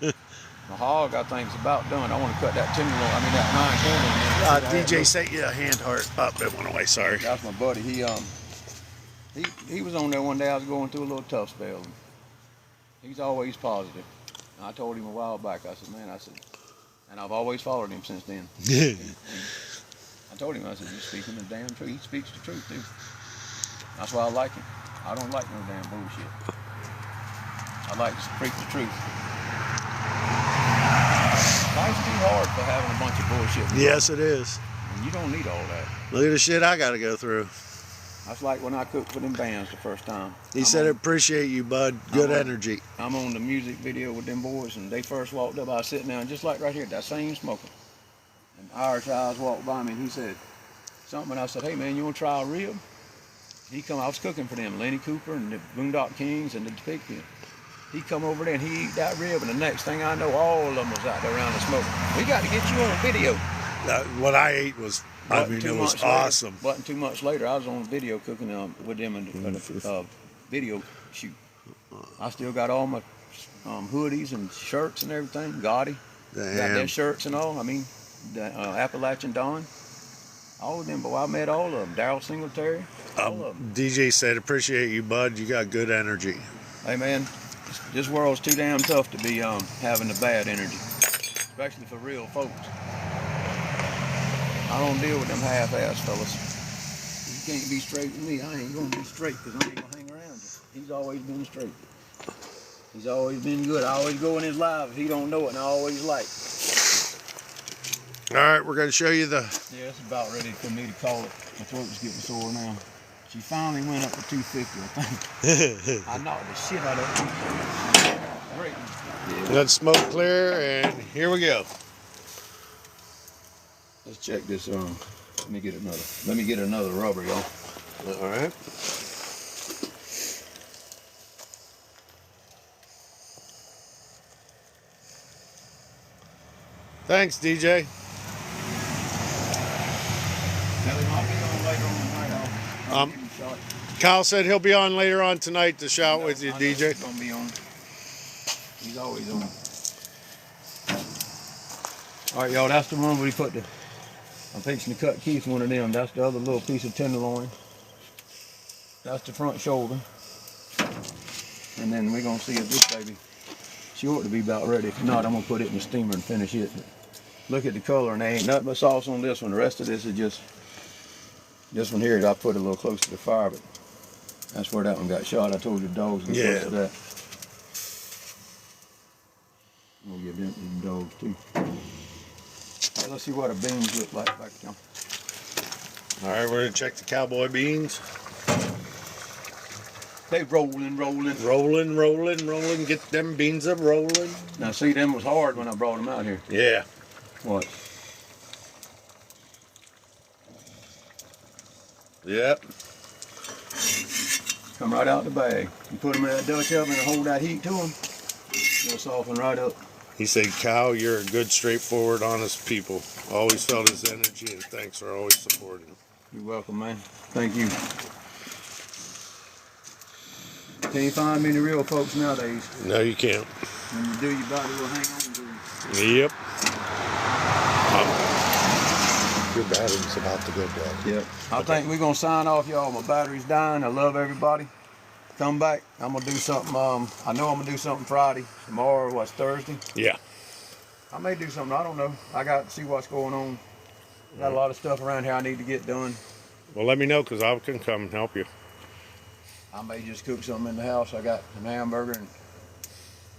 My hog, I think, is about done. I want to cut that tenderloin. that 9 corner. DJ sent you a hand heart. Oh, it went away. Sorry. That's my buddy. He was on there one day. I was going through a little tough spell. He's always positive. And I told him a while back. I said, man, and I've always followed him since then. I told him, I said, you're speaking the damn truth. He speaks the truth, too. That's why I like him. I don't like no damn bullshit. I like to speak the truth. Life's too hard for having a bunch of bullshit. Yes, it is. And you don't need all that. Look at the shit I got to go through. That's like when I cooked for them bands the first time. He said, appreciate you, bud. Good energy. I'm on the music video with them boys, and they first walked up. I was sitting down just like right here, that same smoker. And Irish eyes walked by me, and he said something, and I said, hey man, you want to try a rib? He come, I was cooking for them, Lenny Cooper and the Boondock Kings and the Pecan. He come over there and he eat that rib, and the next thing I know, all of them was out there around the smoke. We got to get you on video. What I ate was, it was awesome. Wasn't 2 months later, I was on video cooking with them in a video shoot. I still got all my hoodies and shirts and everything. Gotti, got their shirts and all. I mean, the Appalachian Dawn. All of them, but I met all of them. Daryl Singletary, all of them. DJ said, appreciate you, bud. You got good energy. Hey man, this world's too damn tough to be having the bad energy, especially for real folks. I don't deal with them half-ass fellas. You can't be straight with me. I ain't gonna be straight because I ain't gonna hang around you. He's always been straight. He's always been good. I always go in his live if he don't know it, and I always like. All right, we're going to show you the... Yeah, it's about ready for me to call it. My throat's getting sore now. She finally went up to 250, I think. I knocked the shit out of it. Great. Yeah. Let smoke clear, and here we go. Let's check this. Let me get another rubber, y'all. All right. Thanks, DJ. Kyle said he'll be on later on tonight to shout with you, DJ. He's gonna be on. He's always on. All right, y'all. That's the one where we put the. I'm fixing to cut Keith one of them. That's the other little piece of tenderloin. That's the front shoulder. And then we're gonna see if this baby. She ought to be about ready. If not, I'm gonna put it in the steamer and finish it. Look at the color, and there ain't nothing but sauce on this one. The rest of this is just. This one here, I put it a little close to the fire, but that's where that one got shot. I told you the dogs get close to that. We'll give them dogs too. Right, let's see what our beans look like back there. All right, we're gonna check the cowboy beans. They rolling. Rolling. Get them beans up rolling. Now see, them was hard when I brought them out here. Yeah. What? Yep. Come right out the bag. You put them in that Dutch oven and hold that heat to them. They'll soften right up. He said, Kyle, you're a good, straightforward, honest people. Always felt his energy, and thanks for always supporting him. You're welcome, man. Thank you. Can't find many real folks nowadays. No, you can't. When you do, your body will hang on to you. Yep. Your battery's about to go dead. Yep. I think we're going to sign off, y'all. My battery's dying. I love everybody. Come back. I'm going to do something. I know I'm going to do something Friday. Tomorrow, what's Thursday? Yeah. I may do something. I don't know. I got to see what's going on. Got a lot of stuff around here I need to get done. Well, let me know, because I can come and help you. I may just cook something in the house. I got an hamburger and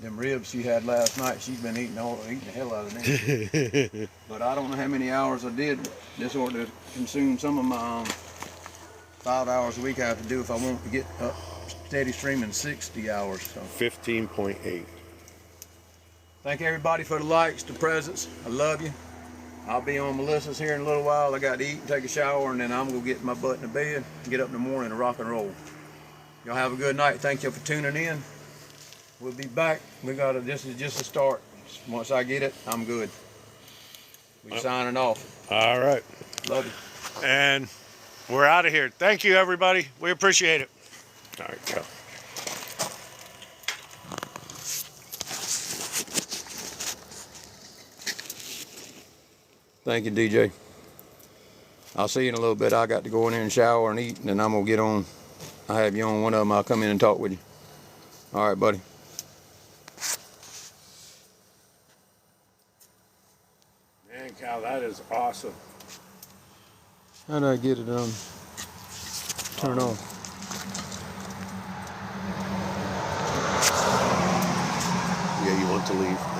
them ribs she had last night. She's been eating the hell out of them. But I don't know how many hours I did. This ought to consume some of my 5 hours a week I have to do if I want to get up steady streaming 60 hours. So 15.8. thank everybody for the likes, the presents. I love you. I'll be on Melissa's here in a little while. I got to eat and take a shower, and then I'm going to get my butt in the bed and get up in the morning and rock and roll. Y'all have a good night. Thank you for tuning in. We'll be back. This is just a start. Once I get it, I'm good. We're signing off. All right. Love you. And we're out of here. Thank you, everybody. We appreciate it. All right, go. Thank you, DJ. I'll see you in a little bit. I got to go in there and shower and eat, and then I'm going to get on. I'll have you on one of them. I'll come in and talk with you. All right, buddy. Man, Cal, that is awesome. How did I get it turn off? Yeah, you want to leave.